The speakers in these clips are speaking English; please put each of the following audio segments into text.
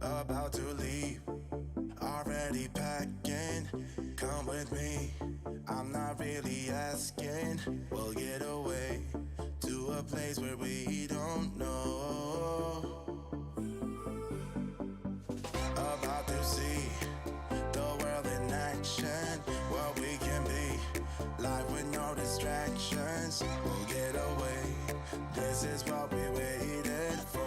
About to leave, already packing. Come with me, I'm not really asking. We'll get away to a place where we don't know. About to see the world in action, what we can be, life with no distractions. We'll get away, this is what we waited for.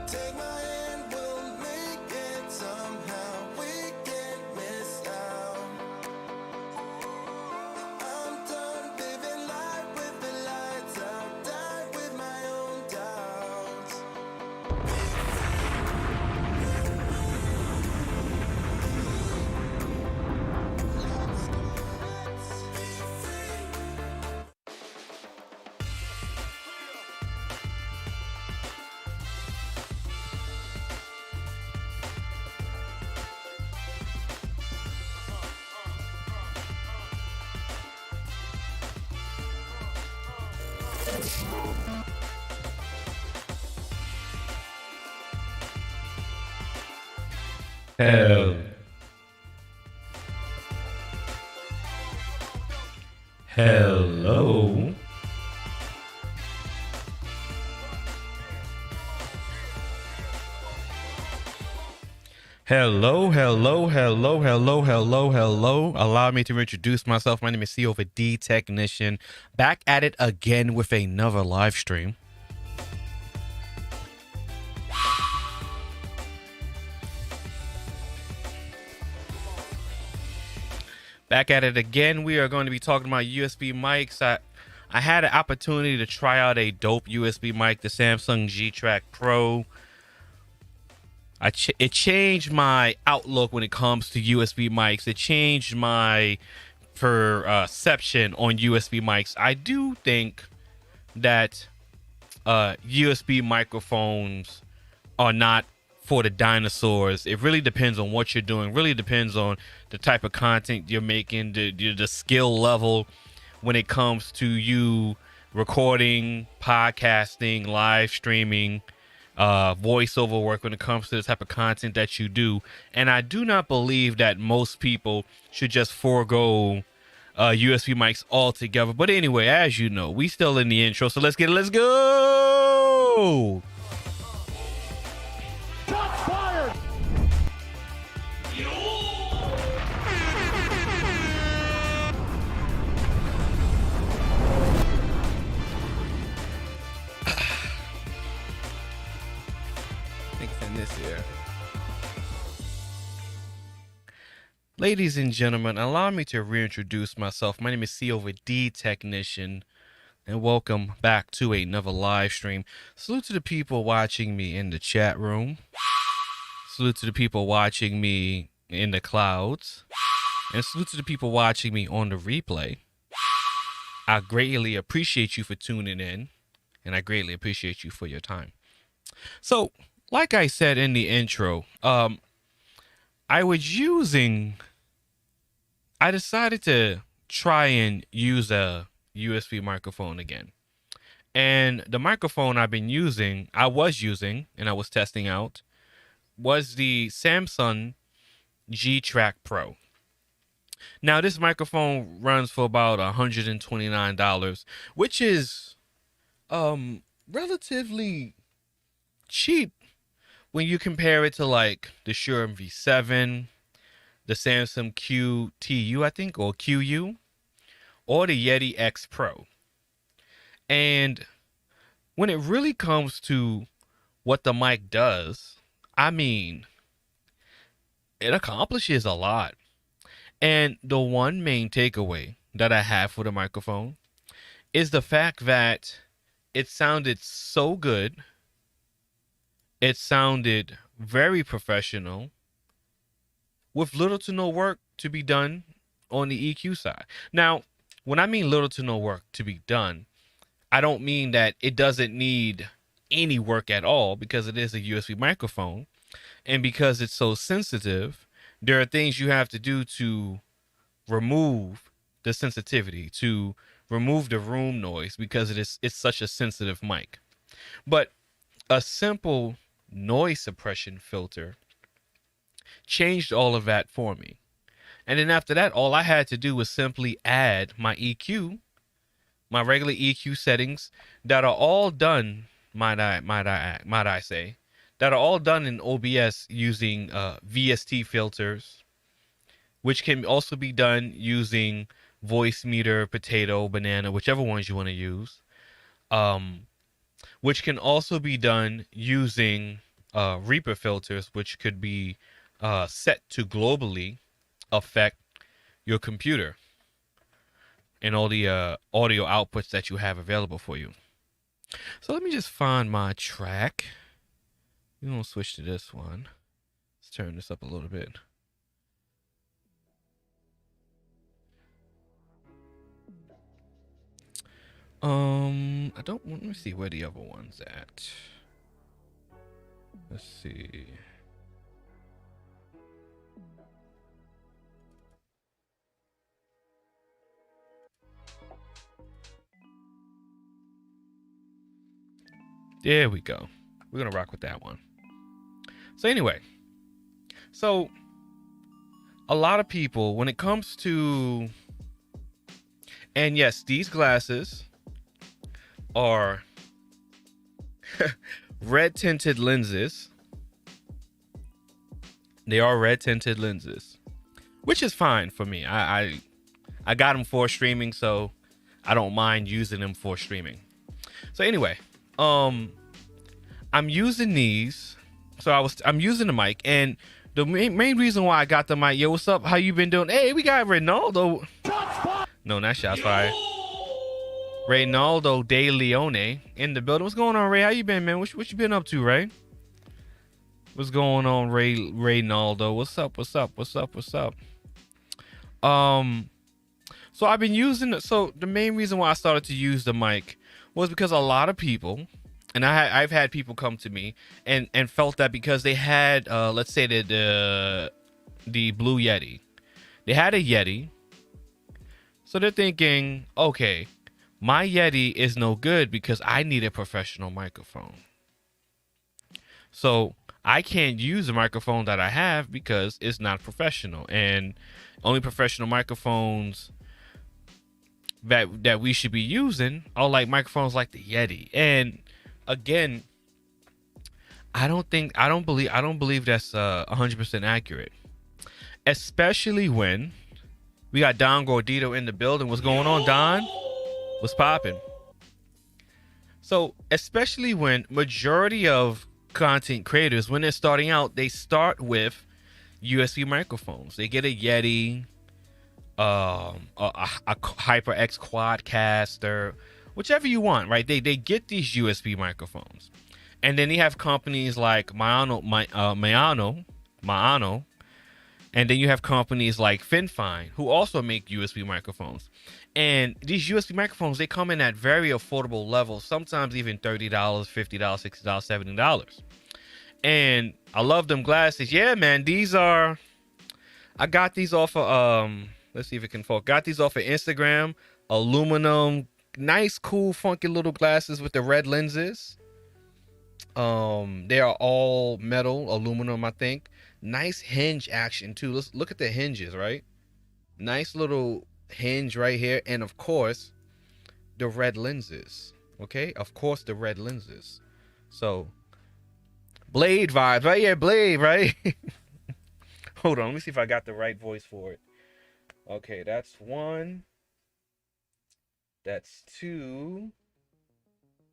Take my hand, we'll make it somehow. We can't miss out. I'm done living life with the lights out. Die with my own doubts. Hell. Hello. Hello, hello, hello, hello, hello, hello. Allow me to introduce myself. My name is TubeBuddy Technician. Back at it again with another live stream. Back at it again. We are going to be talking about USB mics. I had an opportunity to try out a dope USB mic, the Samsung G-Track Pro. It changed my outlook when it comes to USB mics. It changed my perception on USB mics. I do think that USB microphones are not for the dinosaurs. It really depends on what you're doing. Really depends on the type of content you're making, the skill level when it comes to you recording, podcasting, live streaming, voiceover work, when it comes to the type of content that you do. And I do not believe that most people should just forego USB mics altogether. But anyway, as you know, we still in the intro, so let's get it. Let's go. This here. Ladies and gentlemen, allow me to reintroduce myself. My name is TubeBuddy Technician, and welcome back to another live stream. Salute to the people watching me in the chat room. Salute to the people watching me in the clouds. And salute to the people watching me on the replay. I greatly appreciate you for tuning in, and I greatly appreciate you for your time. So, like I said in the intro, I decided to try and use a USB microphone again. And the microphone I was using, and I was testing out, was the Samsung G-Track Pro. Now, this microphone runs for about $129, which is relatively cheap when you compare it to like the Shure MV7, the Samsung QTU, I think, or QU, or the Yeti X Pro. And when it really comes to what the mic does, I mean, it accomplishes a lot. And the one main takeaway that I have for the microphone is the fact that it sounded so good. It sounded very professional with little to no work to be done on the EQ side. Now, when I mean little to no work to be done, I don't mean that it doesn't need any work at all, because it is a USB microphone. And because it's so sensitive, there are things you have to do to remove the sensitivity, to remove the room noise, because it's such a sensitive mic. But a simple noise suppression filter changed all of that for me. And then after that, all I had to do was simply add my EQ, my regular EQ settings that are all done, might I say, that are all done in OBS using VST filters, which can also be done using voice meter, potato, banana, whichever ones you want to use. Which can also be done using Reaper filters, which could be set to globally affect your computer and all the audio outputs that you have available for you. So let me just find my track. We're going to switch to this one. Let's turn this up a little bit. Let me see where the other one's at. Let's see. There we go. We're going to rock with that one. So anyway, so a lot of people, when it comes to, and yes, these glasses are red tinted lenses. They are red tinted lenses, which is fine for me. I got them for streaming, so I don't mind using them for streaming. So anyway, I'm using these. So I'm using the mic, and the main reason why I got the mic. Yo, what's up? How you been doing? Hey, we got Ronaldo. No, not shots fired. Reynaldo De Leone in the building. What's going on, Ray? How you been, man? What you been up to, Ray? What's going on, Reynaldo? What's up? So I've been using it. So the main reason why I started to use the mic was because a lot of people, and I've had people come to me and felt that because they had let's say the Blue Yeti, they had a Yeti, so they're thinking, okay, my Yeti is no good because I need a professional microphone. So I can't use the microphone that I have because it's not professional, and only professional microphones that we should be using are like microphones like the Yeti. And again, I don't believe that's 100% accurate, especially when we got Don Gordito in the building. What's going on, Don? What's popping? So especially when majority of content creators, when they're starting out, they start with USB microphones. They get a Yeti, a HyperX Quadcaster, whichever you want, right? They get these USB microphones, and then they have companies like Maano, and then you have companies like FinFine who also make USB microphones. And these USB microphones, they come in at very affordable levels, sometimes even $30, $50, $60, $70. And I love them glasses. Yeah, man, I got these off of, let's see if it can focus. Got these off of Instagram, aluminum, nice, cool, funky little glasses with the red lenses. They are all metal, aluminum, I think. Nice hinge action too. Let's look at the hinges, right? Nice little hinge right here, and of course the red lenses. Okay, of course the red lenses. So Blade vibes, right? Yeah, Blade, right? Hold on, let me see if I got the right voice for it. Okay, that's one. That's 2.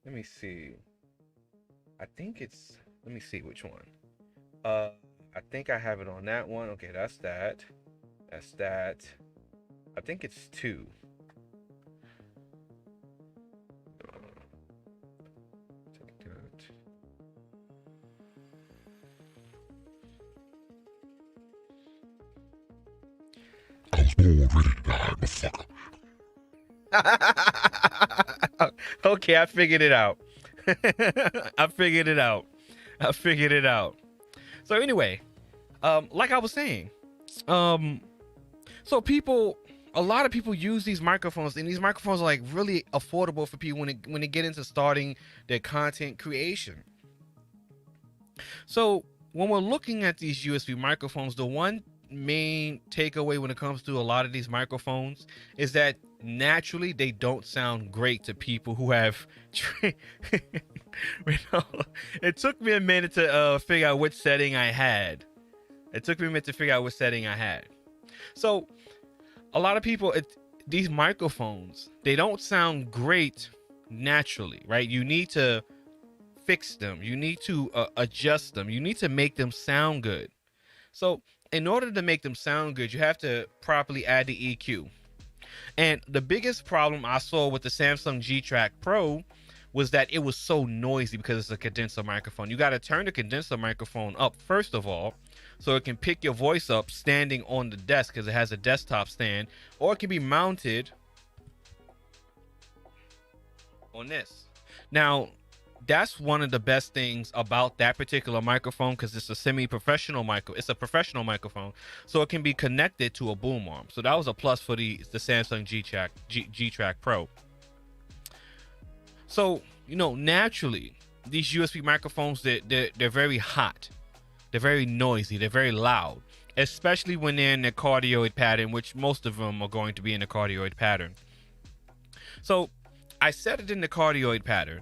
Let me see. I think it's, let me see which one. Uh, I think I have it on that one. Okay, that's that. That's that. I think it's 2. Take that. I was born ready to die, motherfucker. Okay, I figured it out. I figured it out. I figured it out. So anyway, like I was saying, so people, a lot of people use these microphones, and these microphones are like really affordable for people when they get into starting their content creation. So when we're looking at these USB microphones, the one main takeaway when it comes to a lot of these microphones is that naturally they don't sound great to people who have it took me a minute to figure out which setting I had. So a lot of people, these microphones, they don't sound great naturally, right? You need to fix them. You need to adjust them. You need to make them sound good. So in order to make them sound good, you have to properly add the EQ. And the biggest problem I saw with the Samsung G-Track Pro was that it was so noisy because it's a condenser microphone. You got to turn the condenser microphone up first of all, so it can pick your voice up standing on the desk because it has a desktop stand, or it can be mounted on this. Now, that's one of the best things about that particular microphone, because it's a semi-professional it's a professional microphone, so it can be connected to a boom arm. So that was a plus for the Samsung G-Track Pro. So, naturally, these USB microphones, they're very hot. They're very noisy. They're very loud, especially when they're in the cardioid pattern, which most of them are going to be in the cardioid pattern. So I set it in the cardioid pattern,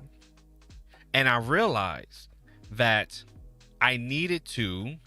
and I realized that I needed to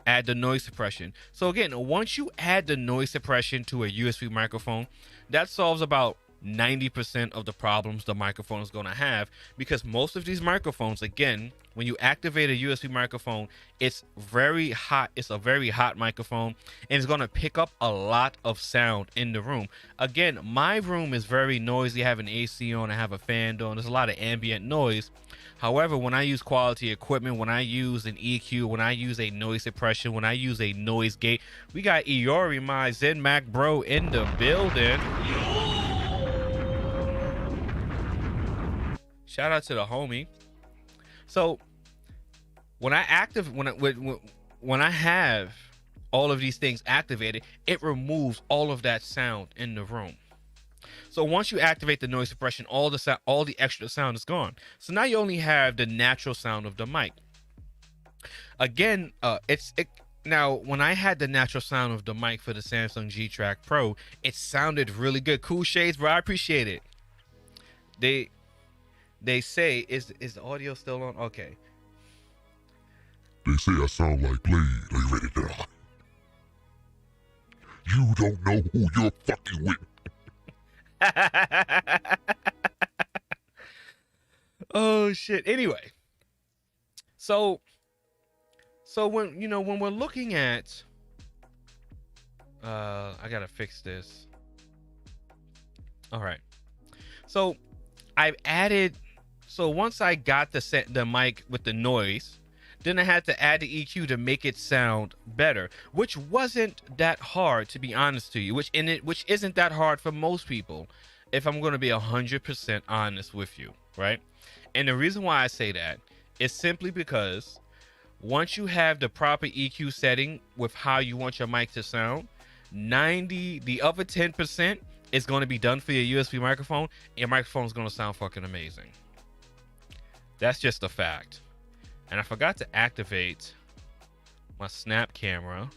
add the noise suppression. So again, once you add the noise suppression to a USB microphone, that solves about 90% of the problems the microphone is going to have, because most of these microphones, again, when you activate a USB microphone, it's very hot. It's a very hot microphone, and it's going to pick up a lot of sound in the room. Again, my room is very noisy. I have an AC on, I have a fan on, there's a lot of ambient noise. However, when I use quality equipment, when I use an EQ, when I use a noise suppression, when I use a noise gate, we got Iori, my Zen Mac bro, in the building. Shout out to the homie. So when I have all of these things activated, it removes all of that sound in the room. So once you activate the noise suppression, all the extra sound is gone. So now you only have the natural sound of the mic. Again, now when I had the natural sound of the mic for the Samsung G-Track Pro, it sounded really good. Cool shades, bro. I appreciate it. They say, is the audio still on? Okay. They say I sound like Blade. Are you ready to die? You don't know who you're fucking with. Oh shit. Anyway, so when we're looking at, I gotta fix this. All right. So I've added. So once I got the mic with the noise, then I had to add the EQ to make it sound better, which wasn't that hard, to be honest to you. Which isn't that hard for most people, if I'm going to be 100% honest with you, right? And the reason why I say that is simply because once you have the proper EQ setting with how you want your mic to sound, the other 10% is going to be done for your USB microphone, and your microphone is going to sound fucking amazing. That's just a fact. And I forgot to activate my snap camera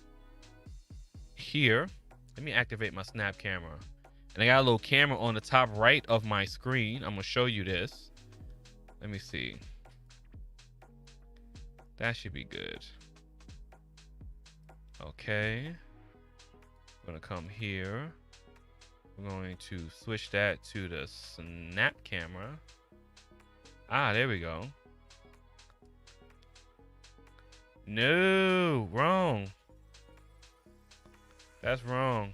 here. Let me activate my snap camera. And I got a little camera on the top right of my screen. I'm going to show you this. Let me see. That should be good. Okay. I'm going to come here. We're going to switch that to the snap camera. Ah, there we go. No, wrong. That's wrong.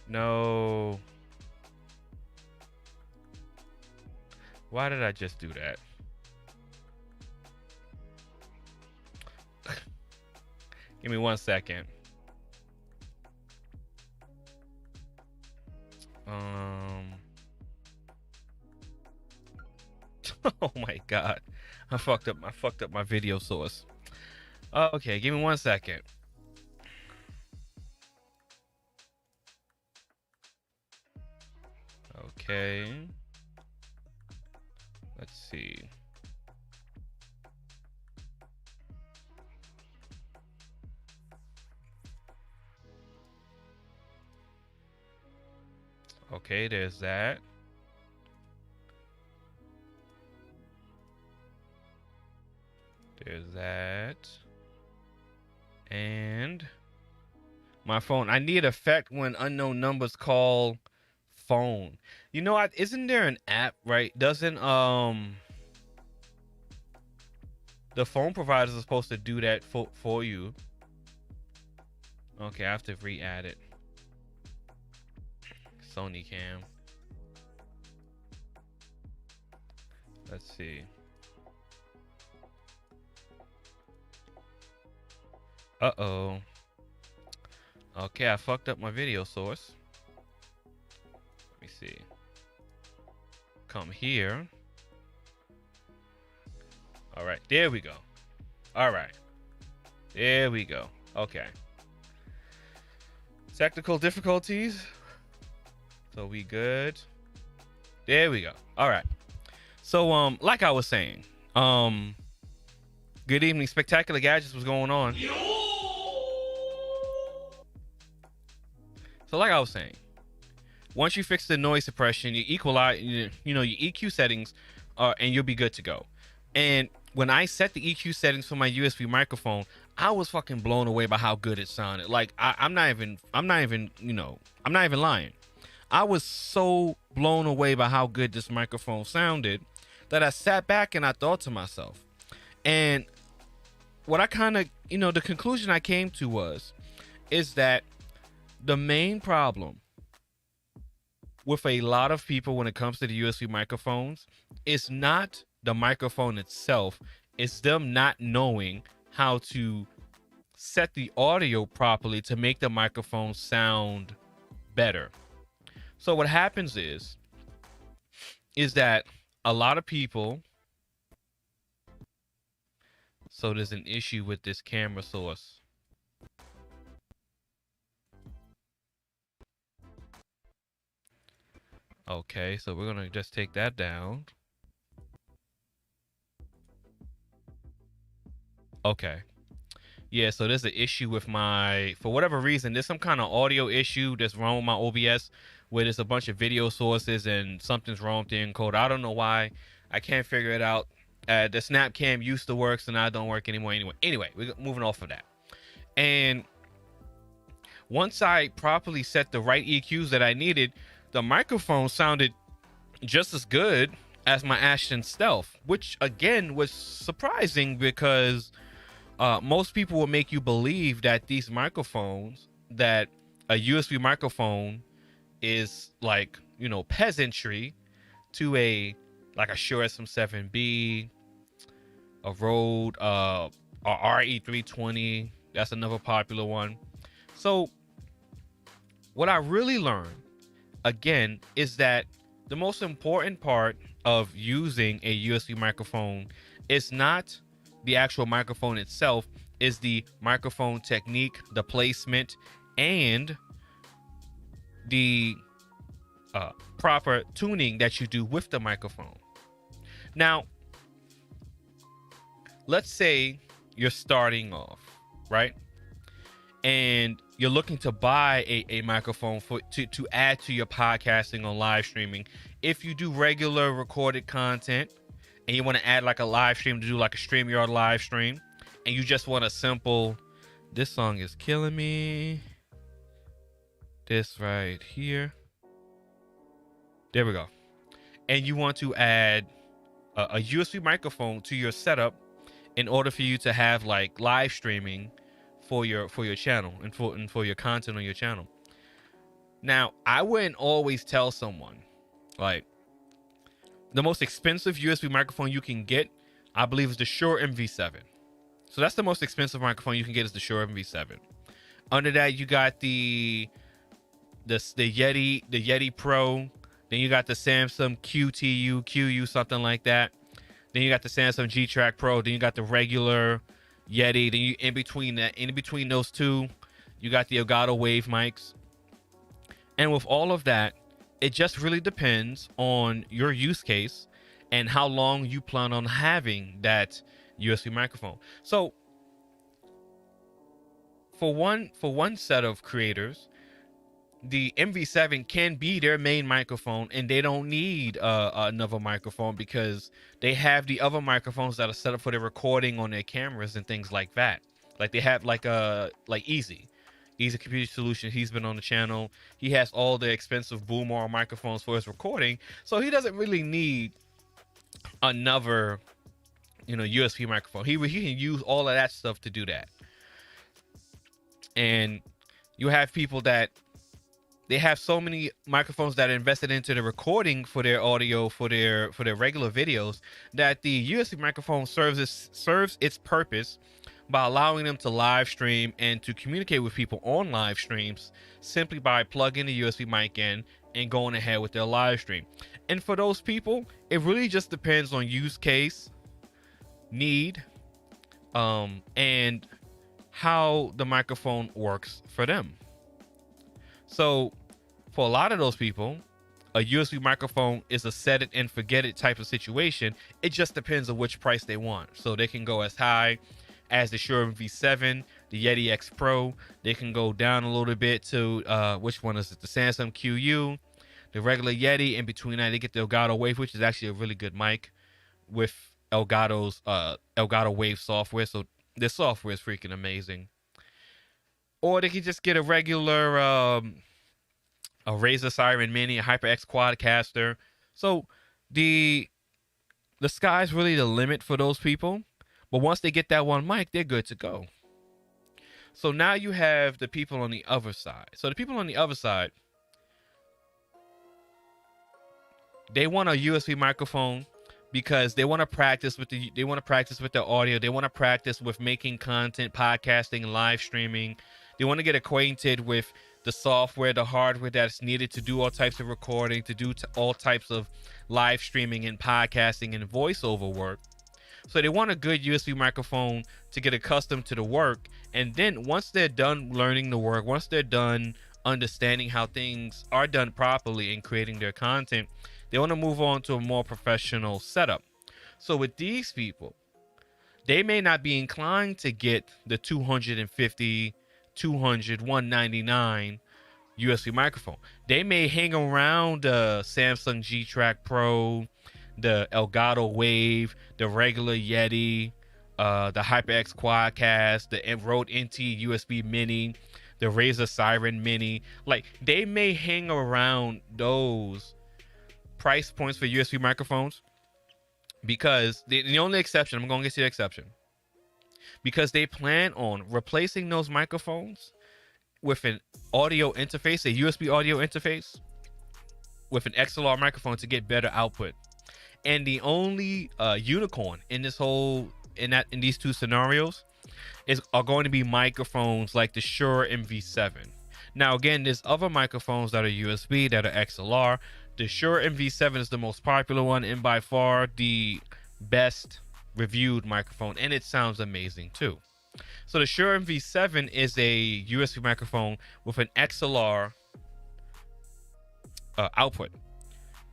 No. Why did I just do that? Give me 1 second. Oh my god. I fucked up my video source. Okay, give me 1 second. Okay. Let's see. Okay, there's that. There's that. And my phone. I need effect when unknown numbers call phone. You know, isn't there an app, right? Doesn't the phone providers are supposed to do that for you? Okay, I have to re-add it. Sony Cam. Let's see. Uh-oh. Okay, I fucked up my video source. Let me see. Come here. All right, there we go. All right. There we go. Okay. Technical difficulties. So we good. There we go. All right. So like I was saying, good evening, Spectacular Gadgets. What's going on? So like I was saying, once you fix the noise suppression, you equalize, you know, your EQ settings, and you'll be good to go. And when I set the EQ settings for my USB microphone, I was fucking blown away by how good it sounded. Like I'm not even lying. I was so blown away by how good this microphone sounded that I sat back and I thought to myself, and what I kind of, the conclusion I came to is that the main problem with a lot of people when it comes to the USB microphones is not the microphone itself, it's them not knowing how to set the audio properly to make the microphone sound better. So what happens is that a lot of people, so there's an issue with this camera source. Okay, so we're gonna just take that down. Okay. Yeah, so there's an issue with for whatever reason, there's some kind of audio issue that's wrong with my OBS, where there's a bunch of video sources and something's wrong with the encoder. I don't know why. I can't figure it out. The snap cam used to work, so now it don't work anymore. Anyway, we're moving off of that. And once I properly set the right EQs that I needed, the microphone sounded just as good as my Ashton Stealth, which again was surprising because most people will make you believe that these microphones, that a USB microphone is like, peasantry to a Shure SM7B, a Rode, a RE320. That's another popular one. So what I really learned, again, is that the most important part of using a USB microphone is not the actual microphone itself, is the microphone technique, the placement, and the proper tuning that you do with the microphone. Now, let's say you're starting off, right? And you're looking to buy a microphone to add to your podcasting or live streaming. If you do regular recorded content and you want to add like a live stream to do like a StreamYard live stream, and you just want a simple, this song is killing me. this right here. There we go. And you want to add a USB microphone to your setup in order for you to have like live streaming for your channel and for your content on your channel. Now, I wouldn't always tell someone like the most expensive USB microphone you can get, I believe, is the Shure MV7. So that's the most expensive microphone you can get, is the Shure MV7. Under that, you got the Yeti Pro. Then you got the Samsung QU, something like that. Then you got the Samsung G-Track Pro. Then you got the regular Yeti. Then you in between those two, you got the Elgato Wave mics. And with all of that, it just really depends on your use case and how long you plan on having that USB microphone. So for one set of creators, the MV7 can be their main microphone, and they don't need another microphone because they have the other microphones that are set up for their recording on their cameras and things like that. Like they have like Easy Computer Solution. He's been on the channel. He has all the expensive boom arm microphones for his recording, so he doesn't really need another, USB microphone. He can use all of that stuff to do that. And you have people that they have so many microphones that are invested into the recording for their audio, for their regular videos, that the USB microphone serves its purpose by allowing them to live stream and to communicate with people on live streams simply by plugging the USB mic in and going ahead with their live stream. And for those people, it really just depends on use case, need, and how the microphone works for them. So for a lot of those people, a USB microphone is a set it and forget it type of situation. It just depends on which price they want. So they can go as high as the Shure MV7, the Yeti X Pro. They can go down a little bit to which one is it? The Samsung QU, the regular Yeti. In between that, they get the Elgato Wave, which is actually a really good mic with Elgato's Elgato Wave software. So this software is freaking amazing. Or they can just get a regular a Razer Siren Mini, a HyperX Quadcaster. So the sky's really the limit for those people. But once they get that one mic, they're good to go. So now you have the people on the other side. So the people on the other side, they want a USB microphone because they want to practice with their audio. They want to practice with making content, podcasting, live streaming. They want to get acquainted with the software, the hardware that's needed to do all types of recording, to do all types of live streaming and podcasting and voiceover work. So they want a good USB microphone to get accustomed to the work. And then once they're done learning the work, once they're done understanding how things are done properly and creating their content, they want to move on to a more professional setup. So with these people, they may not be inclined to get the $250, $200, $199 USB microphone. They may hang around the Samsung G-Track Pro, the Elgato Wave, the regular Yeti, the HyperX Quadcast, the Rode NT USB Mini, the Razer Siren Mini. Like, they may hang around those price points for USB microphones because the only exception, I'm going to get to the exception, because they plan on replacing those microphones with an audio interface, a USB audio interface with an XLR microphone to get better output. And the only unicorn in these two scenarios are going to be microphones like the Shure MV7. Now, again, there's other microphones that are USB, that are XLR. The Shure MV7 is the most popular one and by far the best reviewed microphone, and it sounds amazing too. So the Shure MV7 is a USB microphone with an XLR output.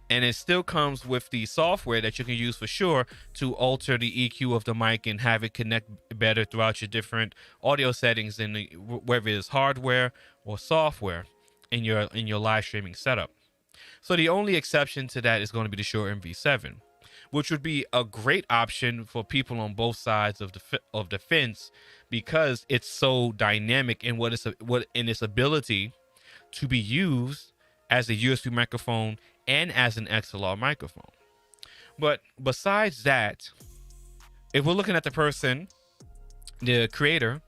And it still comes with the software that you can use for Shure to alter the EQ of the mic and have it connect better throughout your different audio settings, whether it's hardware or software in your live streaming setup. So the only exception to that is going to be the Shure MV7, which would be a great option for people on both sides of the fence because it's so dynamic in its ability to be used as a USB microphone and as an XLR microphone. But besides that, if we're looking at the person, the creator,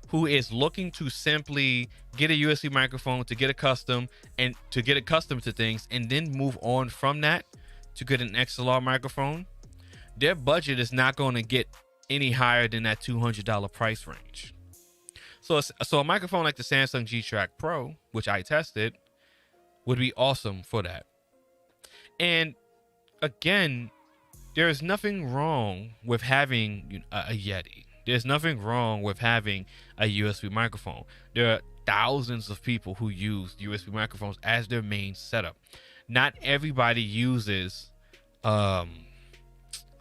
who is looking to simply get a USB microphone to get accustomed to things and then move on from that to get an XLR microphone, their budget is not going to get any higher than that $200 price range. So a microphone like the Samsung G-Track Pro, which I tested, would be awesome for that. And again, there is nothing wrong with having a Yeti. There's nothing wrong with having a USB microphone. There are thousands of people who use USB microphones as their main setup. Not everybody uses a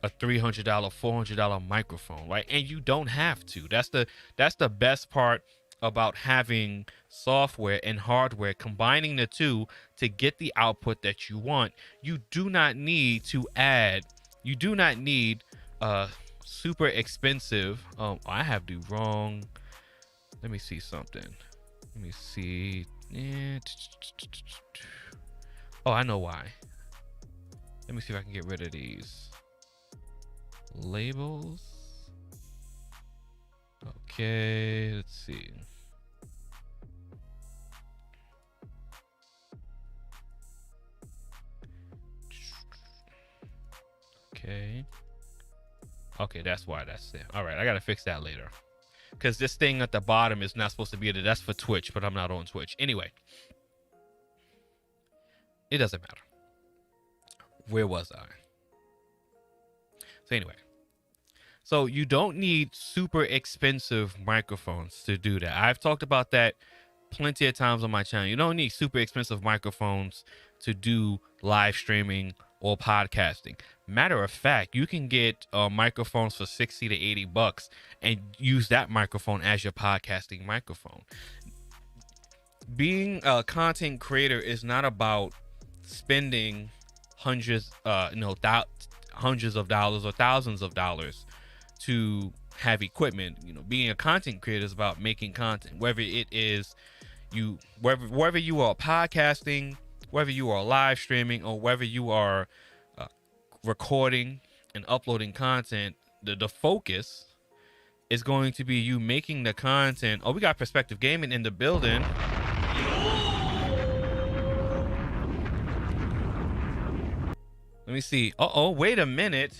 $300, $400 microphone, right? And you don't have to. That's the best part about having software and hardware, combining the two to get the output that you want. You do not need super expensive. I have the wrong. Let me see something. Let me see. Oh, I know why. Let me see if I can get rid of these labels. Okay, let's see. Okay, that's why that's it. All right, I gotta fix that later, because this thing at the bottom is not supposed to be there. That's for Twitch, but I'm not on Twitch. Anyway, it doesn't matter. Where was I? So anyway, so you don't need super expensive microphones to do that. I've talked about that plenty of times on my channel. You don't need super expensive microphones to do live streaming or podcasting. Matter of fact, you can get microphones for $60 to $80 and use that microphone as your podcasting microphone. Being a content creator is not about spending hundreds of dollars or thousands of dollars to have equipment. Being a content creator is about making content, whether it is whether you are podcasting, whether you are live streaming, or whether you are recording and uploading content. The focus is going to be you making the content. Oh, we got Perspective Gaming in the building. Let me see. Uh-oh, wait a minute.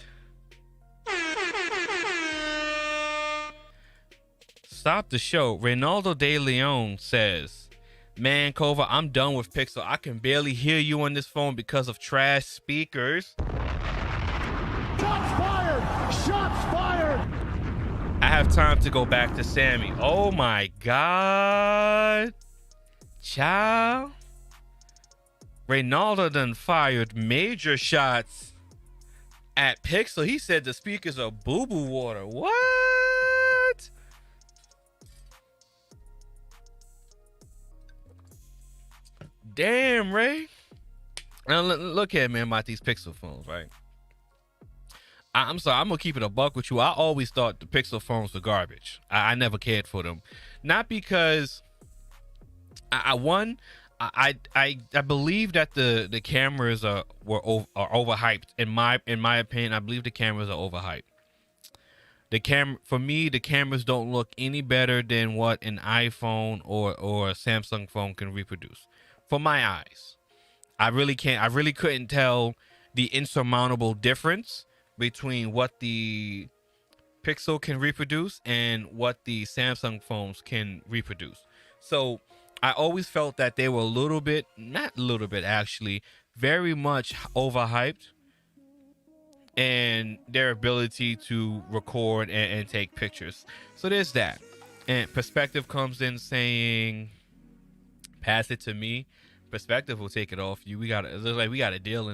Stop the show. Reynaldo De Leon says, "Man, Kova, I'm done with Pixel. I can barely hear you on this phone because of trash speakers." Shots fired! Shots fired! I have time to go back to Sammy. Oh my God. Child. Reynaldo done fired major shots at Pixel. He said the speakers are boo-boo water. What? Damn, Ray. Now look here, man, about these Pixel phones, right? I'm sorry, I'm gonna keep it a buck with you. I always thought the Pixel phones were garbage. I never cared for them, not because I believe that the cameras are overhyped. In my opinion, I believe the cameras are overhyped. For me, the cameras don't look any better than what an iPhone or a Samsung phone can reproduce. For my eyes, I really couldn't tell the insurmountable difference between what the Pixel can reproduce and what the Samsung phones can reproduce. So I always felt that they were very much overhyped, and their ability to record and take pictures. So there's that. And Perspective comes in saying, "Pass it to me." Perspective will take it off you. We got a deal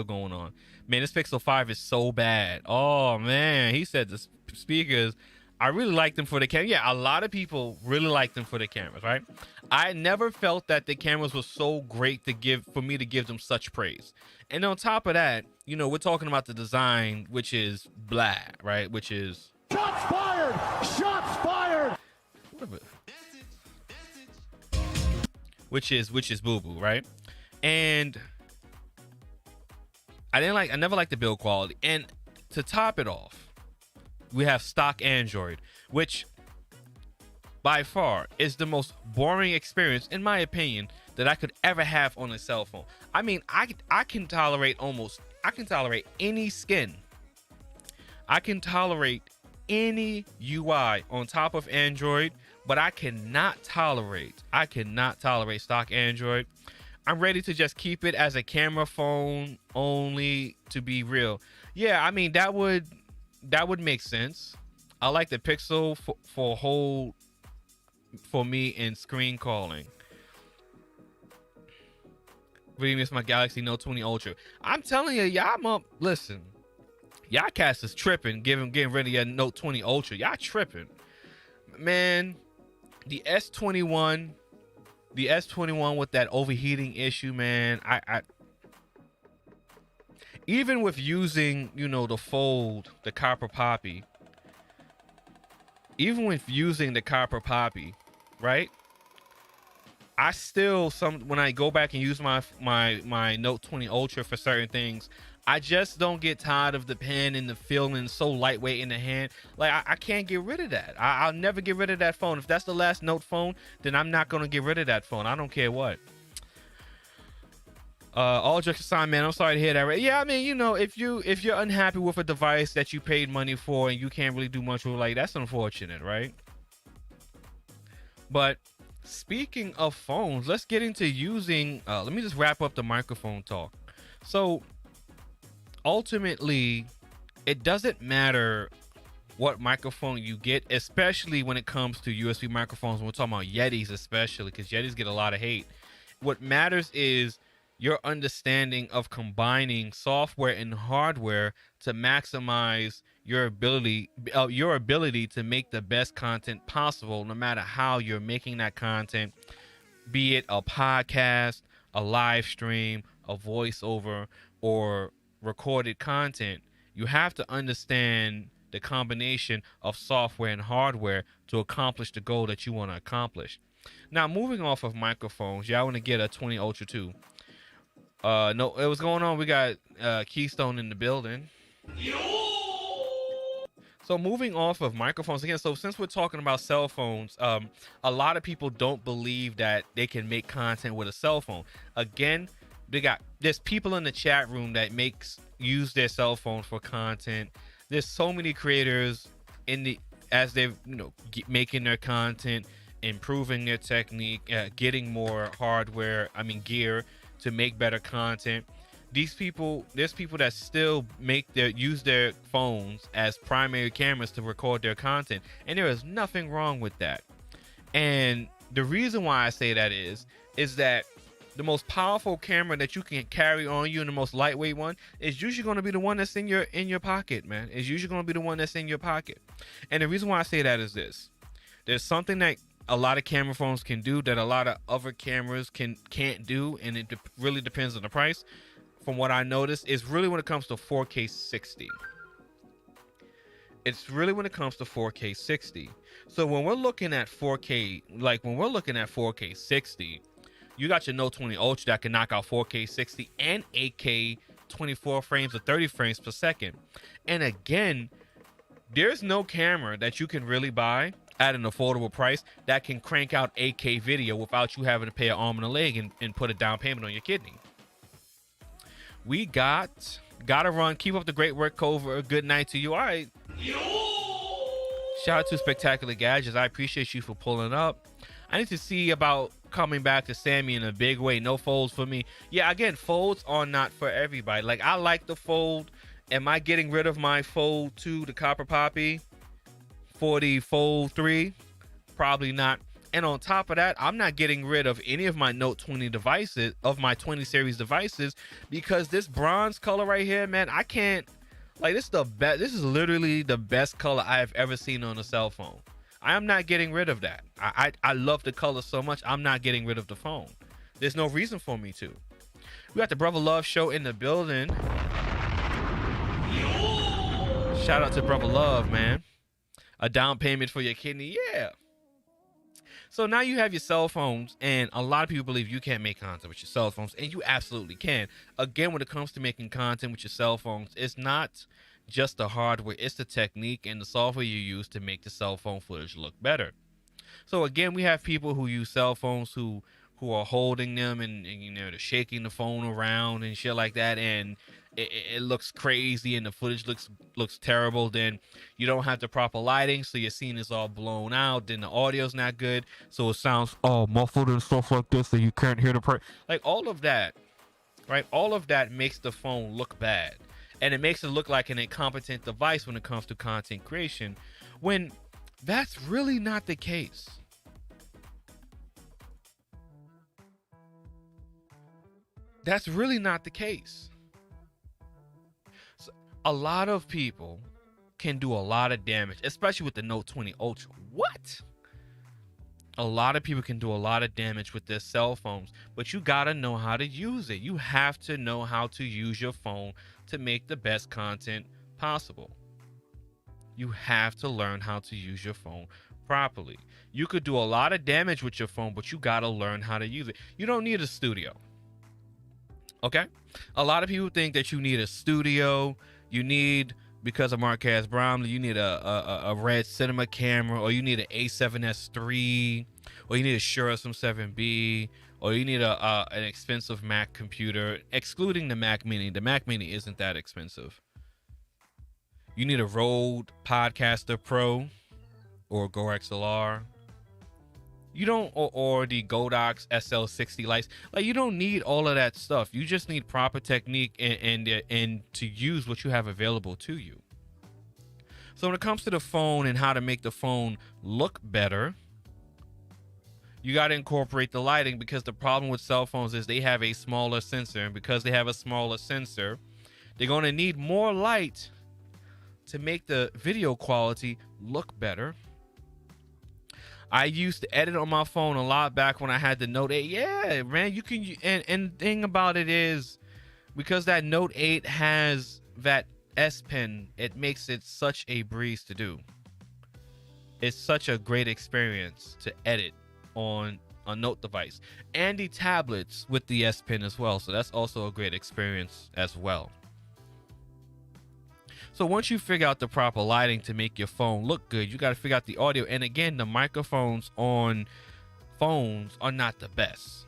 going on. Man, this Pixel 5 is so bad. Oh man, he said the speakers. I really like them for the camera. Yeah, a lot of people really like them for the cameras, right? I never felt that the cameras were so great for me to give them such praise. And on top of that, we're talking about the design, which is blah, right? Which is shots fired! Shots fired! which is Boo Boo, right? And I never liked the build quality. And to top it off, we have stock Android, which by far is the most boring experience, in my opinion, that I could ever have on a cell phone. I mean, I can tolerate any skin. I can tolerate any UI on top of Android, but I cannot tolerate stock Android. I'm ready to just keep it as a camera phone only, to be real. Yeah, I mean, that would make sense. I like the Pixel for me in screen calling. Really miss my Galaxy Note 20 Ultra. I'm telling you, y'all listen. Y'all cast is tripping, getting rid of your Note 20 Ultra. Y'all tripping. Man, the S21 with that overheating issue, man. I even with using, the fold, the copper poppy. Even with using the copper poppy, right? I still when I go back and use my Note 20 Ultra for certain things, I just don't get tired of the pen and the feeling so lightweight in the hand. Like I can't get rid of that. I'll never get rid of that phone. If that's the last Note phone, then I'm not gonna get rid of that phone. I don't care what. All jokes aside, man, I'm sorry to hear that. Yeah, I mean, if you're unhappy with a device that you paid money for and you can't really do much with, like, that's unfortunate, right? But speaking of phones, let's get into using. Let me just wrap up the microphone talk. So ultimately, it doesn't matter what microphone you get, especially when it comes to USB microphones. We're talking about Yetis, especially because Yetis get a lot of hate. What matters is your understanding of combining software and hardware to maximize your ability to make the best content possible, no matter how you're making that content, be it a podcast, a live stream, a voiceover, or recorded content. You have to understand the combination of software and hardware to accomplish the goal that you want to accomplish. Now, moving off of microphones, y'all want to get a 20 Ultra 2. No, what's going on? We got Keystone in the building. So moving off of microphones again. So since we're talking about cell phones, a lot of people don't believe that they can make content with a cell phone. Again, there's people in the chat room that use their cell phone for content. There's so many creators as they're making their content, improving their technique, getting more gear to make better content. There's people that still use their phones as primary cameras to record their content, and there is nothing wrong with that. And the reason why I say that is that the most powerful camera that you can carry on you, and the most lightweight one, is usually going to be the one that's in your pocket, man. It's usually going to be the one that's in your pocket. And the reason why I say that is this: there's something that a lot of camera phones can do that a lot of other cameras can't do, and it really depends on the price. From what I noticed, is really when it comes to 4K 60. It's really when it comes to 4K 60. So when we're looking at 4K, like when we're looking at 4K 60, you got your Note 20 Ultra that can knock out 4K 60 and 8K 24 frames or 30 frames per second. And again, there's no camera that you can really buy at an affordable price that can crank out 8K video without you having to pay an arm and a leg and put a down payment on your kidney. We gotta run. Keep up the great work, Cover. Good night to you. All right. Shout out to Spectacular Gadgets. I appreciate you for pulling up. I need to see about coming back to Sammy in a big way. No folds for me. Yeah, again, folds are not for everybody. Like, I like the fold. Am I getting rid of my Fold 2, the Copper Poppy, for the Fold 3? Probably not. And on top of that, I'm not getting rid of any of my Note 20 devices, of my 20 series devices, because this bronze color right here, man, I can't, like, this is literally the best color I have ever seen on a cell phone. I am not getting rid of that. I love the color so much, I'm not getting rid of the phone. There's no reason for me to. We got the Brother Love show in the building. Shout out to Brother Love, man. A down payment for your kidney, yeah. So now you have your cell phones, and a lot of people believe you can't make content with your cell phones, and you absolutely can. Again, when it comes to making content with your cell phones, it's not just the hardware, it's the technique and the software you use to make the cell phone footage look better. So again, we have people who use cell phones who are holding them, and you know, they're shaking the phone around and shit like that, and it looks crazy and the footage looks terrible. Then you don't have the proper lighting, so your scene is all blown out. Then the audio's not good, so it sounds all muffled and stuff like this, so you can't hear the like all of that, right? All of that makes the phone look bad, and it makes it look like an incompetent device when it comes to content creation, when that's really not the case. That's really not the case. So a lot of people can do a lot of damage, especially with the Note 20 Ultra. What? A lot of people can do a lot of damage with their cell phones, but you gotta know how to use it. You have to know how to use your phone to make the best content possible. You have to learn how to use your phone properly. You could do a lot of damage with your phone, but you gotta learn how to use it. You don't need a studio. Okay? A lot of people think that you need a studio. You need, because of Marquez Brownlee, you need a Red Cinema camera, or you need an A7S III, or you need a Shure SM7B, or you need an expensive Mac computer, excluding the Mac Mini. The Mac Mini isn't that expensive. You need a Rode Podcaster Pro or Go XLR. You don't, or the Godox SL60 lights. Like, you don't need all of that stuff. You just need proper technique and to use what you have available to you. So when it comes to the phone and how to make the phone look better, you got to incorporate the lighting, because the problem with cell phones is they have a smaller sensor, and because they have a smaller sensor, they're going to need more light to make the video quality look better. I used to edit on my phone a lot back when I had the Note 8. Yeah, man, you can. And the thing about it is, because that Note 8 has that S Pen, it makes it such a breeze to do. It's such a great experience to edit on a Note device, and the tablets with the S Pen as well. So that's also a great experience as well. So once you figure out the proper lighting to make your phone look good, you got to figure out the audio. And again, the microphones on phones are not the best.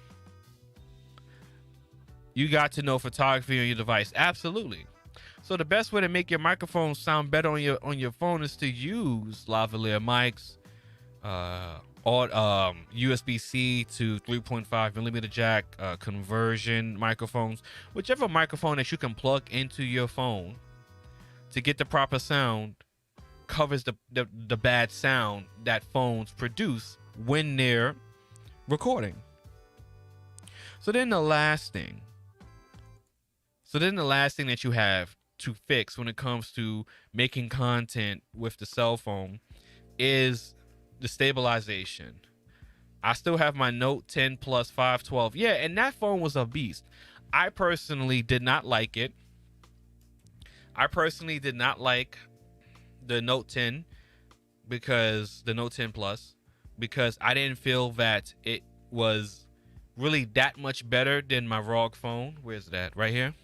You got to know photography on your device. Absolutely. So the best way to make your microphone sound better on your phone is to use lavalier mics, USB-C to 3.5 millimeter jack conversion microphones, whichever microphone that you can plug into your phone to get the proper sound covers the bad sound that phones produce when they're recording. So then the last thing that you have to fix when it comes to making content with the cell phone is the stabilization. I still have my Note 10 Plus 512. Yeah, and that phone was a beast. I personally did not like it. I personally did not like the Note 10 because the Note 10 Plus, because I didn't feel that it was really that much better than my ROG phone. Where's that? Right here.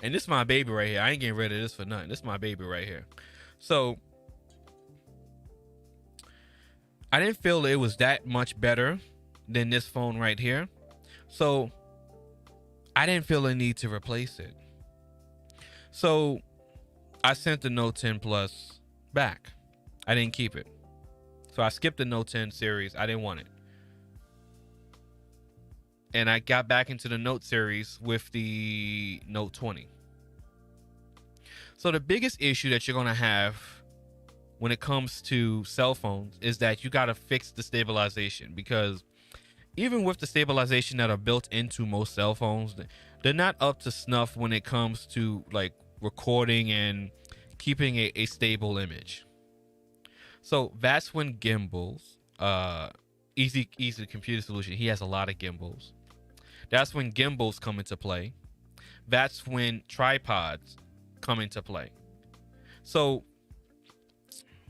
And this is my baby right here. I ain't getting rid of this for nothing. This is my baby right here. So I didn't feel it was that much better than this phone right here. So I didn't feel a need to replace it. So I sent the Note 10 Plus back. I didn't keep it. So I skipped the Note 10 series. I didn't want it. And I got back into the Note series with the Note 20. So the biggest issue that you're going to have when it comes to cell phones is that you got to fix the stabilization, because even with the stabilization that are built into most cell phones, they're not up to snuff when it comes to like recording and keeping a stable image. So that's when gimbals, easy computer solution, he has a lot of gimbals. That's when gimbals come into play. That's when tripods come into play. So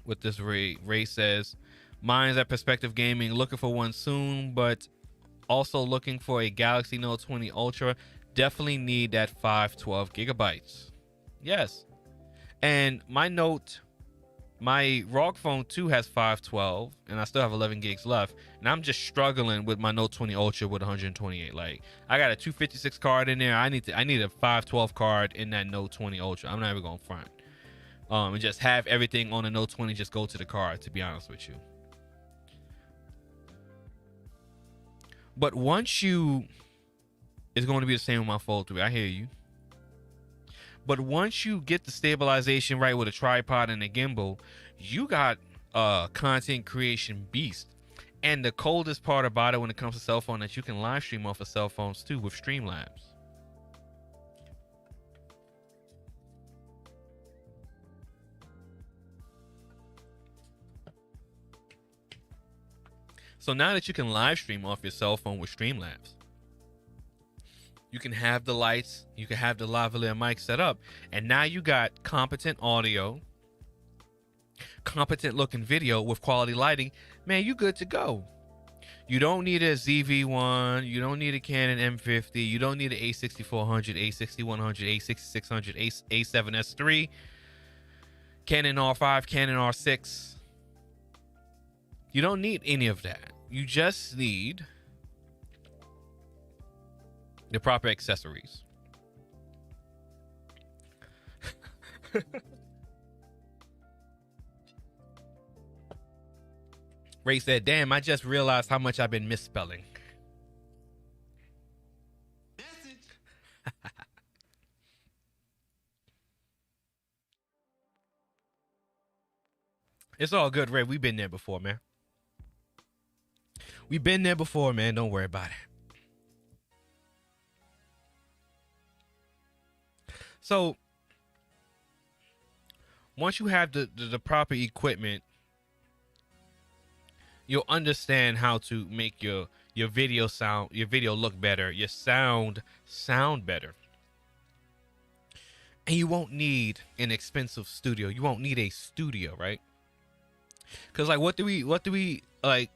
what this Ray says, Mine's at Perspective Gaming, looking for one soon, but also looking for a Galaxy Note 20 Ultra. Definitely need that 512 gigabytes. Yes. And my ROG Phone 2 has 512, and I still have 11 gigs left. And I'm just struggling with my Note 20 Ultra with 128. Like, I got a 256 card in there. I need a 512 card in that Note 20 Ultra. I'm not even going front. And just have everything on the Note 20 just go to the card, to be honest with you. But once it's going to be the same with my Fold 3. I hear you. But once you get the stabilization right with a tripod and a gimbal, you got a content creation beast. And the coldest part about it when it comes to cell phone, that you can live stream off of cell phones too with Streamlabs. So now that you can live stream off your cell phone with Streamlabs, you can have the lights, you can have the lavalier mic set up, and now you got competent audio, competent looking video with quality lighting. Man, you good to go. You don't need a ZV-1, you don't need a Canon M50, you don't need an A6400, A6100, A6600, A7S3, Canon R5, Canon R6. You don't need any of that. You just need the proper accessories. Ray said, damn, I just realized how much I've been misspelling. It's all good, Ray. We've been there before, man. We've been there before, man. Don't worry about it. So, once you have the proper equipment, you'll understand how to make your video look better, your sound better. And you won't need an expensive studio. You won't need a studio, right? Because like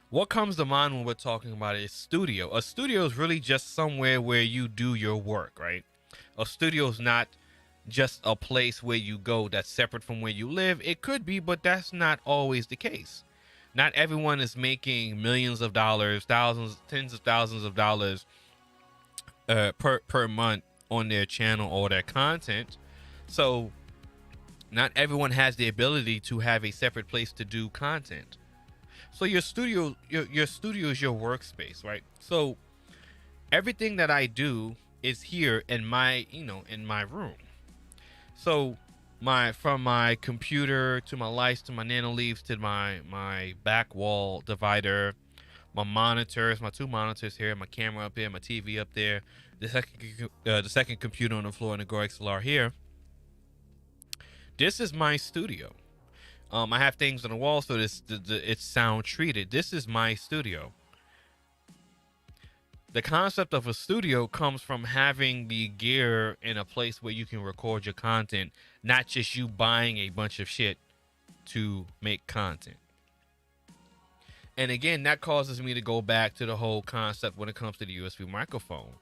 what comes to mind when we're talking about a studio? A studio is really just somewhere where you do your work, right? A studio is not just a place where you go that's separate from where you live. It could be, but that's not always the case. Not everyone is making millions of dollars, thousands, tens of thousands of dollars per month on their channel or their content. So not everyone has the ability to have a separate place to do content. So your studio is your workspace, right? So everything that I do is here in my room. So from my computer to my lights to my nano leaves to my back wall divider, my monitors, my two monitors here, my camera up here, my TV up there, the second computer on the floor, and the Go XLR here. This is my studio. I have things on the wall, so it's sound treated. This is my studio. The concept of a studio comes from having the gear in a place where you can record your content, not just you buying a bunch of shit to make content. And again, that causes me to go back to the whole concept when it comes to the USB microphone.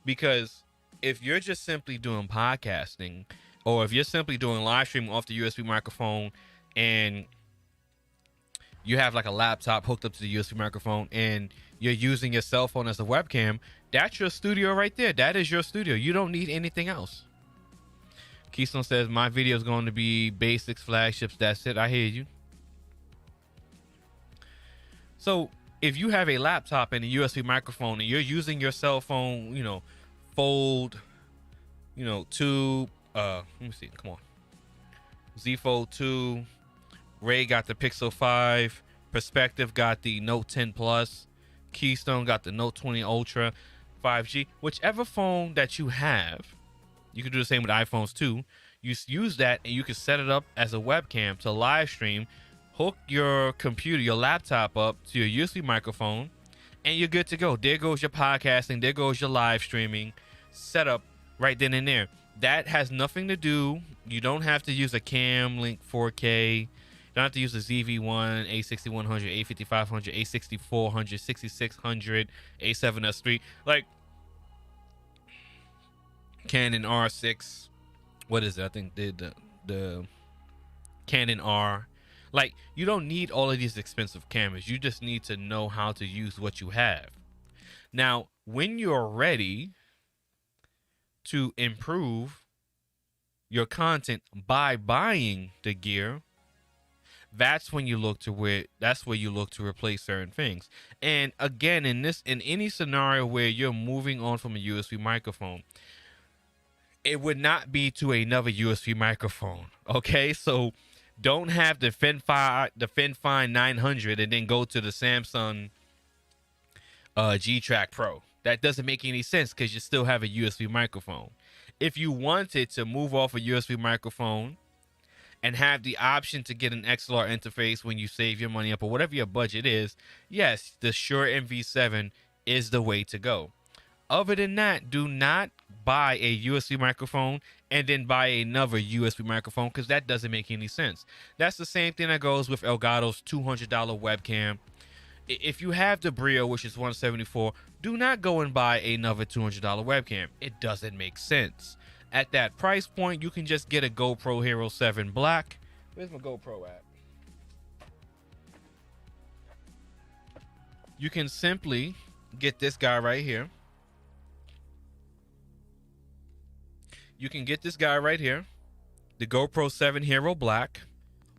Because if you're just simply doing podcasting, or if you're simply doing live streaming off the USB microphone and you have like a laptop hooked up to the USB microphone and you're using your cell phone as a webcam, that's your studio right there. That is your studio. You don't need anything else. Keystone says, my video is going to be basics, flagships, that's it. I hear you. So if you have a laptop and a USB microphone and you're using your cell phone, Fold, Tube, let me see, come on. Z Fold 2, Ray got the Pixel 5, Perspective got the Note 10 Plus, Keystone got the Note 20 Ultra, 5G. Whichever phone that you have, you can do the same with iPhones too. You use that and you can set it up as a webcam to live stream, hook your computer, your laptop up to your USB microphone, and you're good to go. There goes your podcasting, there goes your live streaming setup right then and there. That has nothing to do. You don't have to use a Cam Link 4K. don't have to use the ZV-1, A6100, A5500, A6400, 6600, A7S3. Like Canon R6. What is it? I think the Canon R. Like, you don't need all of these expensive cameras. You just need to know how to use what you have. Now, when you're ready to improve your content by buying the gear, that's when you look to where you look to replace certain things. And again, in any scenario where you're moving on from a USB microphone, it would not be to another USB microphone. Okay, so don't have the FinFine 900 and then go to the Samsung G-Track Pro. That doesn't make any sense because you still have a USB microphone. If you wanted to move off a USB microphone and have the option to get an XLR interface when you save your money up or whatever your budget is, yes, the Shure MV7 is the way to go. Other than that, do not buy a USB microphone and then buy another USB microphone, because that doesn't make any sense. That's the same thing that goes with Elgato's $200 webcam. If you have the Brio, which is $174, do not go and buy another $200 webcam. It doesn't make sense. At that price point, you can just get a GoPro Hero 7 Black. Where's my GoPro at? You can simply get this guy right here. You can get this guy right here, the GoPro 7 Hero Black,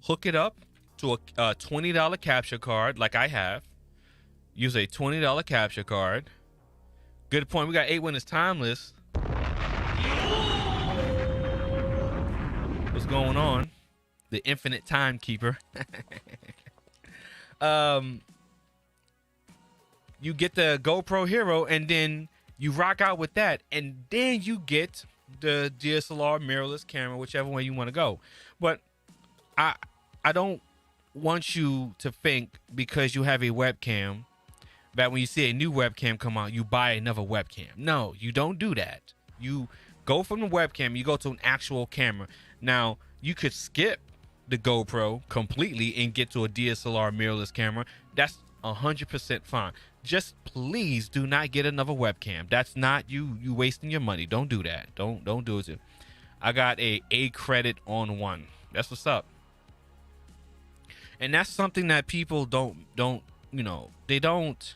hook it up to a $20 capture card like I have. Use a $20 capture card. Good point. We got 8 Winners Timeless. What's going on? The infinite timekeeper. You get the GoPro Hero and then you rock out with that, and then you get the DSLR mirrorless camera, whichever way you want to go. But I don't want you to think because you have a webcam that when you see a new webcam come out, you buy another webcam. No, you don't do that. You go from the webcam, you go to an actual camera. Now, you could skip the GoPro completely and get to a DSLR mirrorless camera. That's 100% fine. Just please do not get another webcam. That's not you wasting your money. Don't do that. Don't do it. I got a credit on one. That's what's up. And that's something that people don't they don't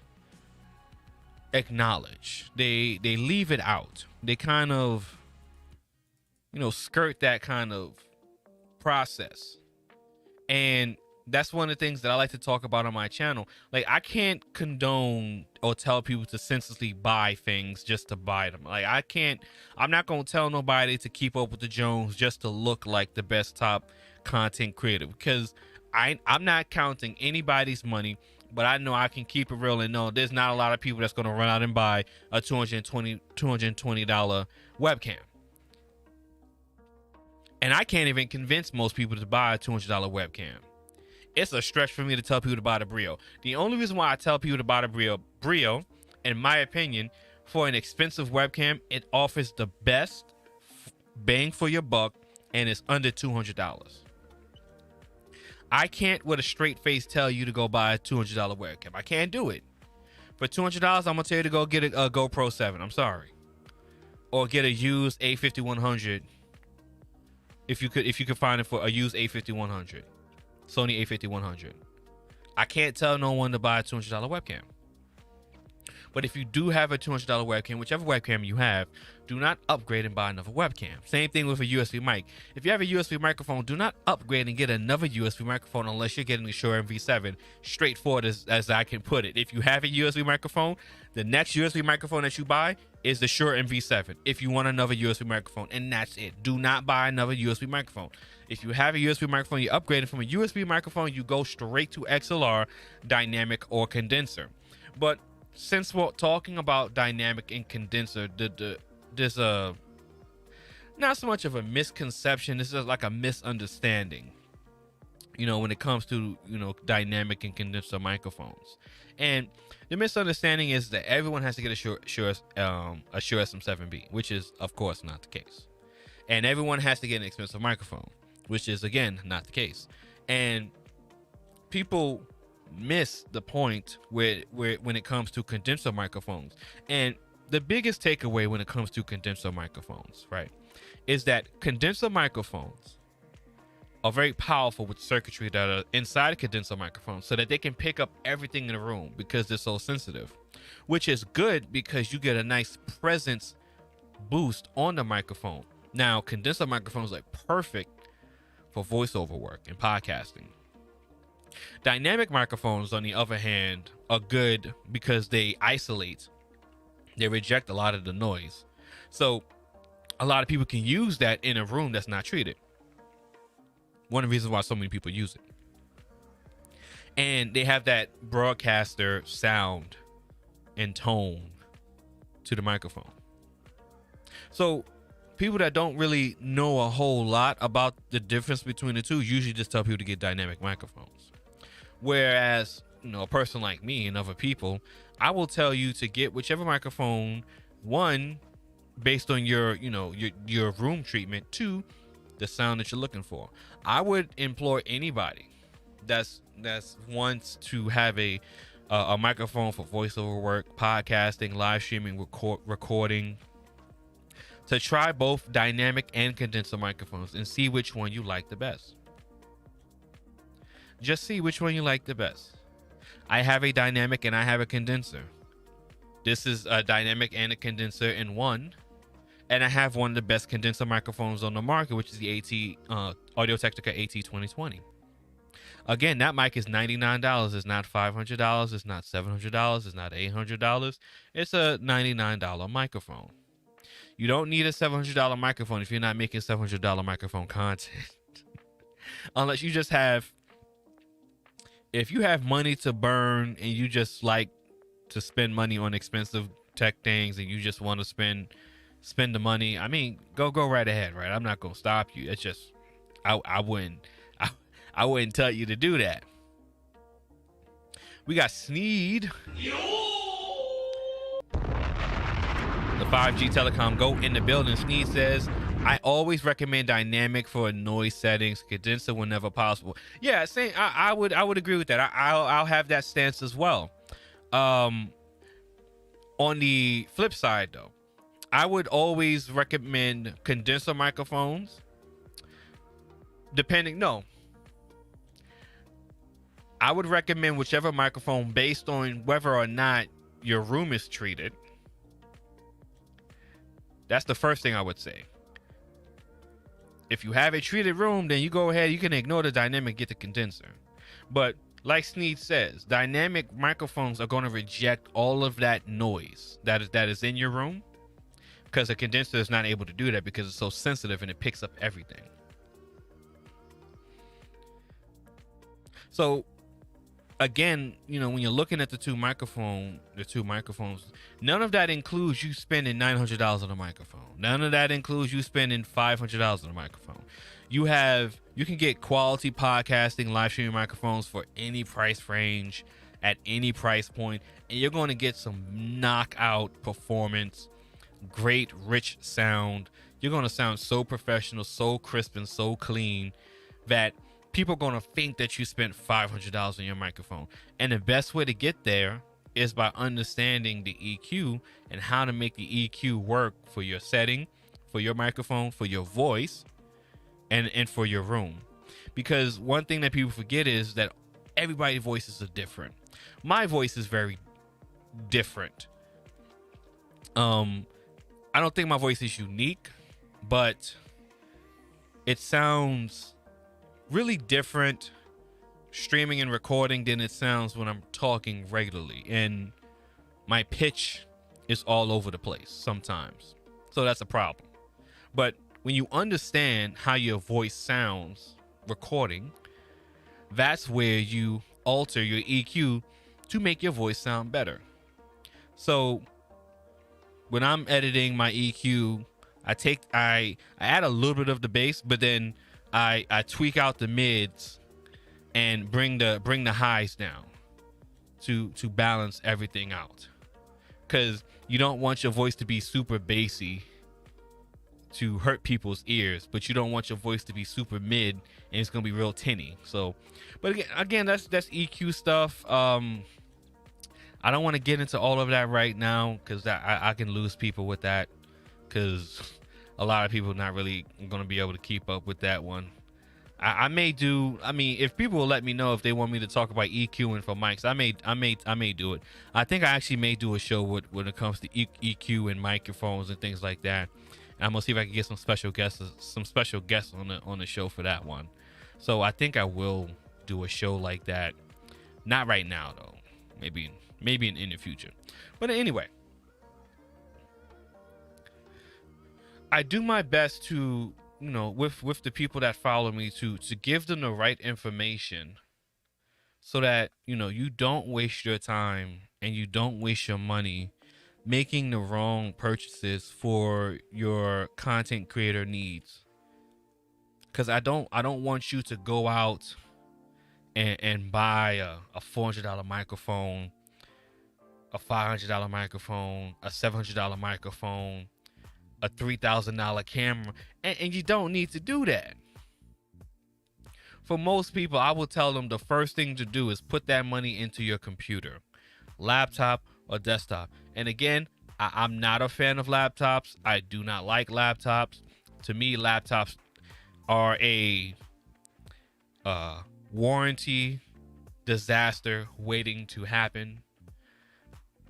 acknowledge. They leave it out. They kind of skirt that kind of process. And that's one of the things that I like to talk about on my channel. Like, I can't condone or tell people to senselessly buy things just to buy them. Like, I'm not going to tell nobody to keep up with the Jones just to look like the best top content creator, because I'm not counting anybody's money, but I know I can keep it real and know there's not a lot of people that's going to run out and buy a $220 webcam. And I can't even convince most people to buy a $200 webcam. It's a stretch for me to tell people to buy the Brio. The only reason why I tell people to buy the Brio, in my opinion, for an expensive webcam, it offers the best bang for your buck, and it's under $200. I can't with a straight face tell you to go buy a $200 webcam. I can't do it. For $200, I'm gonna tell you to go get a GoPro 7. I'm sorry, or get a used A5100. If you could find it for a used A5100. Sony A5100. I can't tell no one to buy a $200 webcam. But if you do have a $200 webcam, whichever webcam you have, do not upgrade and buy another webcam. Same thing with a USB mic. If you have a USB microphone, do not upgrade and get another USB microphone unless you're getting the Shure MV7. Straightforward as I can put it. If you have a USB microphone, the next USB microphone that you buy is the Shure MV7. If you want another USB microphone, and that's it. Do not buy another USB microphone. If you have a USB microphone, you're upgrading from a USB microphone, you go straight to XLR, dynamic, or condenser. But since we're talking about dynamic and condenser, there's a not so much of a misconception. This is like a misunderstanding, when it comes to dynamic and condenser microphones. And the misunderstanding is that everyone has to get a Shure SM7B, which is of course not the case. And everyone has to get an expensive microphone, which is again not the case. And people miss the point where when it comes to condenser microphones. And the biggest takeaway when it comes to condenser microphones, right, is that condenser microphones are very powerful with circuitry that are inside a condenser microphone so that they can pick up everything in the room because they're so sensitive, which is good because you get a nice presence boost on the microphone. Now, condenser microphones are perfect for voiceover work and podcasting. Dynamic microphones, on the other hand, are good because they isolate. They reject a lot of the noise. So a lot of people can use that in a room that's not treated. One of the reasons why so many people use it. And they have that broadcaster sound and tone to the microphone. So people that don't really know a whole lot about the difference between the two usually just tell people to get dynamic microphones. Whereas, a person like me and other people, I will tell you to get whichever microphone, one, based on your room treatment, two, the sound that you're looking for. I would implore anybody that's wants to have a microphone for voiceover work, podcasting, live streaming, recording, to try both dynamic and condenser microphones and see which one you like the best. Just see which one you like the best. I have a dynamic and I have a condenser. This is a dynamic and a condenser in one. And I have one of the best condenser microphones on the market, which is the Audio-Technica AT 2020. Again, that mic is $99. It's not $500. It's not $700. It's not $800. It's a $99 microphone. You don't need a $700 microphone if you're not making $700 microphone content. Unless you just have... If you have money to burn and you just like to spend money on expensive tech things and you just want to spend the money, I mean, go right ahead, right? I'm not gonna stop you. It's just I wouldn't tell you to do that. We got Sneed, the 5G Telecom Go in the building. Sneed says, I always recommend dynamic for noise settings, condenser whenever possible. Yeah, same. I would agree with that. I'll have that stance as well. On the flip side, though, I would always recommend condenser microphones. I would recommend whichever microphone based on whether or not your room is treated. That's the first thing I would say. If you have a treated room, then you go ahead, you can ignore the dynamic, get the condenser. But like Sneed says, dynamic microphones are going to reject all of that noise that is in your room, because a condenser is not able to do that because it's so sensitive and it picks up everything. So again, when you're looking at the two microphones, none of that includes you spending $900 on a microphone. None of that includes you spending $500 on a microphone. You can get quality podcasting, live streaming microphones for any price range at any price point, and you're going to get some knockout performance, great rich sound. You're going to sound so professional, so crisp, and so clean that people are going to think that you spent $500 on your microphone. And the best way to get there is by understanding the EQ and how to make the EQ work for your setting, for your microphone, for your voice, and for your room. Because one thing that people forget is that everybody's voices are different. My voice is very different. I don't think my voice is unique, but it sounds really different streaming and recording than it sounds when I'm talking regularly, and my pitch is all over the place sometimes, so that's a problem. But when you understand how your voice sounds recording, that's where you alter your EQ to make your voice sound better. So when I'm editing my EQ, I add a little bit of the bass, but then I tweak out the mids and bring the highs down to balance everything out. Because you don't want your voice to be super bassy to hurt people's ears, but you don't want your voice to be super mid and it's gonna be real tinny. So, but again, that's EQ stuff. I don't want to get into all of that right now because I can lose people with that, because a lot of people are not really gonna be able to keep up with that one. I may do. I mean, if people will let me know if they want me to talk about EQing for mics, I may do it. I think I actually may do a show when it comes to EQ and microphones and things like that. And I'm gonna see if I can get some special guests on the show for that one. So I think I will do a show like that. Not right now though. Maybe in the future. But anyway, I do my best to, you know, with the people that follow me, to give them the right information so that, you know, you don't waste your time and you don't waste your money making the wrong purchases for your content creator needs. Because I don't want you to go out and buy a $400 microphone, a $500 microphone, a $700 microphone, a $3,000 camera, and you don't need to do that. For most people, I will tell them the first thing to do is put that money into your computer, laptop or desktop. And again, I'm not a fan of laptops. I do not like laptops. To me, laptops are a warranty disaster waiting to happen.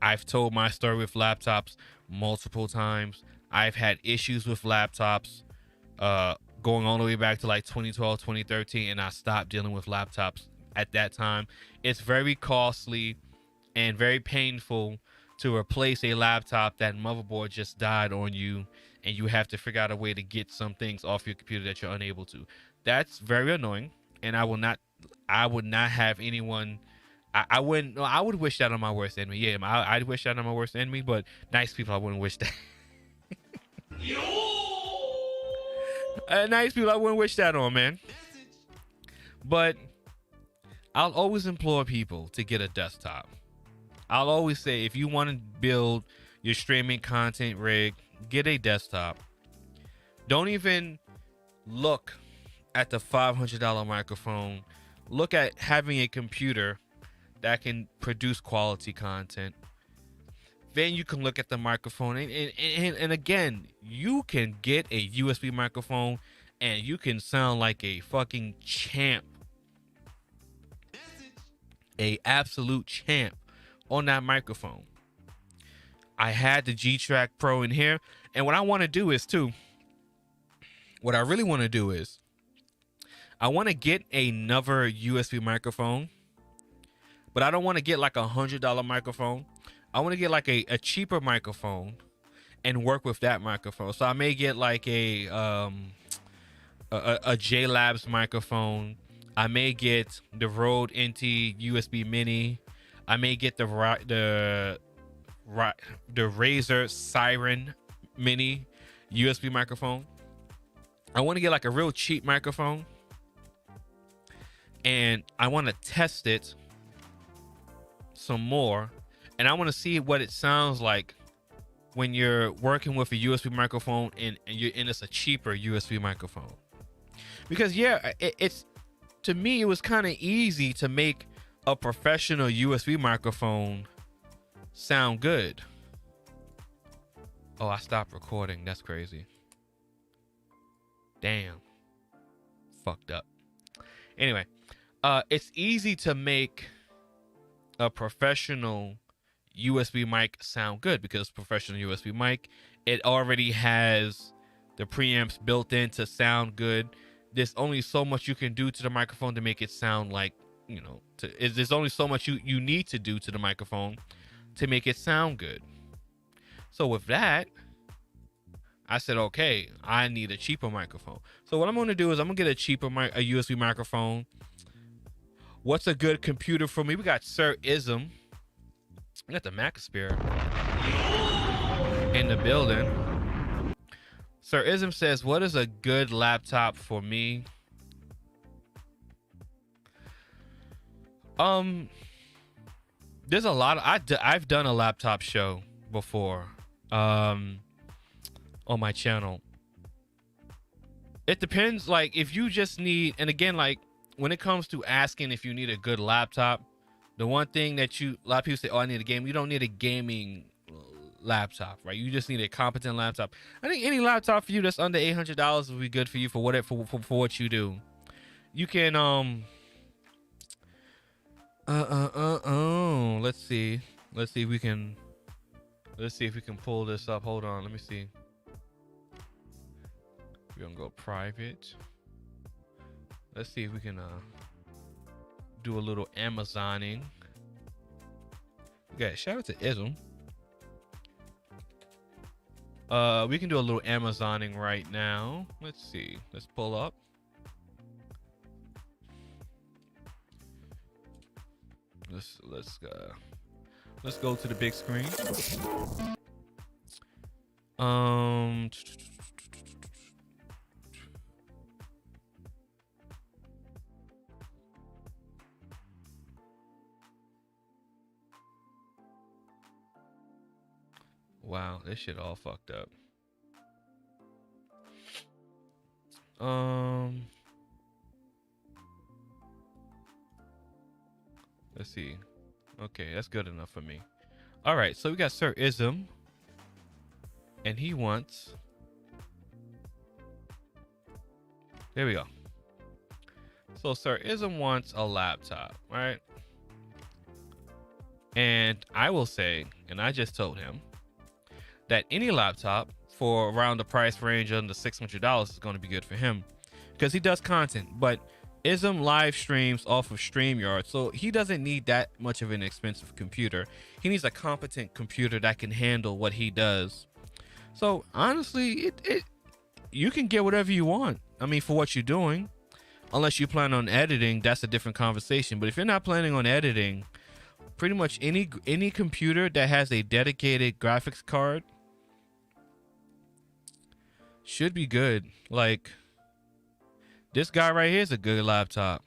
I've told my story with laptops multiple times. I've had issues with laptops going all the way back to like 2012, 2013, and I stopped dealing with laptops at that time. It's very costly and very painful to replace a laptop that motherboard just died on you, and you have to figure out a way to get some things off your computer that you're unable to. That's very annoying, and I would not have anyone. I wouldn't. No, I would wish that on my worst enemy. Yeah, I'd wish that on my worst enemy, but nice people, I wouldn't wish that. Nice people, I wouldn't wish that on, man. But I'll always implore people to get a desktop. I'll always say, if you want to build your streaming content rig, get a desktop. Don't even look at the $500 microphone. Look at having a computer that can produce quality content. Then you can look at the microphone, and again, you can get a USB microphone and you can sound like a fucking champ, a absolute champ on that microphone. I had the G-Track Pro in here, and what I want to do is what I really want to do is I want to get another USB microphone, but I don't want to get like $100 microphone. I want to get like a cheaper microphone and work with that microphone. So I may get like a J-Labs microphone. I may get the Rode NT USB Mini. I may get the Razer Siren Mini USB microphone. I want to get like a real cheap microphone, and I want to test it some more, and I want to see what it sounds like when you're working with a USB microphone and it's a cheaper USB microphone. Because yeah, it's to me, it was kind of easy to make a professional USB microphone sound good. Oh, I stopped recording. That's crazy. Damn. Fucked up. Anyway, it's easy to make a professional USB mic sound good, because professional USB mic, it already has the preamps built in to sound good. There's only so much you can do to the microphone to make it sound like, you know, there's only so much you need to do to the microphone to make it sound good. So with that, I said, okay, I need a cheaper microphone. So what I'm going to do is I'm going to get a cheaper a USB microphone. What's a good computer for me? We got Sir Ism. We got the Macasphere in the building. Sir Ism says, what is a good laptop for me? There's a lot of, I've done a laptop show before on my channel. It depends. Like if you just need, and again, like when it comes to asking if you need a good laptop, the one thing that a lot of people say, oh, I need a game. You don't need a gaming laptop, right? You just need a competent laptop. I think any laptop for you that's under $800 will be good for you for what you do. You can let's see if we can pull this up. Hold on, let me see. We're gonna go private. Let's see if we can do a little Amazoning. Okay, shout out to Ism. We can do a little Amazoning right now. Let's see. Let's pull up. Let's go to the big screen. Wow, this shit all fucked up. Let's see. Okay, that's good enough for me. All right, so we got Sir Ism, and he wants. There we go. So Sir Ism wants a laptop, right? And I will say, and I just told him, that any laptop for around the price range under $600 is going to be good for him because he does content. But Ism live streams off of StreamYard, so he doesn't need that much of an expensive computer. He needs a competent computer that can handle what he does. So honestly, you can get whatever you want. I mean, for what you're doing, unless you plan on editing, that's a different conversation. But if you're not planning on editing, pretty much any computer that has a dedicated graphics card should be good. Like this guy right here is a good laptop.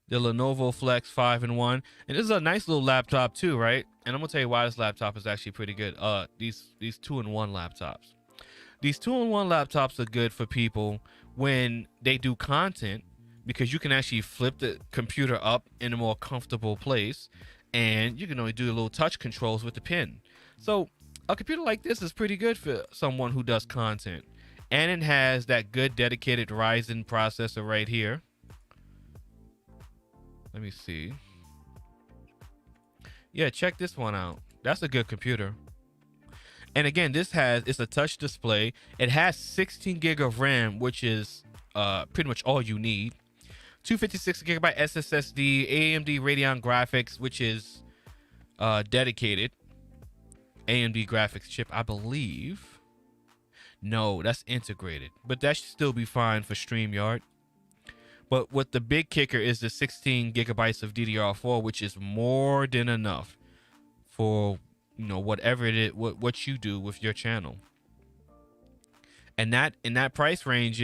The Lenovo Flex 5-in-1, and this is a nice little laptop too, right? And I'm gonna tell you why this laptop is actually pretty good. These 2-in-1 laptops. These 2-in-1 laptops are good for people when they do content, because you can actually flip the computer up in a more comfortable place, and you can only do a little touch controls with the pen. So a computer like this is pretty good for someone who does content. And it has that good dedicated Ryzen processor right here. Let me see. Yeah, check this one out. That's a good computer. And again, it's a touch display. It has 16 gig of RAM, which is pretty much all you need. 256 gigabyte SSD, AMD Radeon graphics, which is dedicated AMD graphics chip, I believe. No, that's integrated, but that should still be fine for StreamYard. But what the big kicker is the 16 gigabytes of DDR4, which is more than enough for, you know, whatever it is, what you do with your channel. And that in that price range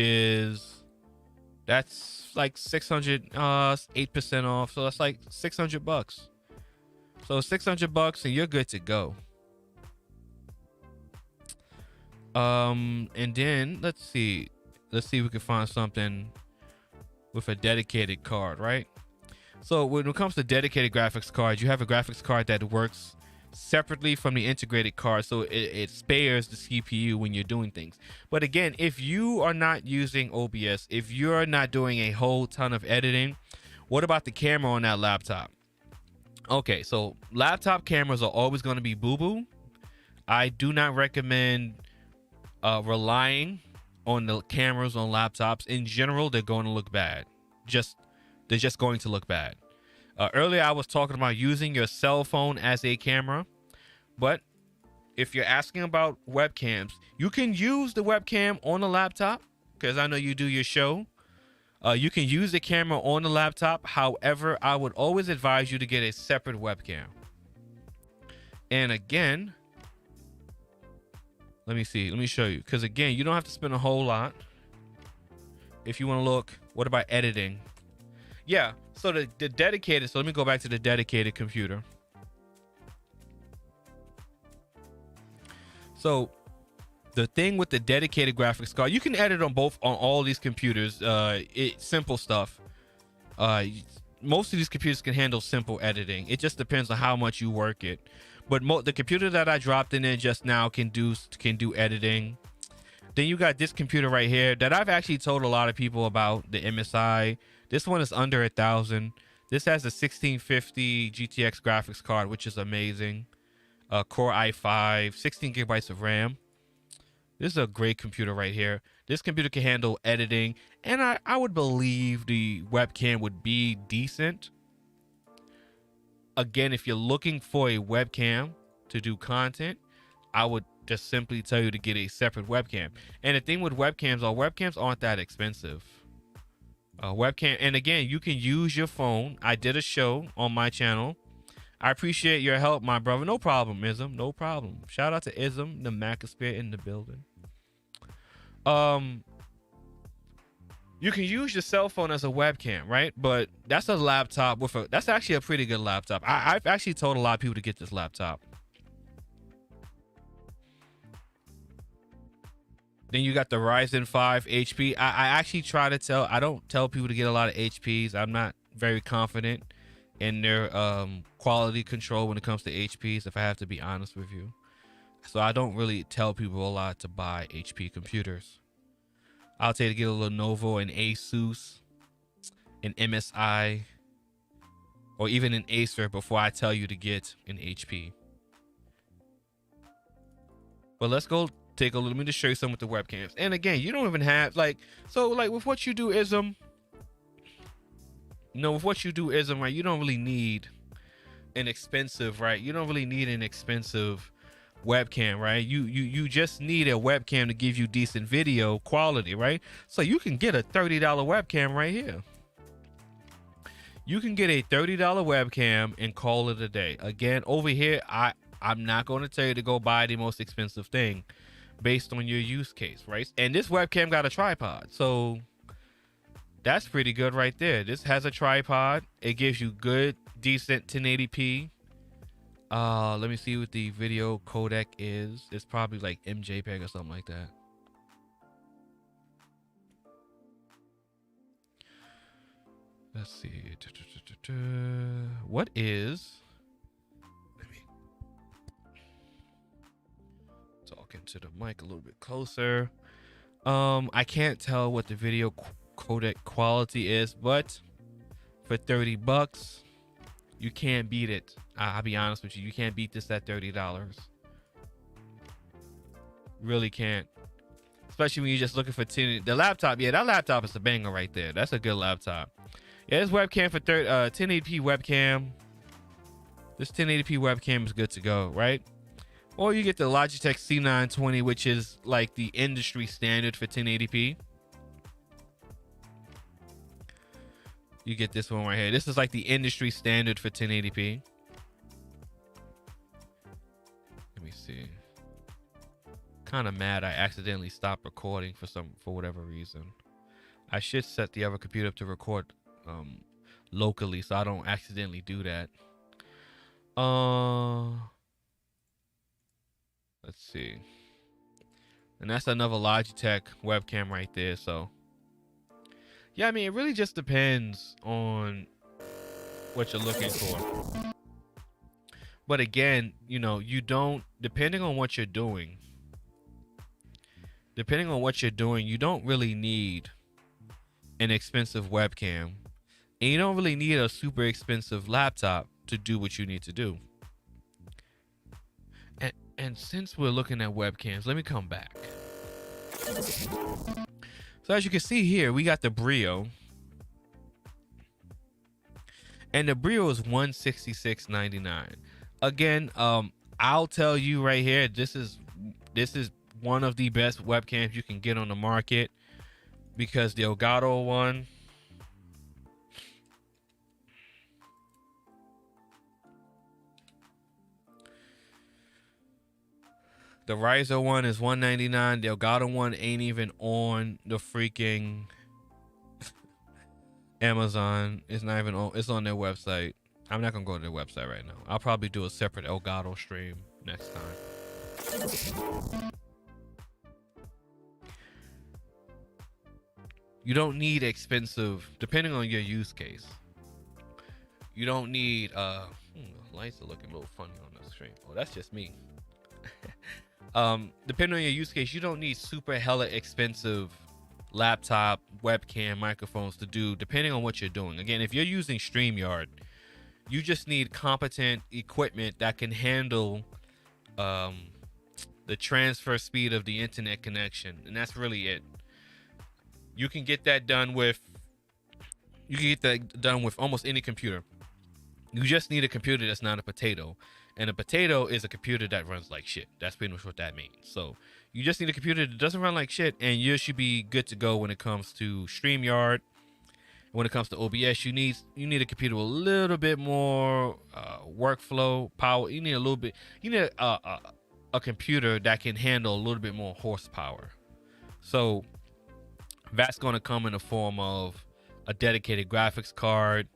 that's like 600, 8% off. So that's like $600. So $600 and you're good to go. And then let's see if we can find something with a dedicated card, right? So when it comes to dedicated graphics cards, you have a graphics card that works separately from the integrated card, so it spares the CPU when you're doing things. But again, if you are not using OBS, if you're not doing a whole ton of editing, what about the camera on that laptop? Okay, so laptop cameras are always going to be boo-boo. I do not recommend relying on the cameras on laptops. In general, they're going to look bad. They're just going to look bad. Earlier, I was talking about using your cell phone as a camera, but if you're asking about webcams, you can use the webcam on the laptop, because I know you do your show. You can use the camera on the laptop. However, I would always advise you to get a separate webcam. And again, let me show you, because again, you don't have to spend a whole lot. If you want to look, what about editing? Yeah, so the dedicated, so let me go back to the dedicated computer. So The thing with the dedicated graphics card, you can edit on all these computers. Simple stuff. Most of these computers can handle simple editing. It just depends on how much you work it. But the computer that I dropped in there just now can do editing. Then you got this computer right here that I've actually told a lot of people about, the MSI. This one is under 1,000. This has a 1650 GTX graphics card, which is amazing. Core i5, 16 gigabytes of RAM. This is a great computer right here. This computer can handle editing, and I would believe the webcam would be decent. Again, if you're looking for a webcam to do content, I would just simply tell you to get a separate webcam. And the thing with webcams aren't that expensive. Webcam, and again, you can use your phone. I did a show on my channel. I appreciate your help, my brother. No problem, Ism. No problem. Shout out to Ism, the Macosphere in the building. You can use your cell phone as a webcam, right? But that's a laptop that's actually a pretty good laptop. I've actually told a lot of people to get this laptop. Then you got the Ryzen 5 HP. I actually I don't tell people to get a lot of HPs. I'm not very confident in their quality control when it comes to HPs, if I have to be honest with you. So I don't really tell people a lot to buy HP computers. I'll tell you to get a Lenovo, an Asus, an MSI, or even an Acer before I tell you to get an HP. But let's go take a little bit to show you some with the webcams. And again, you don't even have with what you do, Ism. With what you do, Ism, right? You don't really need an expensive, right? You don't really need an expensive webcam, right? You just need a webcam to give you decent video quality, right? So you can get a $30 webcam right here. You can get a $30 webcam and call it a day. Again, over here, I'm not going to tell you to go buy the most expensive thing based on your use case, right? And this webcam got a tripod, so that's pretty good right there. This has a tripod. It gives you good, decent 1080p. Let me see what the video codec is. It's probably like MJPEG or something like that. Let's see. What is... Let me talk into the mic a little bit closer. I can't tell what the video codec quality is, but for 30 bucks, you can't beat it. I'll be honest with you. You can't beat this at $30. Really can't. Especially when you're just looking for 10. The laptop, yeah, that laptop is a banger right there. That's a good laptop. Yeah, this webcam for 1080p webcam. This 1080p webcam is good to go, right? Or you get the Logitech C920, which is like the industry standard for 1080p. You get this one right here. This is like the industry standard for 1080p. Let me see. Kind of mad I accidentally stopped recording for whatever reason. I should set the other computer up to record locally so I don't accidentally do that. Let's see. And that's another Logitech webcam right there, so yeah, I mean, it really just depends on what you're looking for. But again, you depending on what you're doing, you don't really need an expensive webcam. And you don't really need a super expensive laptop to do what you need to do. And since we're looking at webcams, let me come back. So as you can see here, we got the Brio. And the Brio is $166.99. Again, I'll tell you right here, this is one of the best webcams you can get on the market, because the Elgato one, the Ryzen one is $199. The Elgato one ain't even on the freaking Amazon. It's not even on. It's on their website. I'm not gonna go to their website right now. I'll probably do a separate Elgato stream next time. You don't need expensive, depending on your use case. You don't need lights are looking a little funny on the screen. Oh, that's just me. Depending on your use case, you don't need super hella expensive laptop, webcam, microphones to do, depending on what you're doing. Again, if you're using StreamYard, you just need competent equipment that can handle the transfer speed of the internet connection, and that's really it. You can get that done with almost any computer. You just need a computer that's not a potato, and a potato is a computer that runs like shit. That's pretty much what that means. So you just need a computer that doesn't run like shit, and you should be good to go when it comes to StreamYard. When it comes to OBS, you need a computer with a little bit more workflow power. You need a little bit. You need a computer that can handle a little bit more horsepower. So that's going to come in the form of a dedicated graphics card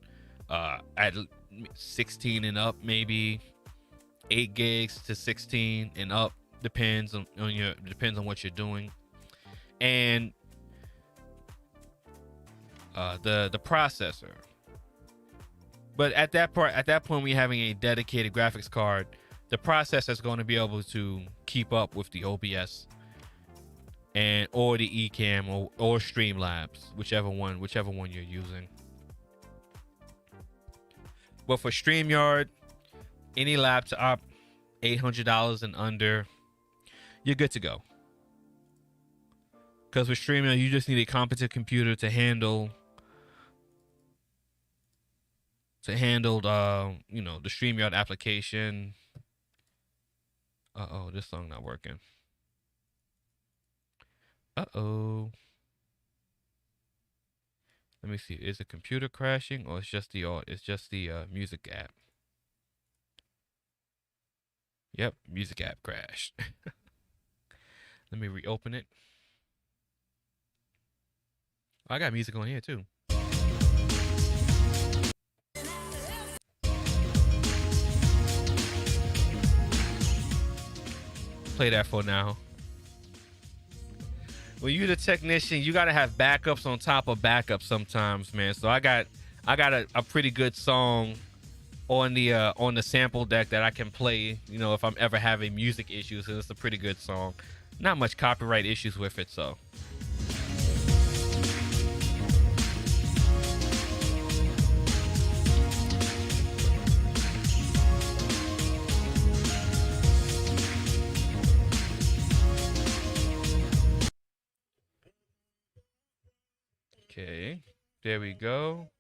at 16 and up, maybe 8 gigs to 16 and up. Depends on what you're doing, and the processor. But at that point, when you're having a dedicated graphics card, the processor is going to be able to keep up with the OBS or the Ecamm or Streamlabs, whichever one you're using. But for StreamYard, any laptop, $800 and under, you're good to go. Because with StreamYard, you just need a competent computer to handle the StreamYard application. Uh-oh, this song not working. Uh-oh. Let me see. Is the computer crashing, or it's just the music app? Yep, music app crashed. Let me reopen it. Oh, I got music on here too. Play that for now. When you're the technician, you gotta have backups on top of backups sometimes, man. So I got a pretty good song on the sample deck that I can play, if I'm ever having music issues. And it's a pretty good song. Not much copyright issues with it, so. Okay, there we go.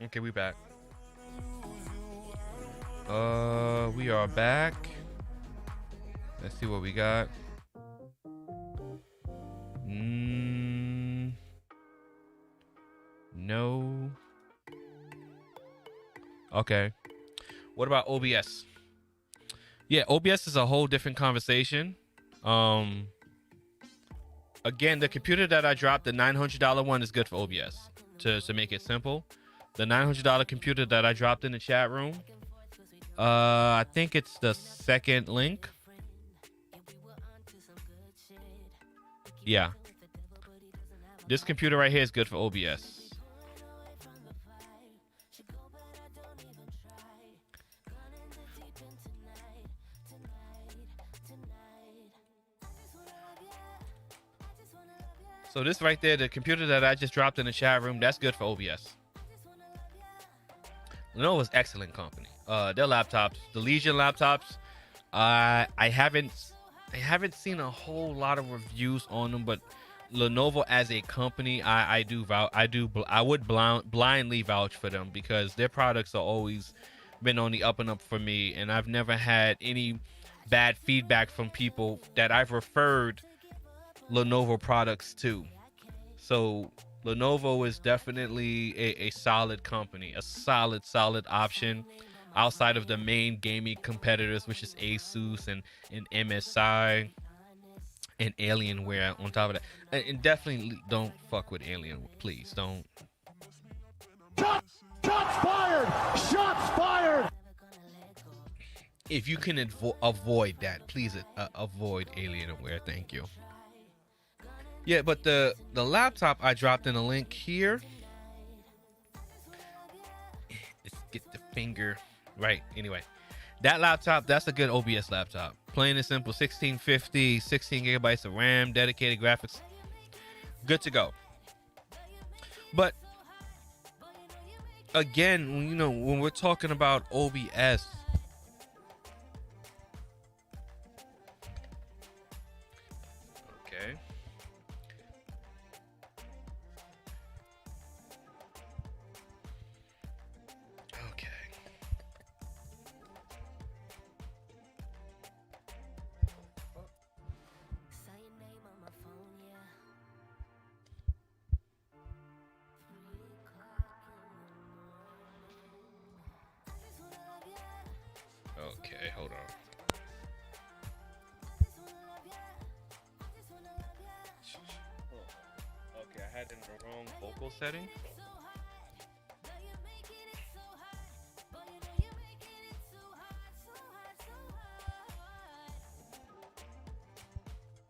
Okay, we back. We are back. Let's see what we got. No. Okay. What about OBS? Yeah, OBS is a whole different conversation. Again, the computer that I dropped, the $900 one, is good for OBS. To make it simple, the $900 computer that I dropped in the chat room, I think it's the second link. Yeah, this computer right here is good for OBS. So this right there, the computer that I just dropped in the chat room, that's good for OBS. Lenovo's excellent company. Their laptops, the Legion laptops, I haven't seen a whole lot of reviews on them, but Lenovo as a company, I would blindly vouch for them, because their products are always been on the up and up for me, and I've never had any bad feedback from people that I've referred Lenovo products too. So Lenovo is definitely a solid company, a solid option outside of the main gaming competitors, which is Asus and MSI and Alienware on top of that. And definitely don't fuck with Alien, please don't. Shots fired! Shots fired! if you can avoid that, please avoid Alienware. Thank you. Yeah, but the laptop I dropped in a link here. Let's get the finger right. Anyway, that laptop, that's a good OBS laptop. Plain and simple, 1650, 16 gigabytes of RAM, dedicated graphics. Good to go. But again, you know, when we're talking about OBS, okay. Okay. Okay, hold on. Okay, I had it in the wrong vocal setting.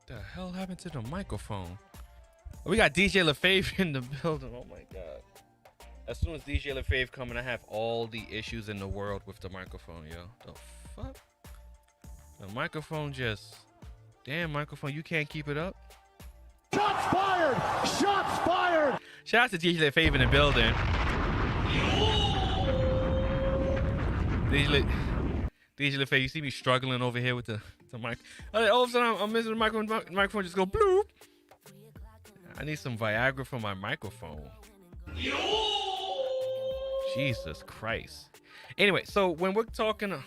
The hell happened to the microphone? We got DJ LaFave in the building. Oh my god. As soon as DJ LaFave coming, I have all the issues in the world with the microphone, yo. The fuck? The microphone just... Damn, microphone, you can't keep it up? Shots fired! Shots fired! Shout out to DJ LaFave in the building. DJ LaFave, you see me struggling over here with the mic. All of a sudden, I'm missing the microphone just go bloop. I need some Viagra for my microphone. Jesus Christ. Anyway, so when we're talking, and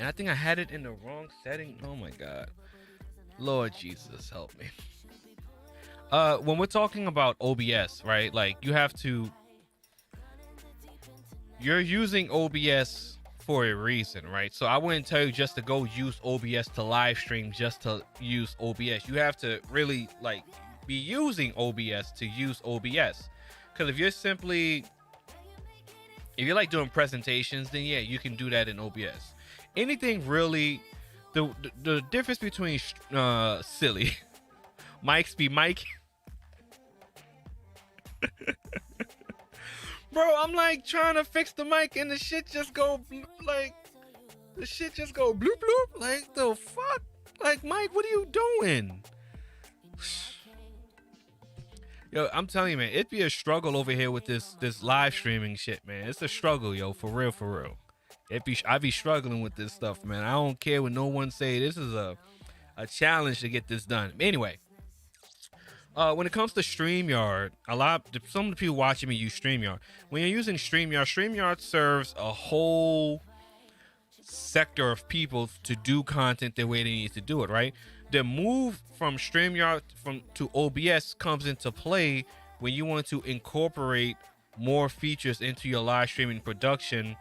I think I had it in the wrong setting. Oh my God. Lord Jesus, help me. When we're talking about OBS, right? Like you're using OBS for a reason, right? So I wouldn't tell you just to go use OBS to live stream just to use OBS. You have to really like be using OBS to use OBS. Because if you're like doing presentations, then yeah, you can do that in OBS. Anything really, the difference between silly mics be mic. Bro, I'm like trying to fix the mic and the shit just go bloop bloop. Like the fuck? Like Mike, what are you doing? Yo, I'm telling you, man, it'd be a struggle over here with this live streaming shit, man. It's a struggle, yo, for real. I be struggling with this stuff, man. I don't care what no one say. This is a challenge to get this done. Anyway, when it comes to StreamYard, some of the people watching me use StreamYard. When you're using StreamYard serves a whole sector of people to do content the way they need to do it, right? The move from StreamYard to OBS comes into play when you want to incorporate more features into your live streaming production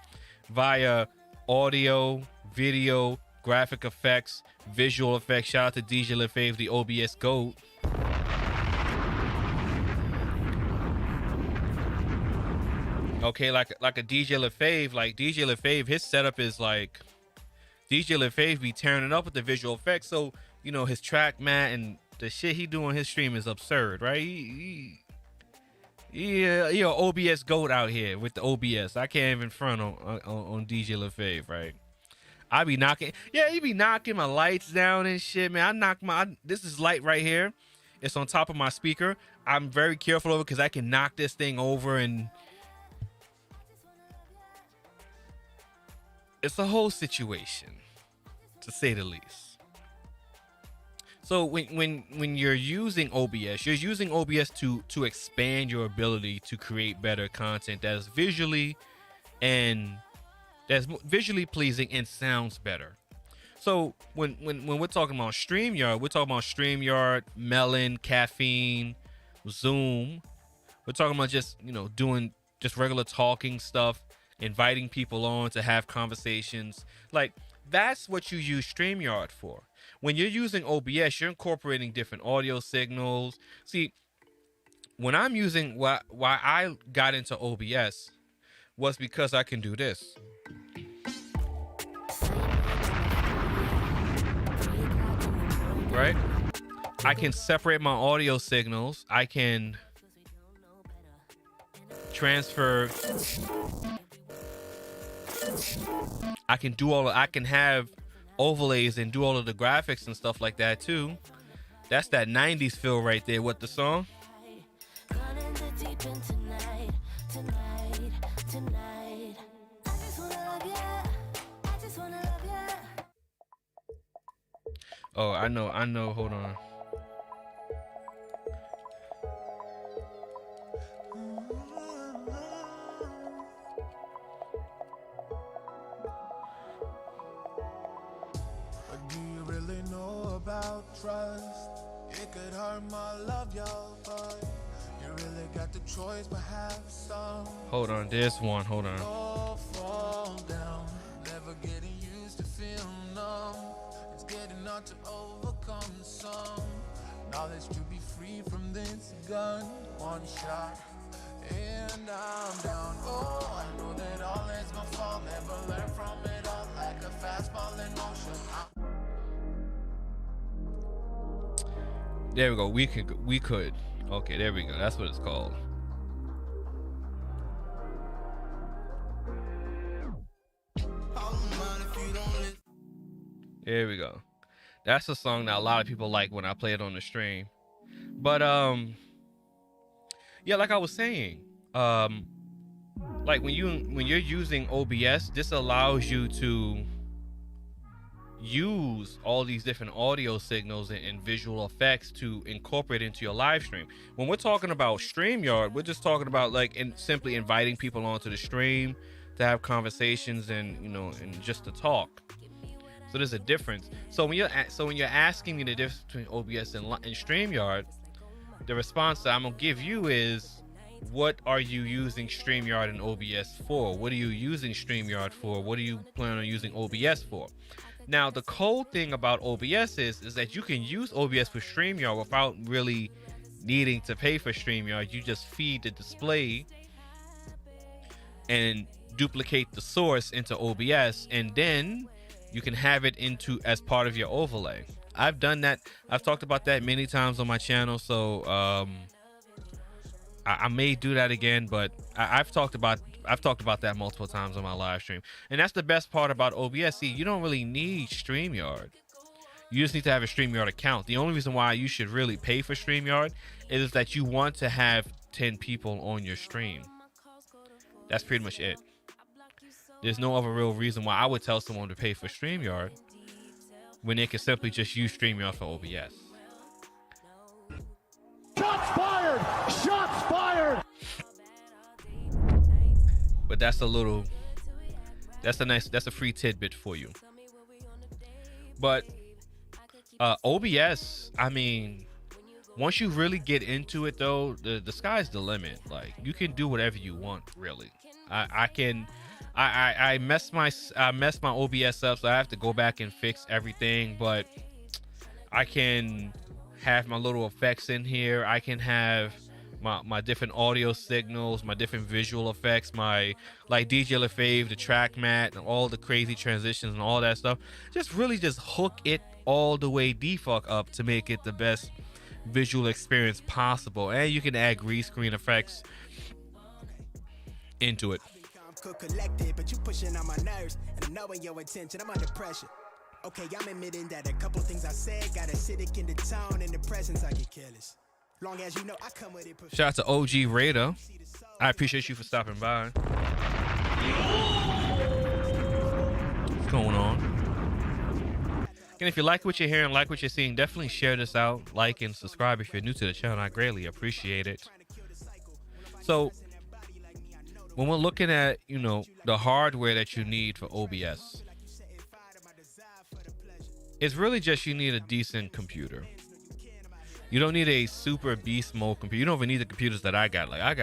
via audio, video, graphic effects, visual effects. Shout out to DJ LaFave, the OBS GOAT. Okay, like a DJ LaFave, his setup is like DJ LaFave be tearing it up with the visual effects. So, you know, his track mat and the shit he do on his stream is absurd, right? He OBS GOAT out here with the OBS. I can't even front on DJ LaFave, right? He be knocking my lights down and shit, man. This is light right here. It's on top of my speaker. I'm very careful of it because I can knock this thing over, and it's a whole situation, to say the least. So when you're using OBS, to expand your ability to create better content that's visually pleasing and sounds better. So when we're talking about StreamYard, Melon, Caffeine, Zoom. We're talking about just, you know, doing just regular talking stuff, inviting people on to have conversations. Like, that's what you use StreamYard for. When you're using OBS, you're incorporating different audio signals. See, when I'm using, why I got into OBS was because I can do this. right? I can separate my audio signals. I can transfer. I can do all. I can have overlays and do all of the graphics and stuff like that too. That's that 90s feel right there with the song. Oh, I know. Hold on. But do you really know about trust? It could hurt my love, y'all, but you really got the choice, but have some. Hold on, this one. Hold on. Oh, fall down, never getting used to feel numb. It's getting hard to overcome some knowledge to be free from this gun. One shot and I'm down. Oh, I know that all is gonna fall. Never learn from it all, like a fast ball in motion. There we go. We could. Okay, there we go. That's what it's called. There we go. That's a song that a lot of people like when I play it on the stream. But yeah, like I was saying, like when you're using OBS, this allows you to use all these different audio signals and visual effects to incorporate into your live stream. When we're talking about StreamYard, we're just talking about like simply inviting people onto the stream to have conversations and and just to talk. So there's a difference. So when you're asking me the difference between OBS and StreamYard, the response that I'm gonna give you is, what are you using StreamYard and OBS for? What are you using StreamYard for? What do you plan on using OBS for? Now, the cool thing about OBS is that you can use OBS for StreamYard without really needing to pay for StreamYard. You just feed the display and duplicate the source into OBS, and then you can have it into as part of your overlay. I've done that. I've talked about that many times on my channel, so I may do that again, but I've talked about that multiple times on my live stream. And that's the best part about OBS. See, you don't really need StreamYard. You just need to have a StreamYard account. The only reason why you should really pay for StreamYard is that you want to have 10 people on your stream. That's pretty much it. There's no other real reason why I would tell someone to pay for StreamYard when they can simply just use StreamYard for OBS. Shots fired! Shots fired! But that's a free tidbit for you. But OBS, I mean, once you really get into it though, the sky's the limit. Like, you can do whatever you want, really. I messed my OBS up, so I have to go back and fix everything, but I can have my little effects in here. I can have my different audio signals, my different visual effects, my like DJ LaFave, the track mat, and all the crazy transitions and all that stuff. Just hook it all the way the fuck up to make it the best visual experience possible. And you can add green screen effects into it. Collected, but you pushing on my nerves, and knowing your intention, I'm under pressure. Okay, I'm admitting that a couple things I said got acidic in the tone, in the presence I get careless. Long as you know I come with it. Shout out to OG Raider. I appreciate you for stopping by. What's going on? And if you like what you're hearing, like what you're seeing, definitely share this out, like and subscribe if you're new to the channel. I greatly appreciate it. So when we're looking at, the hardware that you need for OBS, it's really just you need a decent computer. You don't need a super beast mode computer. You don't even need the computers that I got. Like,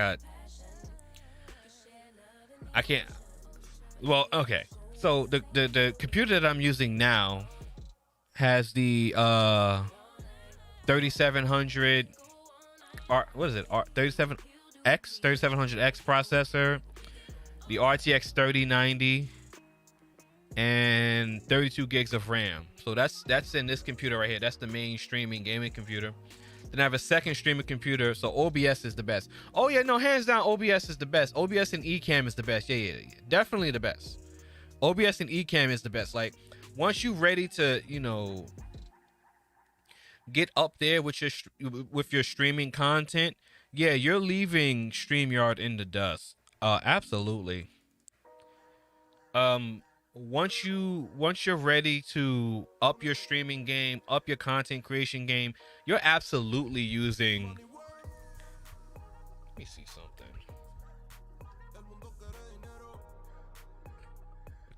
okay. So the computer that I'm using now has the 3700 3700X processor, the RTX 3090, and 32 gigs of RAM. So that's in this computer right here. That's the main streaming gaming computer. Then I have a second streaming computer. So OBS is the best. Oh yeah, no, hands down, OBS is the best. OBS and Ecamm is the best. Yeah. Definitely the best. OBS and Ecamm is the best. Like, once you're ready to, get up there with your streaming content, yeah, you're leaving StreamYard in the dust. Absolutely. Once you're ready to up your streaming game, up your content creation game, you're absolutely using. Let me see something.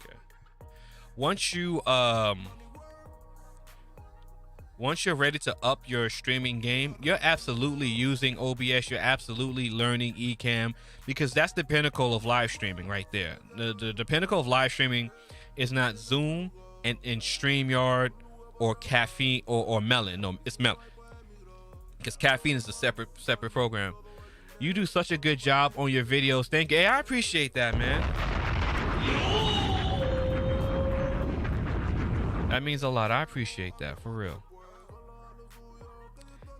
Okay. Once you're ready to up your streaming game, you're absolutely using OBS. You're absolutely learning Ecamm, because that's the pinnacle of live streaming right there. The pinnacle of live streaming is not Zoom and StreamYard or Caffeine or Melon. No, it's Melon, because Caffeine is a separate program. You do such a good job on your videos. Thank you. Hey, I appreciate that, man. That means a lot. I appreciate that, for real.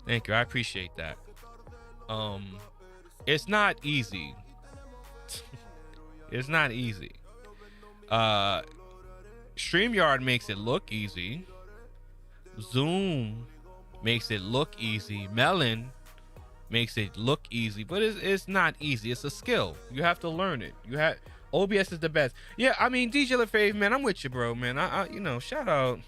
Thank you. I appreciate that. It's not easy. It's not easy. StreamYard makes it look easy. Zoom makes it look easy. Melon makes it look easy, but it's not easy. It's a skill. You have to learn it. OBS is the best. Yeah, I mean, DJ LaFave, man, I'm with you, bro, man. I shout out.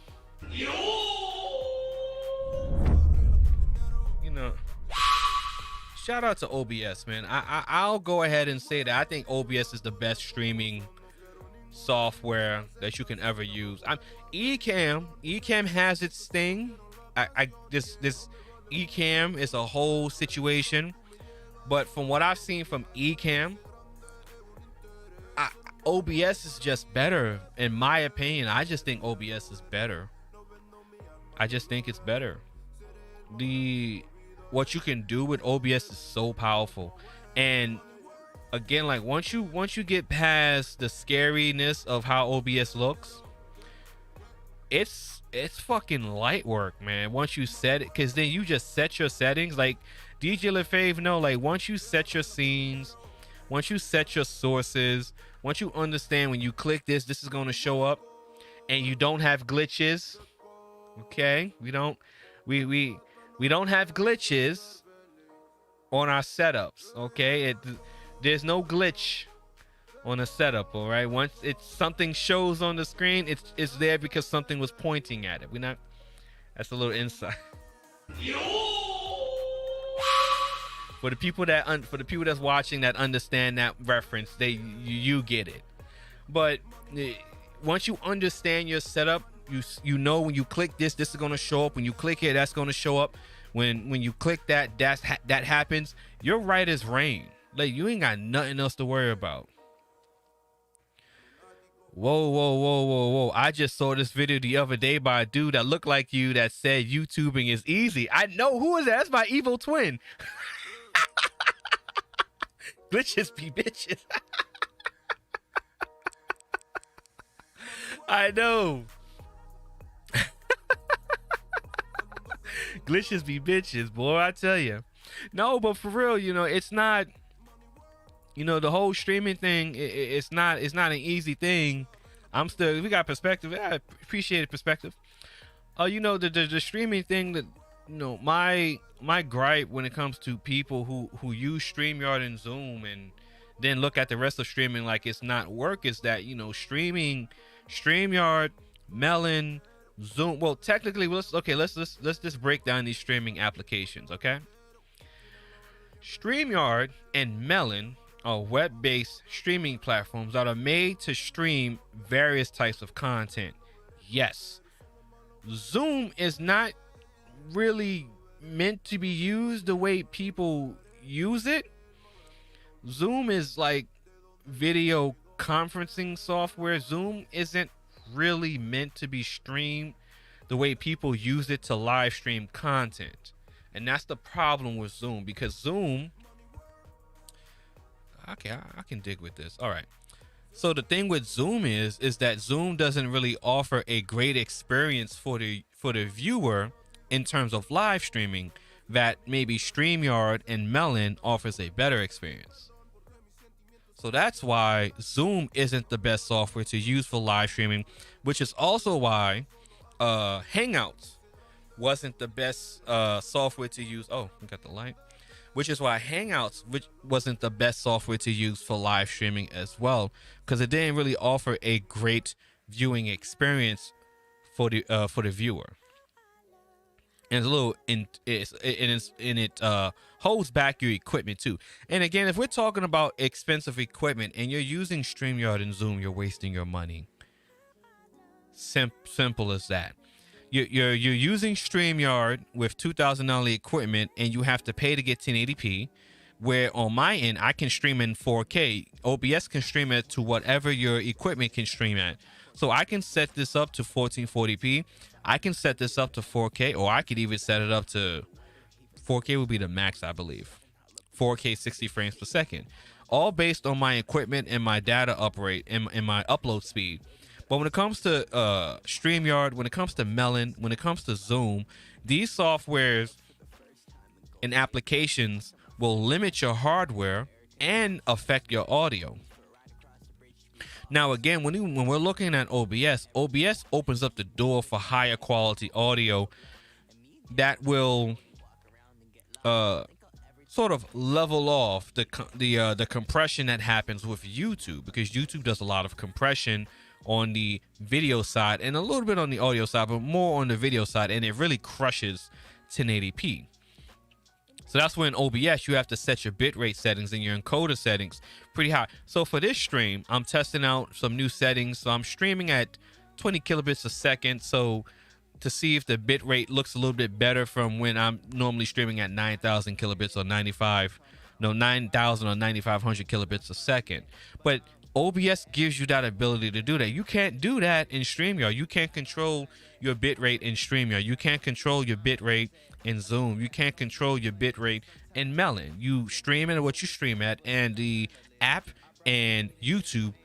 Shout out to OBS, man. I'll go ahead and say that I think OBS is the best streaming software that you can ever use. Ecamm has its thing. This Ecamm is a whole situation, but from what I've seen from Ecamm, OBS is just better, in my opinion. I just think OBS is better. I just think it's better. What you can do with OBS is so powerful. And again, like, once you get past the scariness of how OBS looks, it's fucking light work, man. Once you set it, because then you just set your settings. Like DJ LaFave, like, once you set your scenes, once you set your sources, once you understand when you click this is going to show up, and you don't have glitches. Okay, we don't have glitches on our setups. Okay, there's no glitch on a setup. All right, once something shows on the screen, it's there because something was pointing at it. That's a little insight. For the people that's watching that understand that reference, you get it. But once you understand your setup, you know when you click this is going to show up. When you click here, that's going to show up. When you click that happens. You're right as rain. Like, you ain't got nothing else to worry about. Whoa. I just saw this video the other day by a dude that looked like you that said YouTubing is easy. I know. Who is that? That's my evil twin. Glitches be bitches. I know. Glitches be bitches, boy, I tell you. No, but for real, it's not, the whole streaming thing, it's not an easy thing. We got perspective. I appreciate perspective. The streaming thing, that, my gripe when it comes to people who use StreamYard and Zoom and then look at the rest of streaming like it's not work, is that, streaming, StreamYard, Melon, Zoom. Well, technically, let's just break down these streaming applications, okay? StreamYard and Melon are web-based streaming platforms that are made to stream various types of content. Yes, Zoom is not really meant to be used the way people use it. Zoom is like video conferencing software. Zoom isn't really meant to be streamed the way people use it to live stream content. And that's the problem with Zoom, because Zoom, okay, I can dig with this. All right. So the thing with Zoom is that Zoom doesn't really offer a great experience for the viewer in terms of live streaming that maybe StreamYard and Melon offers a better experience. So that's why Zoom isn't the best software to use for live streaming, which is also why Hangouts wasn't the best software to use. Oh, we got the light. Which is why Hangouts, which wasn't the best software to use for live streaming as well, because it didn't really offer a great viewing experience for the viewer. And it's a little it holds back your equipment too. And again, if we're talking about expensive equipment and you're using StreamYard and Zoom, you're wasting your money. Simple as that. You're using StreamYard with $2,000 equipment and you have to pay to get 1080p. Where on my end, I can stream in 4K. OBS can stream it to whatever your equipment can stream at. So I can set this up to 1440p. I can set this up to 4K, or I could even set it up to 4K would be the max, I believe. 4K 60 frames per second. All based on my equipment and my data uprate and my upload speed. But when it comes to StreamYard, when it comes to Melon, when it comes to Zoom, these softwares and applications will limit your hardware and affect your audio. Now, again, when we're looking at OBS opens up the door for higher quality audio that will sort of level off the compression that happens with YouTube, because YouTube does a lot of compression on the video side and a little bit on the audio side, but more on the video side, and it really crushes 1080p. So that's when OBS, you have to set your bitrate settings and your encoder settings pretty high. So for this stream, I'm testing out some new settings. So I'm streaming at 20 kilobits a second. So to see if the bitrate looks a little bit better from when I'm normally streaming at 9,000 kilobits or 9,000 or 9,500 kilobits a second. But OBS gives you that ability to do that. You can't do that in StreamYard. You can't control your bitrate in StreamYard. You can't control your bitrate in Zoom. You can't control your bitrate in Melon. You stream at what you stream at, and the app and YouTube,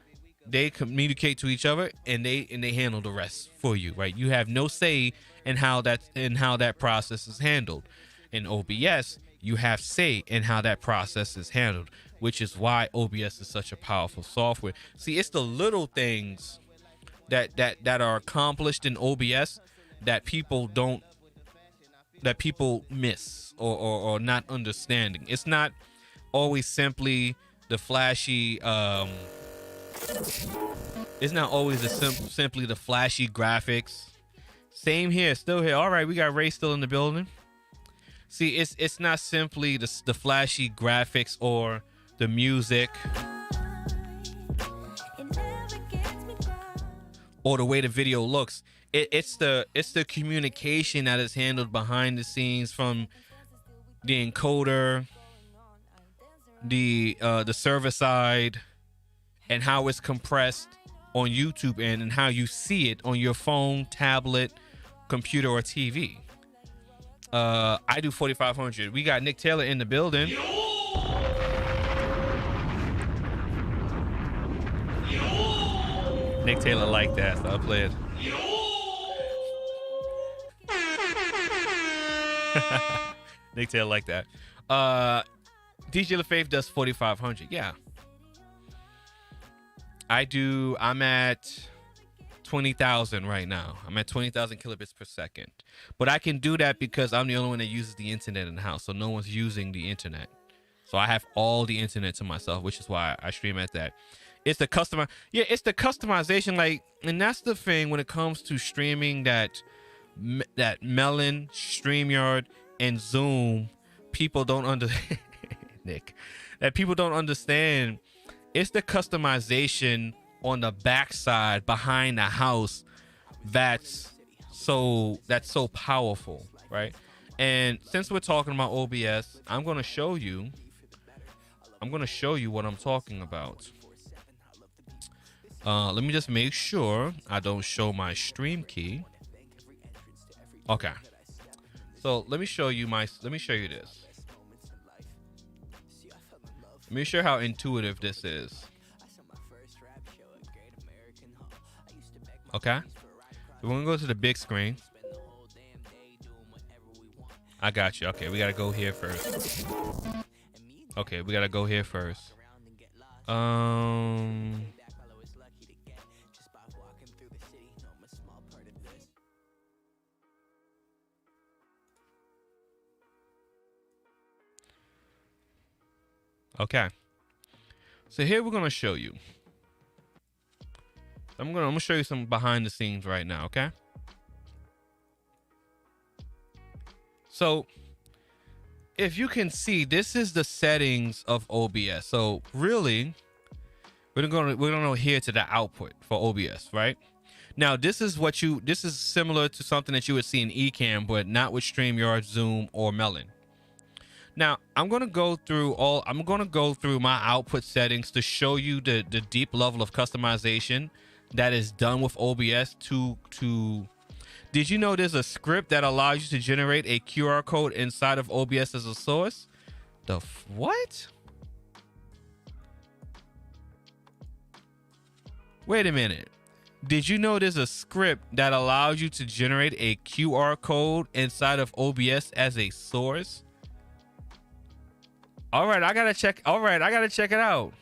they communicate to each other and they handle the rest for you, right? You have no say in how that process is handled. In OBS, you have say in how that process is handled, which is why OBS is such a powerful software. See, it's the little things that are accomplished in OBS that people miss or not understanding. It's not always simply the flashy it's not always simply the flashy graphics. Same here, still here. All right, we got Ray still in the building. See, it's not simply the flashy graphics or the music or the way the video looks. It's the communication that is handled behind the scenes, from the encoder, the server side, and how it's compressed on YouTube and how you see it on your phone, tablet, computer, or TV. I do 4500. We got Nick Taylor in the building. Nick Taylor like that, so I played. Nick Taylor like that. DJ LaFaith does 4500. Yeah. I'm at 20,000 right now. I'm at 20,000 kilobits per second. But I can do that because I'm the only one that uses the internet in the house. So no one's using the internet. So I have all the internet to myself, which is why I stream at that. It's the it's the customization, like, and that's the thing when it comes to streaming that Melon, StreamYard, and Zoom, people don't understand. Nick, that people don't understand. It's the customization on the backside behind the house that's so powerful, right? And since we're talking about OBS, I'm gonna show you what I'm talking about. Let me just make sure I don't show my stream key. Okay. So let me show you this. Let me show you how intuitive this is. Okay. We're gonna go to the big screen. I got you. Okay, we gotta go here first. Okay, we gotta go here first. Okay. So here we're gonna show you. I'm gonna show you some behind the scenes right now, okay? So if you can see, this is the settings of OBS. So really, we're gonna adhere to the output for OBS, right? Now this is similar to something that you would see in Ecamm, but not with StreamYard, Zoom, or Melon. Now I'm gonna go through my output settings to show you the deep level of customization that is done with OBS Did you know there's a script that allows you to generate a QR code inside of OBS as a source? What? Wait a minute. Did you know there's a script that allows you to generate a QR code inside of OBS as a source? All right, I gotta check it out.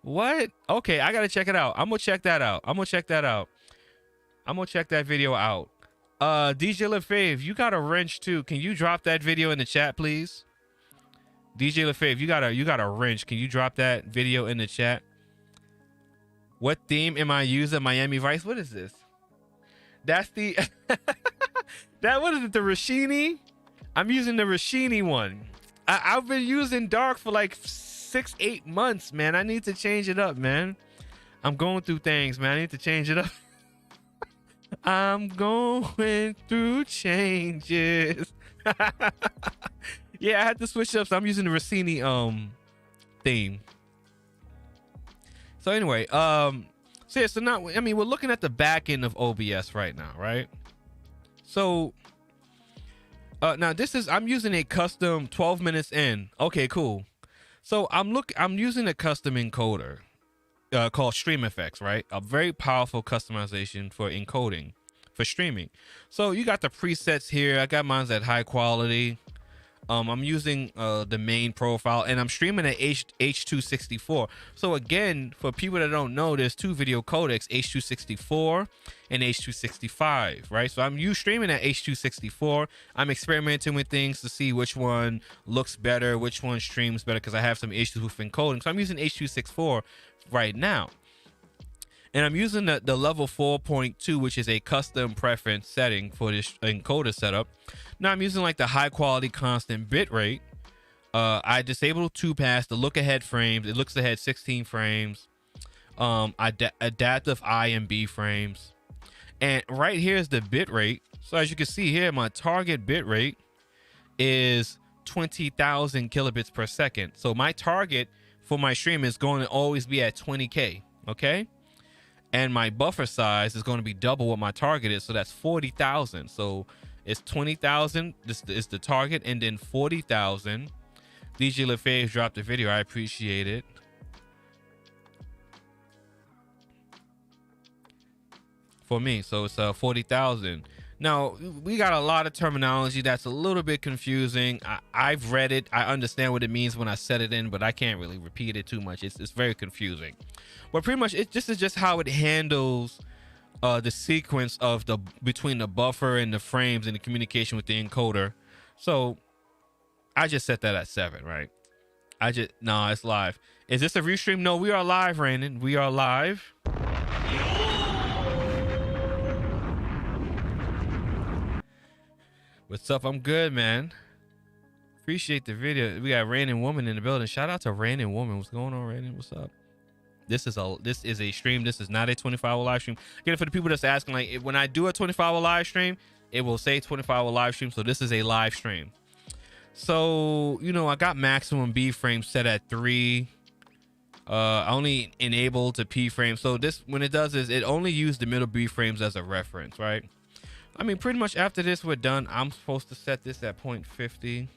What? Okay, I gotta check it out. I'm gonna check that out. I'm gonna check that video out. DJ LaFave, you got a wrench too. Can you drop that video in the chat, please? DJ LaFave, you got a wrench. Can you drop that video in the chat? What theme am I using? Miami Vice. What is this? That's the what is it? The Rashini? I'm using the Rashini one. I've been using dark for like 6-8 months, man. I need to change it up, man. I'm going through things, man. I need to change it up. I'm going through changes. Yeah, I had to switch up, so I'm using the Rossini theme. So anyway, so now, I mean, we're looking at the back end of OBS right now, right? So now I'm using a custom 12 minutes in. Okay, cool. So I'm using a custom encoder called StreamFX, right? A very powerful customization for encoding for streaming. So you got the presets here. I got mine at high quality. I'm using the main profile, and I'm streaming at H.264. So again, for people that don't know, there's two video codecs, H.264 and H.265, right? So I'm streaming at H.264. I'm experimenting with things to see which one looks better, which one streams better, because I have some issues with encoding. So I'm using H.264 right now. And I'm using the level 4.2, which is a custom preference setting for this encoder setup. Now I'm using like the high quality constant bit rate. I disabled 2-pass, the look ahead frames. It looks ahead 16 frames. Adaptive I and B frames. And right here is the bit rate. So as you can see here, my target bit rate is 20,000 kilobits per second. So my target for my stream is going to always be at 20K. Okay. And my buffer size is going to be double what my target is. So that's 40,000. So it's 20,000. This is the target. And then 40,000. DJ LaFave dropped the video. I appreciate it. For me. So it's 40,000. Now, we got a lot of terminology that's a little bit confusing. I've read it. I understand what it means when I set it in, but I can't really repeat it too much. It's very confusing. But pretty much, this is just how it handles the sequence of between the buffer and the frames and the communication with the encoder. So I just set that at 7, right? No, it's live. Is this a restream? No, we are live, Rainin. We are live. What's up? I'm good, man. Appreciate the video. We got Rainin Woman in the building. Shout out to Rainin Woman. What's going on, Rainin? What's up? This is a stream. This is not a 24-hour live stream. Again, for the people that's asking, like, when I do a 24-hour live stream, it will say 24-hour live stream. So this is a live stream. So, you know, I got maximum B frame set at 3. I only enabled to P frame. So this, when it does is it only uses the middle B frames as a reference, right? I mean, pretty much after this, we're done. I'm supposed to set this at 0.50.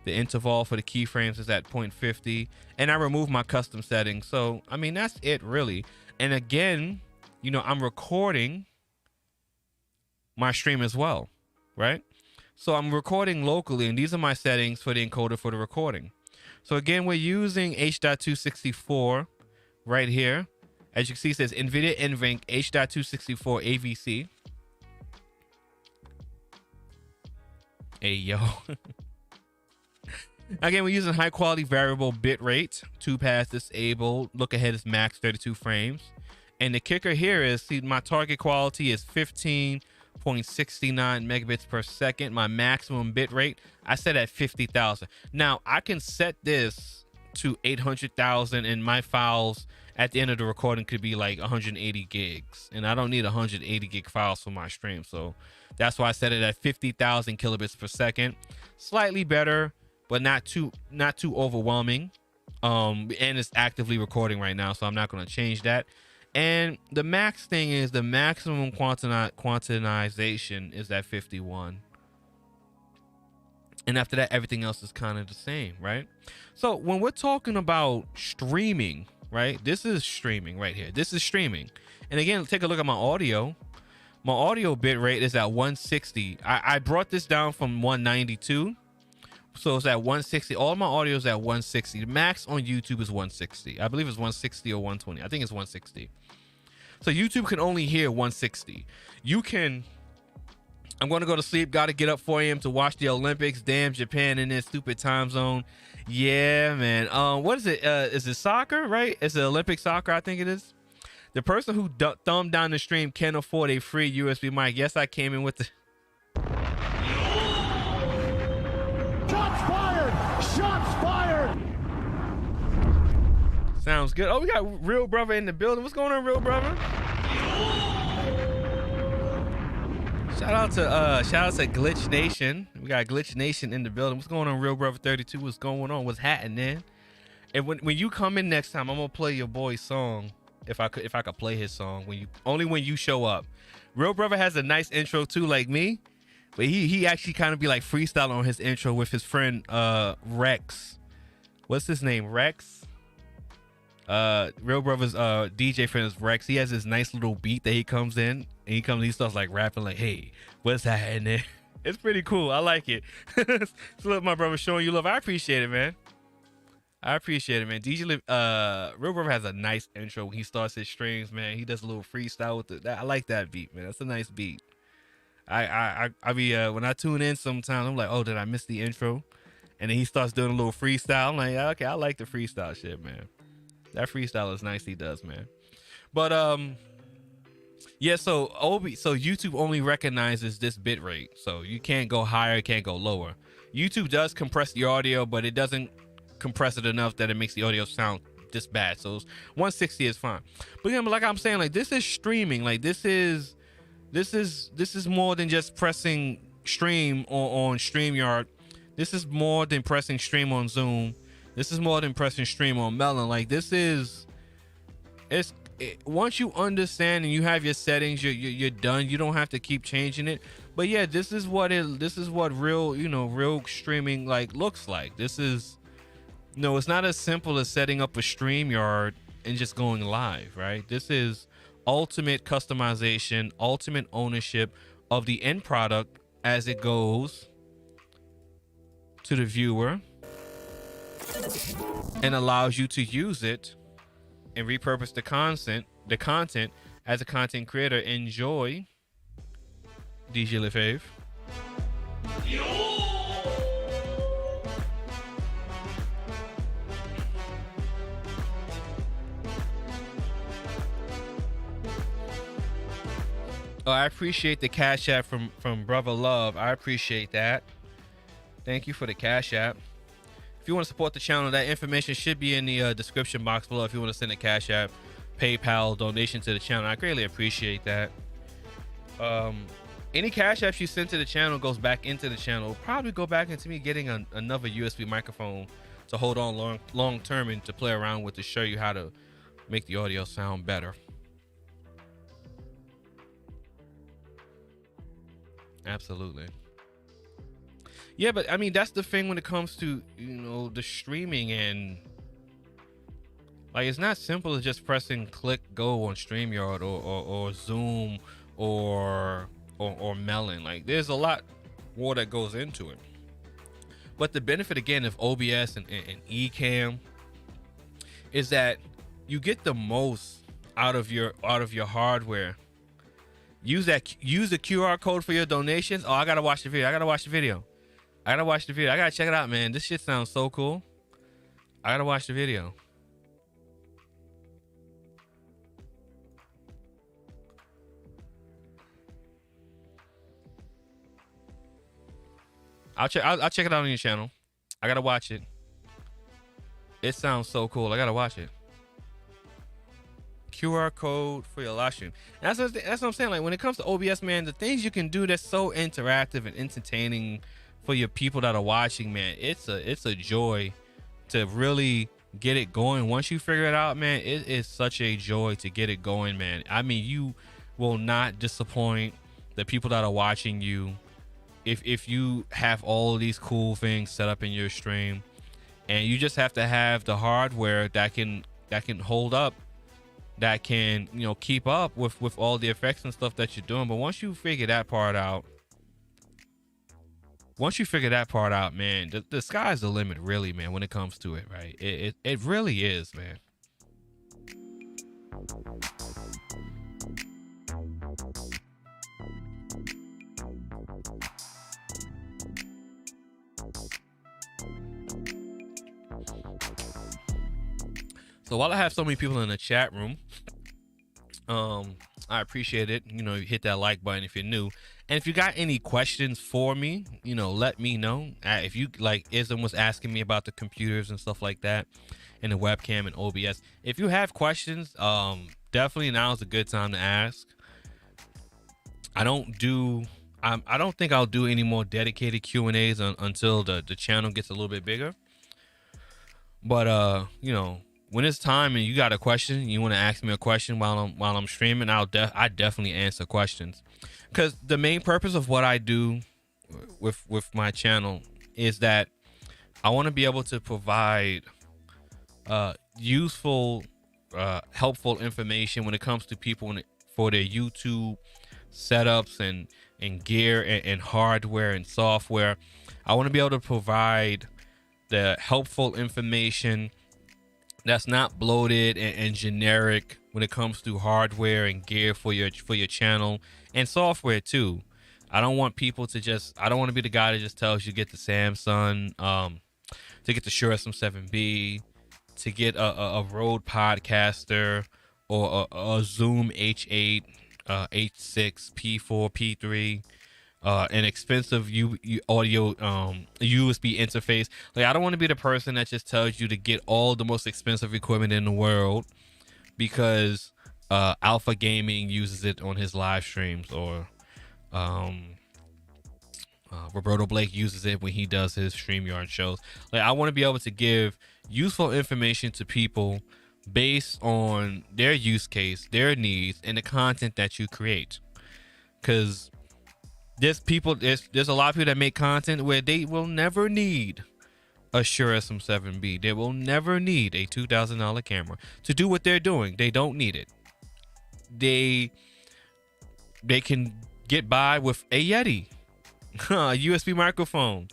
The interval for the keyframes is at 0.50. And I removed my custom settings. So, I mean, that's it, really. And again, you know, I'm recording my stream as well, right? So I'm recording locally, and these are my settings for the encoder for the recording. So again, we're using H.264 right here. As you can see, it says NVIDIA NVENC H.264 AVC. Hey, yo. Again, we're using high quality variable bit rate, 2-pass disabled, look ahead is max 32 frames. And the kicker here is, see, my target quality is 15.69 megabits per second. My maximum bit rate, I set at 50,000. Now, I can set this to 800,000, and my files at the end of the recording could be like 180 gigs. And I don't need 180 gig files for my stream. So that's why I set it at 50,000 kilobits per second. Slightly better, but not too overwhelming. And it's actively recording right now, so I'm not going to change that. And the max thing is the maximum quantization is at 51. And after that, everything else is kind of the same, right? So when we're talking about streaming, right? This is streaming right here. This is streaming. And again, take a look at my audio. My audio bit rate is at 160. I brought this down from 192. So it's at 160. All my audio is at 160. The max on YouTube is 160. I believe it's 160 or 120. I think it's 160. So YouTube can only hear 160. You can... I'm going to go to sleep. Got to get up 4 a.m. to watch the Olympics. Damn, Japan in their stupid time zone. Yeah, man. What is it? Is it soccer, right? It's the Olympic soccer, I think it is. The person who thumbed down the stream can afford a free USB mic. Yes, I came in with the... Shots fired! Shots fired! Sounds good. Oh, we got Real Brother in the building. What's going on, Real Brother? Shout out to Glitch Nation. We got Glitch Nation in the building. What's going on, Real Brother 32? What's going on? What's happening? And when you come in next time, I'm gonna play your boy's song. If I could play his song when you show up. Real Brother has a nice intro too, like me. But he actually kind of be like freestyle on his intro with his friend Rex. What's his name? Rex? Real Brother's DJ friend is Rex. He has this nice little beat that he comes in and he starts like rapping like, hey, what's happening? It's pretty cool. I like it. So look, my brother showing you love. I appreciate it, man. I appreciate it, man. Real Brother has a nice intro when he starts his streams, man. He does a little freestyle with it. I like that beat, man. That's a nice beat. I be when I tune in sometimes, I'm like, oh, did I miss the intro? And then he starts doing a little freestyle. I'm like, okay, I like the freestyle shit, man. That freestyle is nice. He does, man. But yeah. So YouTube only recognizes this bit rate. So you can't go higher, can't go lower. YouTube does compress the audio, but it doesn't compress it enough that it makes the audio sound this bad. So 160 is fine. But again, like I'm saying, like this is streaming. Like this is more than just pressing stream on StreamYard. This is more than pressing stream on Zoom. This is more than pressing stream on Melon. Like once you understand and you have your settings, you're done. You don't have to keep changing it. But yeah, this is what real streaming like looks like. This is it's not as simple as setting up a StreamYard and just going live, right? This is ultimate customization, ultimate ownership of the end product as it goes to the viewer and allows you to use it and repurpose the content as a content creator. Enjoy, DJ LeFave. Oh, I appreciate the Cash App from Brother Love. I appreciate that. Thank you for the Cash App. If you want to support the channel, that information should be in the description box below. If you want to send a Cash App, PayPal donation to the channel, I greatly appreciate that. Any Cash Apps you send to the channel goes back into the channel. It'll probably go back into me getting another USB microphone to hold on long term and to play around with to show you how to make the audio sound better. Absolutely. Yeah, but I mean, that's the thing when it comes to, the streaming and Like, it's not simple as just pressing click go on StreamYard or Zoom or Melon. Like, there's a lot more that goes into it. But the benefit again of OBS and Ecamm is that you get the most out of your hardware. Use the QR code for your donations. Oh, I gotta watch the video. I gotta watch the video. I gotta check it out, man. This shit sounds so cool. I gotta watch the video. I'll check it out on your channel. I gotta watch it. It sounds so cool. I gotta watch it. QR code for your live stream. And that's what I'm saying. Like, when it comes to OBS, man, the things you can do that's so interactive and entertaining for your people that are watching, man, it's a joy to really get it going. Once you figure it out, man, it is such a joy to get it going, man. I mean, you will not disappoint the people that are watching you if you have all of these cool things set up in your stream, and you just have to have the hardware that can hold up, that can, you know, keep up with all the effects and stuff that you're doing. But once you figure that part out, man, the sky's the limit, really, man, when it comes to it, right? It really is, man. So while I have so many people in the chat room, I appreciate it. You know, hit that like button if you're new. And if you got any questions for me, you know, let me know. If you, like Ism was asking me about the computers and stuff like that, and the webcam and OBS. If you have questions, definitely now is a good time to ask. I don't think I'll do any more dedicated Q&As until the channel gets a little bit bigger. But you know, when it's time and you got a question, you want to ask me a question while I'm streaming, I definitely answer questions. Because the main purpose of what I do with my channel is that I want to be able to provide useful, helpful information when it comes to people for their YouTube setups and gear and hardware and software. I want to be able to provide the helpful information that's not bloated and generic when it comes to hardware and gear for your channel and software too. I don't want people to I don't want to be the guy that just tells you get the Samsung, to get the Shure SM7B, to get a Rode Podcaster or a Zoom H8, H6, P4, P3, an expensive audio USB interface. Like, I don't want to be the person that just tells you to get all the most expensive equipment in the world because Alpha Gaming uses it on his live streams, or Roberto Blake uses it when he does his StreamYard shows. Like, I want to be able to give useful information to people based on their use case, their needs, and the content that you create. Because there's a lot of people that make content where they will never need a Shure SM7B. They will never need a $2,000 camera to do what they're doing. They don't need it. They can get by with a Yeti, a USB microphone.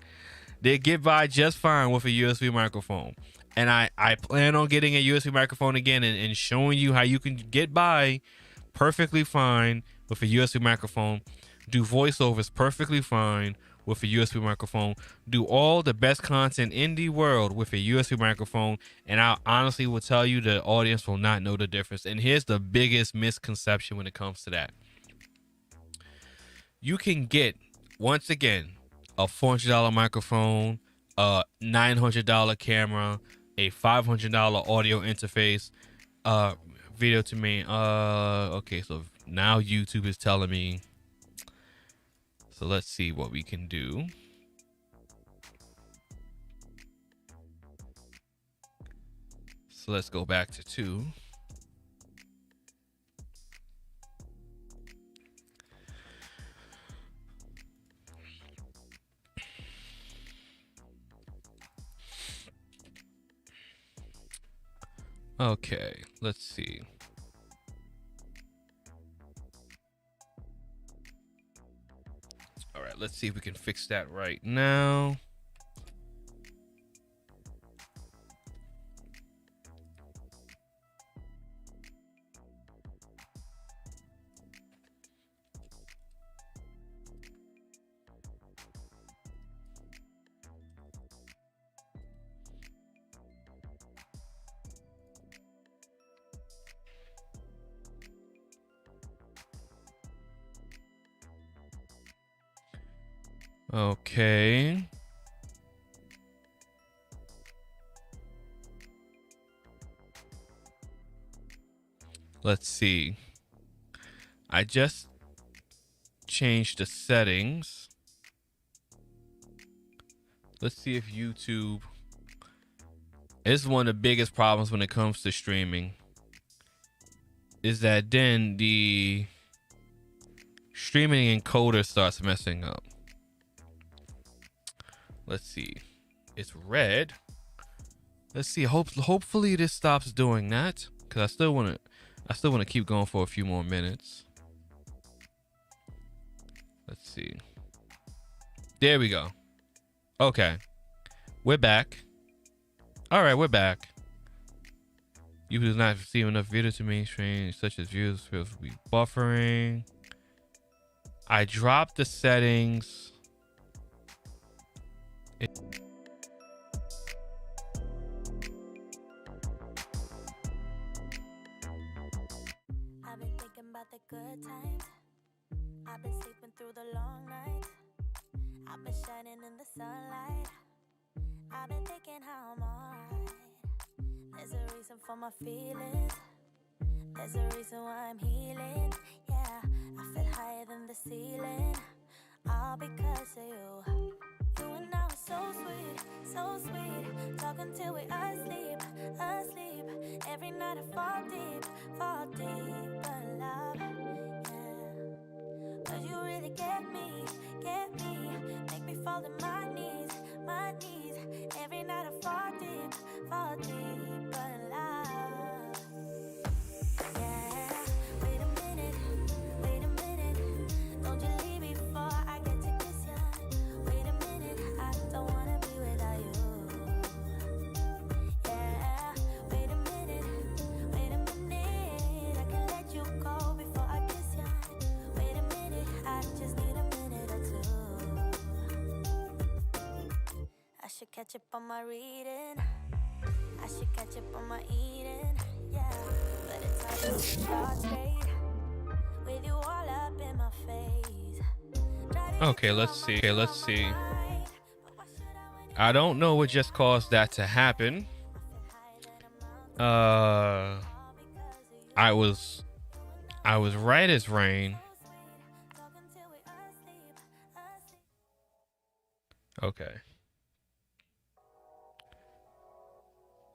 They get by just fine with a USB microphone. And I plan on getting a USB microphone again and showing you how you can get by perfectly fine with a USB microphone. Do voiceovers perfectly fine with a USB microphone. Do all the best content in the world with a USB microphone. And I honestly will tell you the audience will not know the difference. And here's the biggest misconception when it comes to that. You can get, once again, a $400 microphone, a $900 camera, a $500 audio interface, video to me. Okay, so now YouTube is telling me. So let's see what we can do. So let's go back to 2. Okay, let's see. All right, let's see if we can fix that right now. Okay. Let's see. I just changed the settings. Let's see if YouTube is one of the biggest problems when it comes to streaming. Is that then the streaming encoder starts messing up. Let's see. It's red. Let's see. Hopefully this stops doing that, because I still want to keep going for a few more minutes. Let's see. There we go. Okay. We're back. All right, we're back. You do not receive enough video to mainstream, such as views feels to be buffering. I dropped the settings. I've been thinking about the good times. I've been sleeping through the long nights. I've been shining in the sunlight. I've been thinking how I'm alright. There's a reason for my feelings. There's a reason why I'm healing. Yeah, I feel higher than the ceiling. All because of you. You and I were so sweet, so sweet. Talking till we asleep, asleep. Every night I fall deep, but love, yeah. 'Cause you really get me, make me fall to my knees, my knees. Every night I fall deep, but love, yeah. Wait a minute, don't you leave before I get to kiss ya. Wait a minute, I don't wanna be without you. Yeah, wait a minute, I can let you go before I kiss ya. Wait a minute, I just need a minute or two. I should catch up on my reading. I should catch up on my eating. Yeah, but it's hard to start straight with you all up in my face. Okay, let's see. I don't know what just caused that to happen. I was right as rain. Okay.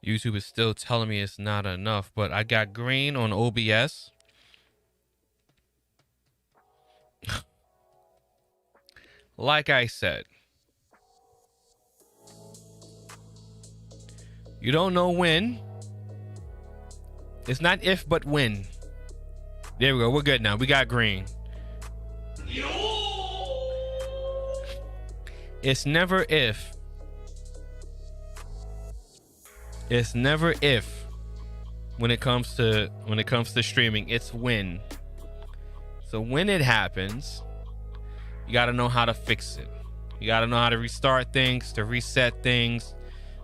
YouTube is still telling me it's not enough, but I got green on OBS. Like I said, you don't know when. It's not if, but when. There we go. We're good now. We got green. It's never if. It's never if when it comes to streaming. It's when. So when it happens, you got to know how to fix it. You got to know how to restart things, to reset things,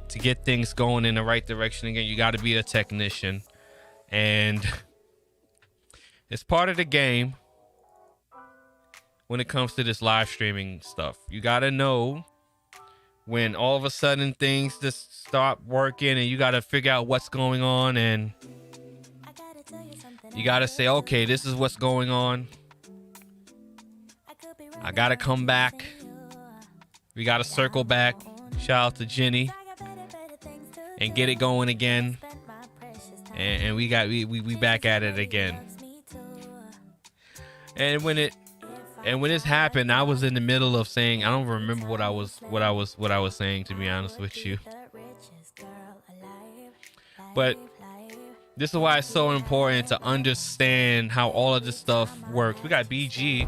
to get things going in the right direction again. You got to be a technician. And it's part of the game when it comes to this live streaming stuff. You got to know when all of a sudden things just stop working and you got to figure out what's going on, and you got to say, okay, this is what's going on. I got to come back. We got to circle back. Shout out to Jenny and get it going again. And we back at it again. And when this happened, I was in the middle of saying, I don't remember what I was saying, to be honest with you. But This is why it's so important to understand how all of this stuff works. We got BG.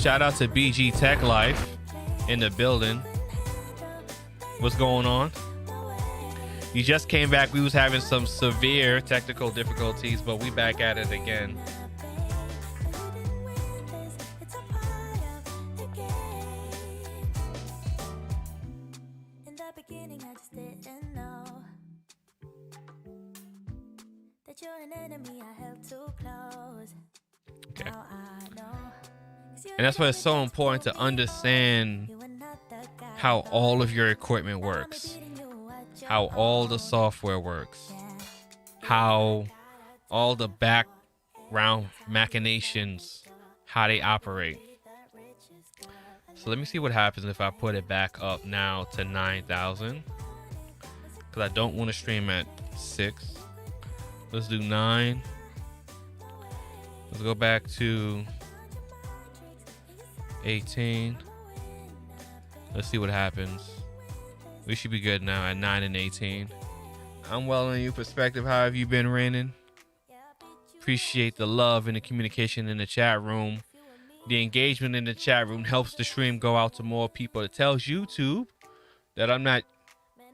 Shout out to BG Tech Life in the building. What's going on? You just came back. We was having some severe technical difficulties, but we back at it again. Okay. And that's why it's so important to understand how all of your equipment works, how all the software works, how all the background machinations, how they operate. So let me see what happens if I put it back up now to 9,000, because I don't want to stream at 6. Let's do 9. Let's go back to 18. Let's see what happens. We should be good now at 9 and 18. I'm well in your perspective. How have you been, Raining? Appreciate the love and the communication in the chat room. The engagement in the chat room helps the stream go out to more people. It tells YouTube that I'm not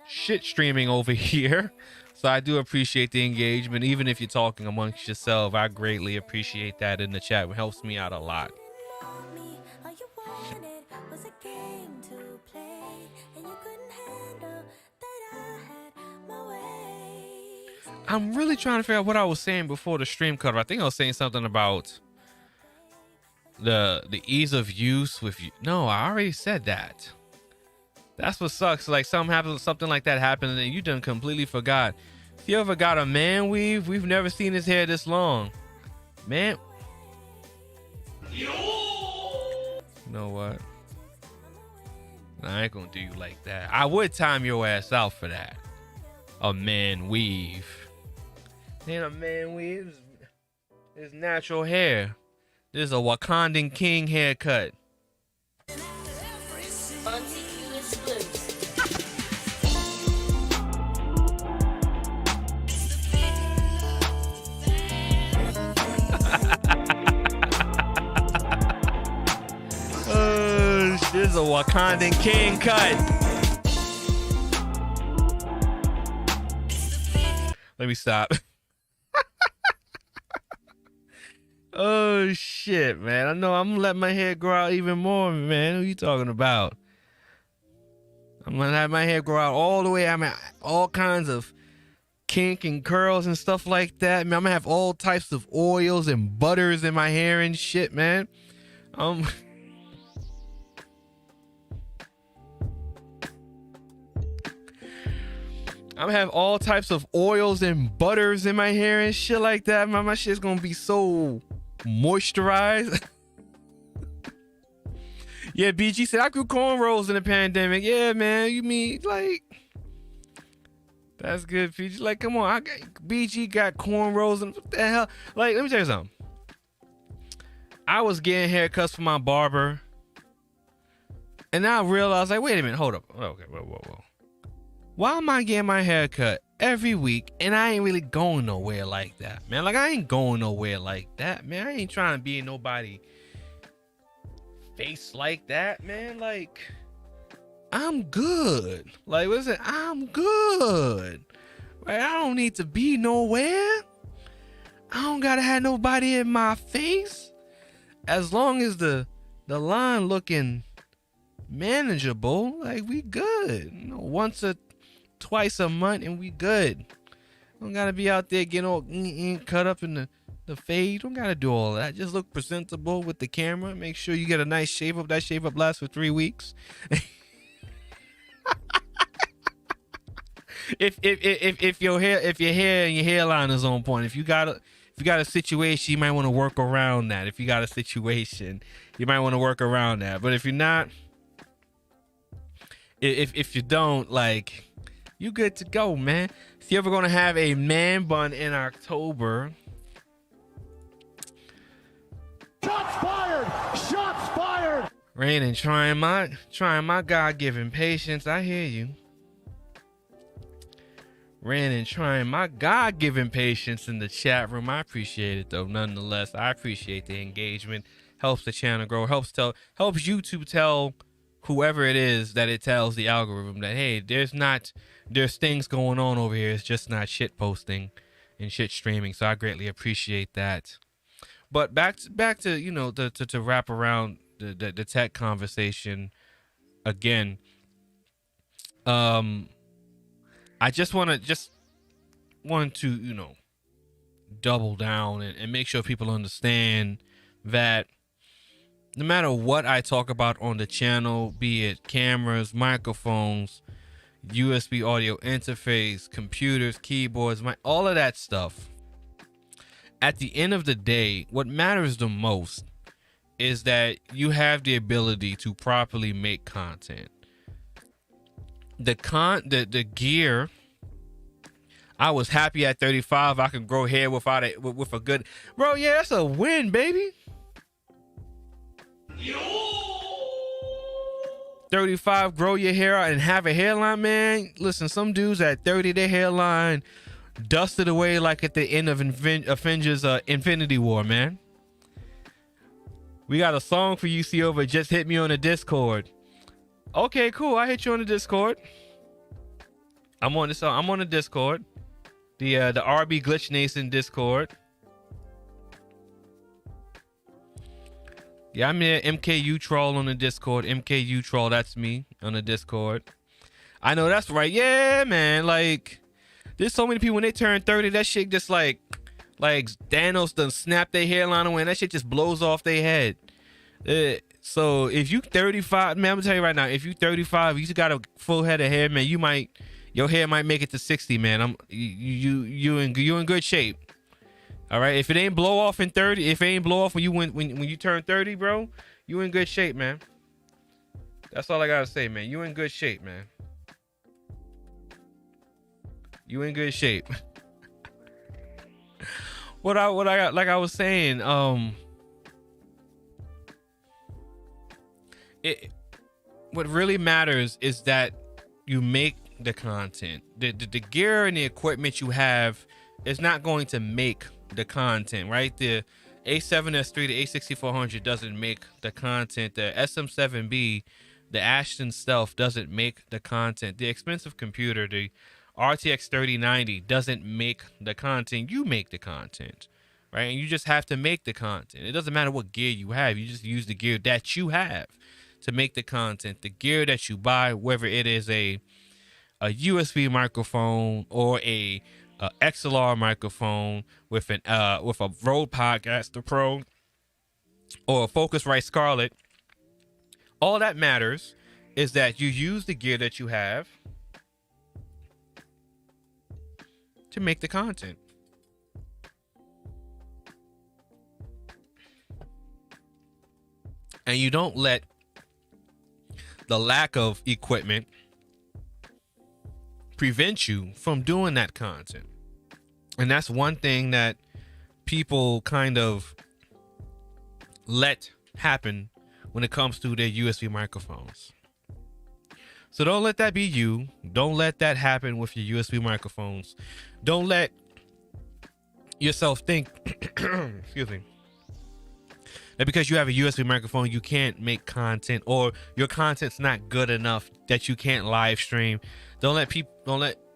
shit streaming over here. So I do appreciate the engagement. Even if you're talking amongst yourself, I greatly appreciate that in the chat. It helps me out a lot. I'm really trying to figure out what I was saying before the stream cut. I think I was saying something about the ease of use with you. No, I already said that. That's what sucks. Like something like that happened and you done completely forgot. If you ever got a man weave, we've never seen his hair this long. Man. You know what? I ain't gonna do you like that. I would time your ass out for that. A man weave. Ain't a man weave. It's natural hair. This is a Wakandan king haircut. This is a Wakandan king cut. Let me stop. Oh shit, man. I know I'm gonna let my hair grow out even more, man. Who you talking about? I'm gonna have my hair grow out all the way. I mean, all kinds of kink and curls and stuff like that. Man, I'm gonna have all types of oils and butters in my hair and shit, man. I'm gonna have all types of oils and butters in my hair and shit like that. Man, my shit's gonna be so moisturized. Yeah, BG said I grew cornrows in the pandemic. Yeah, man. You mean like that's good, BG? Like, come on, BG got cornrows and what the hell? Like, let me tell you something. I was getting haircuts from my barber, and I realized, like, wait a minute, hold up. Okay, whoa. Why am I getting my hair cut every week and I ain't really going nowhere like that, man? Like, I ain't going nowhere like that, man. I ain't trying to be in nobody face like that, man. Like, I'm good. Like, listen, I'm good. Like, I don't need to be nowhere. I don't gotta have nobody in my face. As long as the line looking manageable, like, we good. You know, once or twice a month and we good. Don't gotta be out there getting all cut up in the fade. Don't gotta do all that. Just look presentable with the camera. Make sure you get a nice shave up. That shave up lasts for 3 weeks. if your hair and your hairline is on point, if you got a situation, you might want to work around that. If you got a situation, you might want to work around that. But if you're not, if you don't, like, you good to go, man. If you're ever gonna have a man bun in October. Shots fired! Shots fired! Rain and trying my God-given patience. I hear you. Rain and trying my God-given patience in the chat room. I appreciate it though. Nonetheless, I appreciate the engagement. Helps the channel grow. Helps YouTube tell whoever it is that it tells the algorithm that, hey, there's things going on over here. It's just not shit posting and shit streaming. So I greatly appreciate that. But back to you know, to wrap around the tech conversation again. I just want to, you know, double down and make sure people understand that no matter what I talk about on the channel, be it cameras, microphones, USB audio interface, computers, keyboards, all of that stuff, at the end of the day, what matters the most is that you have the ability to properly make content. The gear, I was happy at 35. I can grow hair with a good, bro. Yeah, that's a win, baby. 35, grow your hair out and have a hairline, man. Listen, some dudes at 30, their hairline dusted away like at the end of Avengers Infinity War, man. We got a song for you, see over. Just hit me on the Discord. Okay, cool. I hit you on the Discord. I'm on the Discord. The RB Glitch Nation Discord. Yeah, I'm here. MKU Troll on the Discord. MKU Troll, that's me on the Discord. I know that's right. Yeah, man. Like, there's so many people when they turn 30, that shit just like Thanos done snap their hairline away and that shit just blows off their head. So if you 35, man, I'm gonna tell you right now, if you 35, you just got a full head of hair, man, your hair might make it to 60, man. You in good shape. All right. If it ain't blow off in 30, if it ain't blow off when you turn 30, bro, you in good shape, man. That's all I gotta say, man. You in good shape, man. You in good shape. What I got, like I was saying, what really matters is that you make the content. The gear and the equipment you have is not going to make the content, right? The A7S3, the A6400 doesn't make the content. The SM7B, the Ashton Stealth doesn't make the content. The expensive computer, the RTX 3090 doesn't make the content. You make the content, right? And you just have to make the content. It doesn't matter what gear you have. You just use the gear that you have to make the content. The gear that you buy, whether it is a USB microphone or a XLR microphone with a Rode Podcaster Pro or a Focusrite Scarlett, all that matters is that you use the gear that you have to make the content. And you don't let the lack of equipment prevent you from doing that content. And that's one thing that people kind of let happen when it comes to their USB microphones. So don't let that be you. Don't let that happen with your USB microphones. Don't let yourself think, excuse me, that because you have a USB microphone, you can't make content or your content's not good enough that you can't live stream. Don't let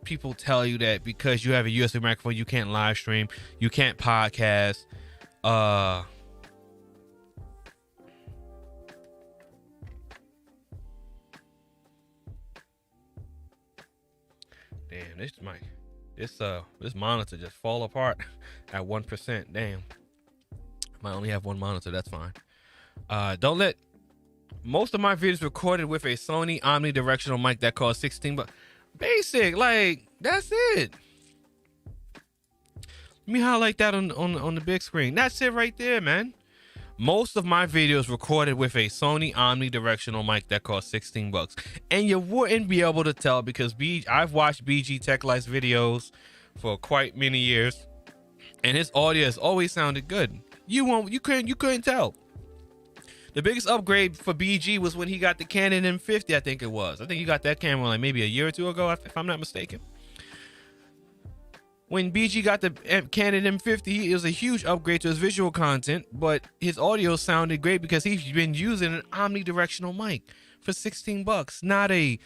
people tell you that because you have a USB microphone, you can't live stream, you can't podcast. Damn, this mic, this monitor just fall apart at 1%. Damn. Might only have one monitor, that's fine. Don't let most of my videos recorded with a Sony omnidirectional mic that costs $16, but basic, like that's it. Let me highlight that on the big screen. That's it right there, man. Most of my videos recorded with a Sony omnidirectional mic that costs $16, and you wouldn't be able to tell because I've watched BG Tech Life's videos for quite many years, and his audio has always sounded good. You couldn't tell. The biggest upgrade for BG was when he got the Canon M50, I think it was. I think he got that camera like maybe a year or two ago, if I'm not mistaken. When BG got the Canon M50, it was a huge upgrade to his visual content, but his audio sounded great because he's been using an omnidirectional mic for $16, not a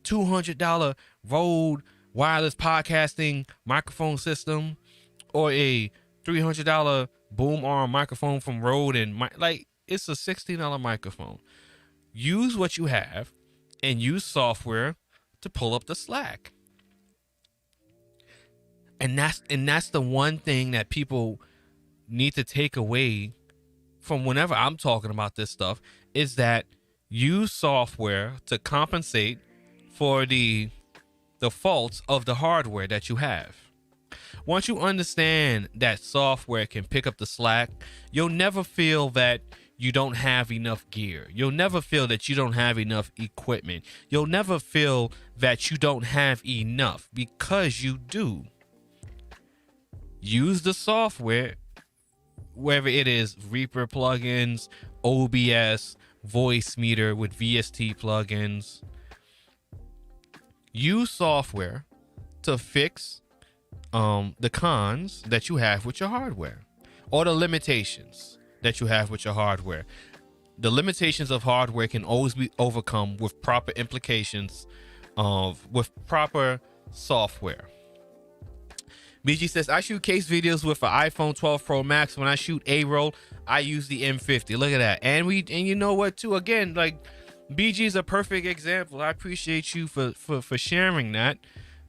$200 Rode wireless podcasting microphone system or a $300 boom arm microphone from Rode. And like, it's a $16 microphone. Use what you have and use software to pull up the slack. And that's the one thing that people need to take away from whenever I'm talking about this stuff, is that use software to compensate for the faults of the hardware that you have. Once you understand that software can pick up the slack, you'll never feel that you don't have enough gear. You'll never feel that you don't have enough equipment. You'll never feel that you don't have enough, because you do. Use the software, whether it is Reaper plugins, OBS, Voice Meter with VST plugins. Use software to fix the cons that you have with your hardware, or the limitations that you have with your hardware. The limitations of hardware can always be overcome with proper implications with proper software. BG says, I shoot case videos with an iPhone 12 Pro Max. When I shoot A-roll, I use the M50. Look at that. And you know what too? Again, like, BG is a perfect example. I appreciate you for sharing that,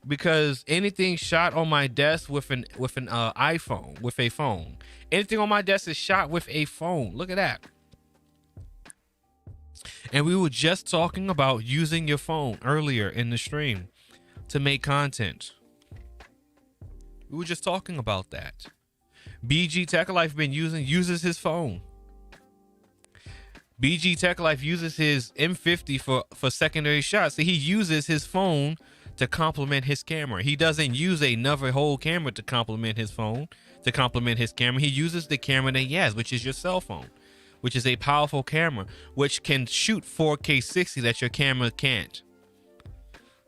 because anything shot on my desk with an iPhone, with a phone. Anything on my desk is shot with a phone. Look at that. And we were just talking about using your phone earlier in the stream to make content. We were just talking about that. BG Tech Life uses his phone. BG Tech Life uses his M50 for secondary shots. So he uses his phone to complement his camera. He doesn't use another whole camera to complement his phone, to complement his camera. He uses the camera that he has, which is your cell phone, which is a powerful camera, which can shoot 4K 60 that your camera can't.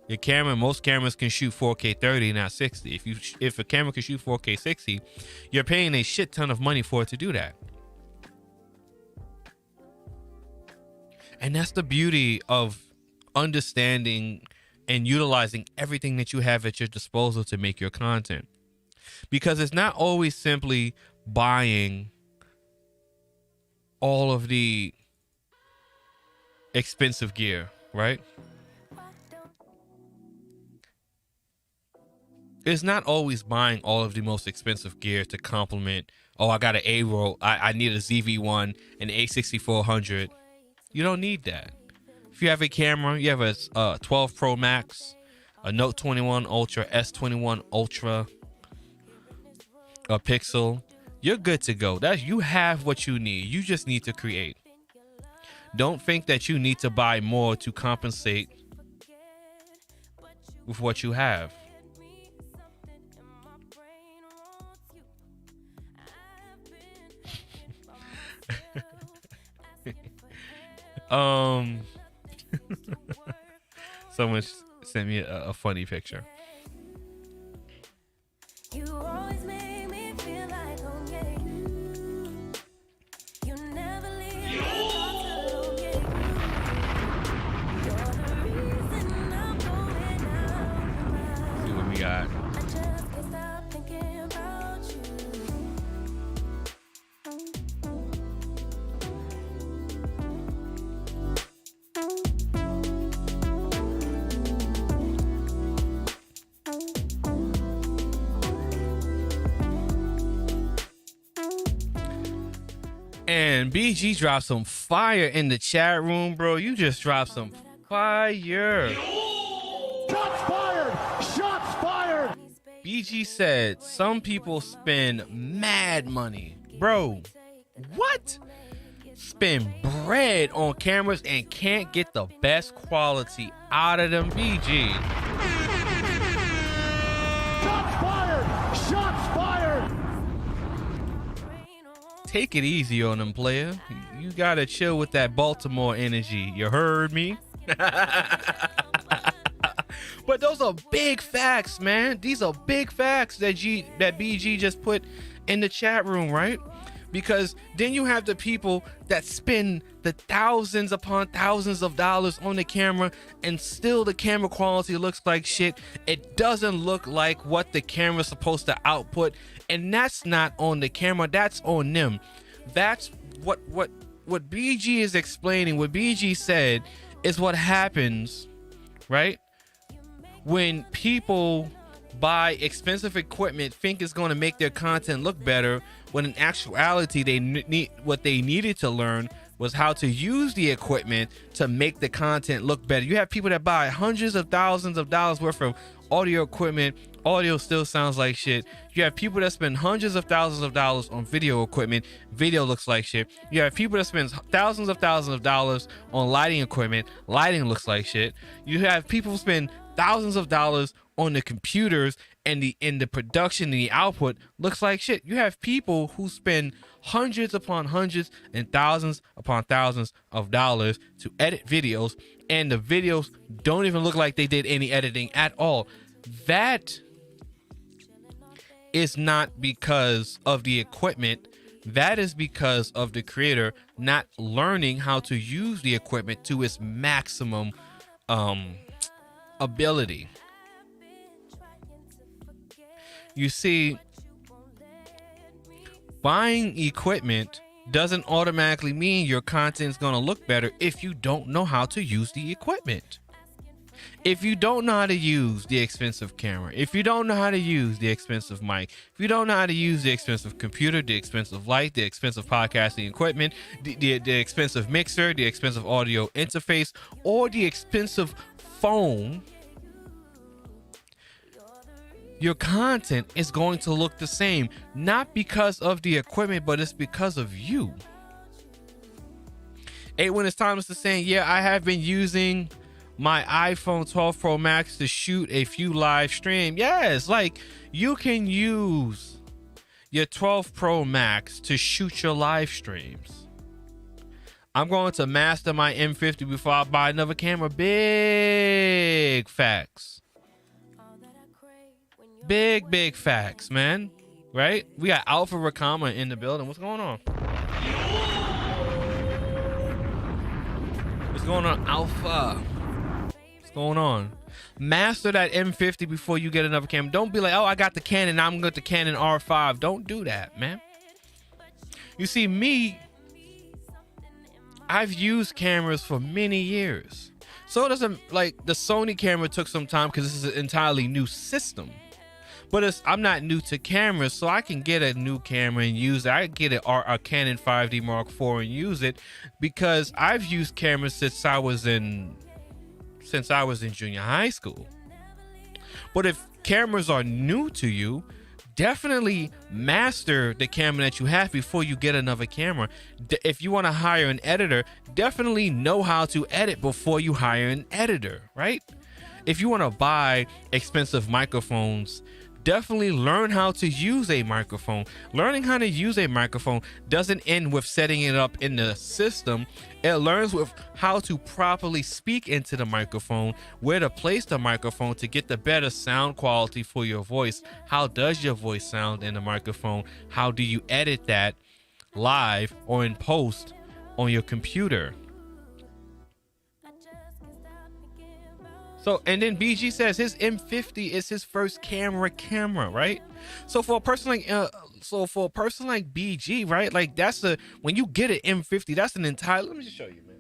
Most cameras can shoot 4K 30, not 60. If a camera can shoot 4K 60, you're paying a shit ton of money for it to do that. And that's the beauty of understanding and utilizing everything that you have at your disposal to make your content. Because it's not always simply buying all of the expensive gear, right? It's not always buying all of the most expensive gear to complement. Oh, I got an A-roll. I need a ZV-1, an A6400. You don't need that. If you have a camera, you have a 12 Pro Max, a Note 21 Ultra, S21 Ultra, a Pixel, you're good to go. You have what you need. You just need to create. Don't think that you need to buy more to compensate with what you have. Someone sent me a funny picture. You always make me feel like home, yeah. You never leave me alone, yeah. You're the reason I'm going out. See what we got. I just can't stop thinking about you. And BG dropped some fire in the chat room, bro. You just dropped some fire. Shots fired! Shots fired! BG said some people spend mad money. Bro, what? Spend bread on cameras and can't get the best quality out of them, BG. Shots fired! Shots fired! take it easy on them, player. You gotta chill with that Baltimore energy. You heard me? But those are big facts, man. These are big facts that BG just put in the chat room, right? Because then you have the people that spend the thousands upon thousands of dollars on the camera, and still the camera quality looks like shit. It doesn't look like what the camera's supposed to output, and that's not on the camera, that's on them. That's what BG is explaining. What BG said is what happens, right? When people buy expensive equipment, think it's going to make their content look better, when in actuality what they needed to learn was how to use the equipment to make the content look better. You have people that buy hundreds of thousands of dollars worth of audio equipment. Audio still sounds like shit. You have people that spend hundreds of thousands of dollars on video equipment. Video looks like shit. You have people that spend thousands of dollars on lighting equipment. Lighting looks like shit. You have people spend thousands of dollars on the computers, and the production and the output looks like shit. You have people who spend hundreds upon hundreds and thousands upon thousands of dollars to edit videos, and the videos don't even look like they did any editing at all. That is not because of the equipment. That is because of the creator not learning how to use the equipment to its maximum ability. You see, buying equipment doesn't automatically mean your content's going to look better if you don't know how to use the equipment. If you don't know how to use the expensive camera, if you don't know how to use the expensive mic, if you don't know how to use the expensive computer, the expensive light, the expensive podcasting equipment, the expensive mixer, the expensive audio interface, or the expensive phone, your content is going to look the same, not because of the equipment, but it's because of you. When it's time to say, yeah, I have been using my iPhone 12 Pro Max to shoot a few live streams. Yes, like you can use your 12 Pro Max to shoot your live streams. I'm going to master my M50 before I buy another camera. Big facts. Big facts, man. Right? We got Alpha Rakama in the building. What's going on? What's going on, Alpha? What's going on? Master that M50 before you get another camera. Don't be like, oh, I got the Canon, I'm going to Canon R5. Don't do that, man. You see, me, I've used cameras for many years. So it doesn't, like, the Sony camera took some time because this is an entirely new system. But I'm not new to cameras, so I can get a new camera and use it. I can get a Canon 5D Mark IV and use it because I've used cameras since I was in junior high school. But if cameras are new to you, definitely master the camera that you have before you get another camera. If you want to hire an editor, definitely know how to edit before you hire an editor, right? If you want to buy expensive microphones, definitely learn how to use a microphone. Learning how to use a microphone doesn't end with setting it up in the system. It learns with how to properly speak into the microphone, where to place the microphone to get the better sound quality for your voice. How does your voice sound in the microphone? How do you edit that live or in post on your computer? So, and then BG says his M50 is his first camera, right? So for a person like BG, right? Like when you get an M50, that's an entire. Let me just show you, man.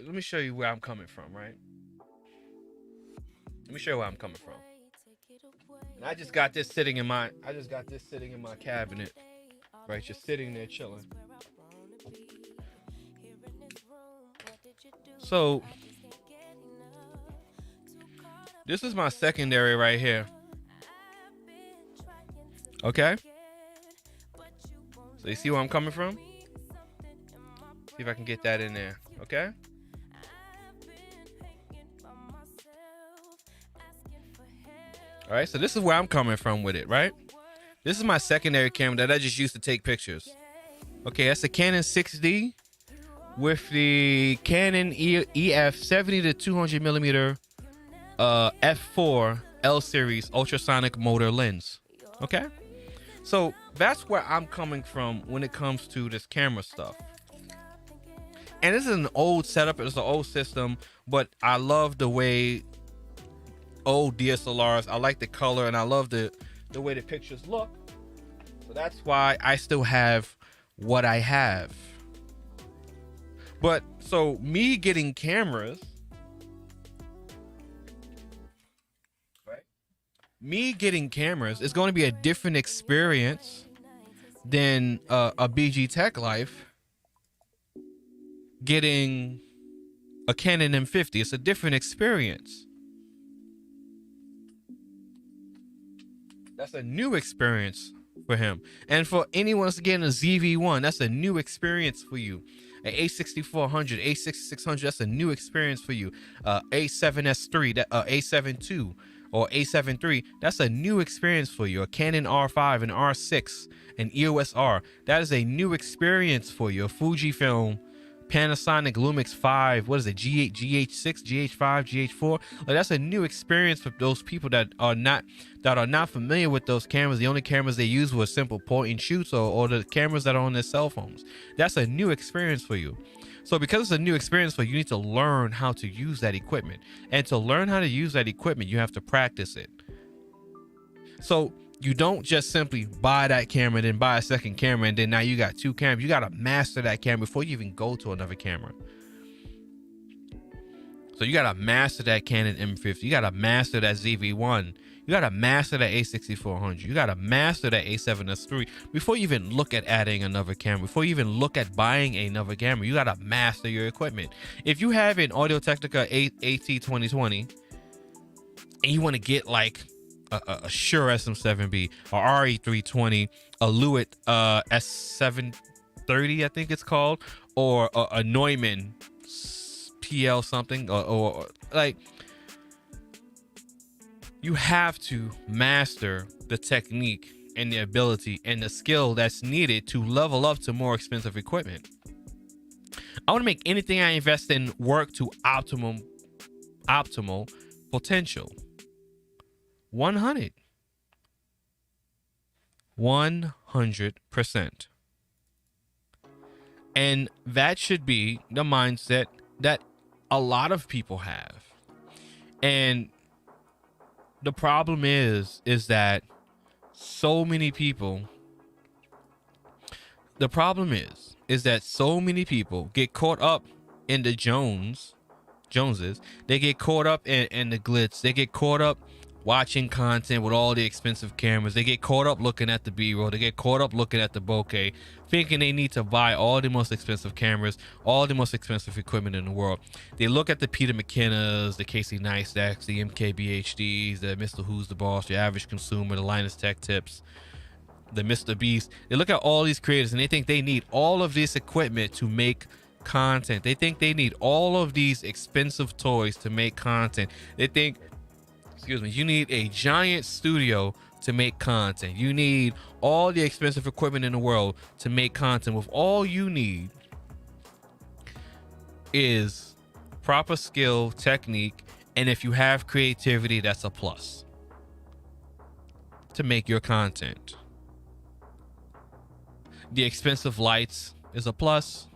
Let me show you where I'm coming from, right? Let me show you where I'm coming from. And I just got this sitting in my cabinet, right? Just sitting there chilling. So this is my secondary right here. Okay. So you see where I'm coming from? See if I can get that in there. Okay. All right. So this is where I'm coming from with it, right? This is my secondary camera that I just used to take pictures. Okay, that's a Canon 6D with the Canon EF 70 to 200 millimeter f4 L series ultrasonic motor lens. Okay, so that's where I'm coming from when it comes to this camera stuff. And this is an old setup. It's an old system, but I love the way old DSLRs. I like the color, and I love the way the pictures look. So that's why I still have what I have. But so me getting cameras, right? Me getting cameras is going to be a different experience than a BG Tech Life getting a Canon M50. It's a different experience. That's a new experience for him. And for anyone that's getting a ZV-1, that's a new experience for you. An A6400, A6600, that's a new experience for you. A7S3, A7 II, or A7 III, that's a new experience for you. A Canon R5, an R6, an EOS R, that is a new experience for you. A Fujifilm, Panasonic Lumix 5, what is it, G8, GH6, GH5, GH4, like that's a new experience for those people that are not familiar with those cameras. The only cameras they use were simple point and shoots, or the cameras that are on their cell phones. That's a new experience for you. So because it's a new experience for you, you need to learn how to use that equipment. And to learn how to use that equipment, you have to practice it. So you don't just simply buy that camera, then buy a second camera, and then now you got two cameras. You got to master that camera before you even go to another camera. So you got to master that Canon M50. You got to master that ZV-1. You got to master that A6400. You got to master that A7S III before you even look at adding another camera. Before you even look at buying another camera, you got to master your equipment. If you have an Audio-Technica AT2020 and you want to get like a Shure SM7B, or RE320, a Lewitt S730, I think it's called, or a Neumann PL something, or like, you have to master the technique and the ability and the skill that's needed to level up to more expensive equipment. I want to make anything I invest in work to optimal potential. 100%. And that should be the mindset that a lot of people have. And the problem is that so many people, that so many people get caught up in the Joneses. They get caught up in the glitz. They get caught up watching content with all the expensive cameras. They get caught up looking at the B-roll. They get caught up looking at the bokeh, thinking they need to buy all the most expensive cameras, all the most expensive equipment in the world. They look at the Peter McKennas, the Casey Neistacks, the MKBHDs, the Mr. Who's the Boss, your average consumer, the Linus Tech Tips, the Mr. Beast. They look at all these creators and they think they need all of this equipment to make content. They think they need all of these expensive toys to make content. They think, you need a giant studio to make content. You need all the expensive equipment in the world to make content, with all you need is proper skill, technique, and if you have creativity, that's a plus to make your content. The expensive lights is a plus.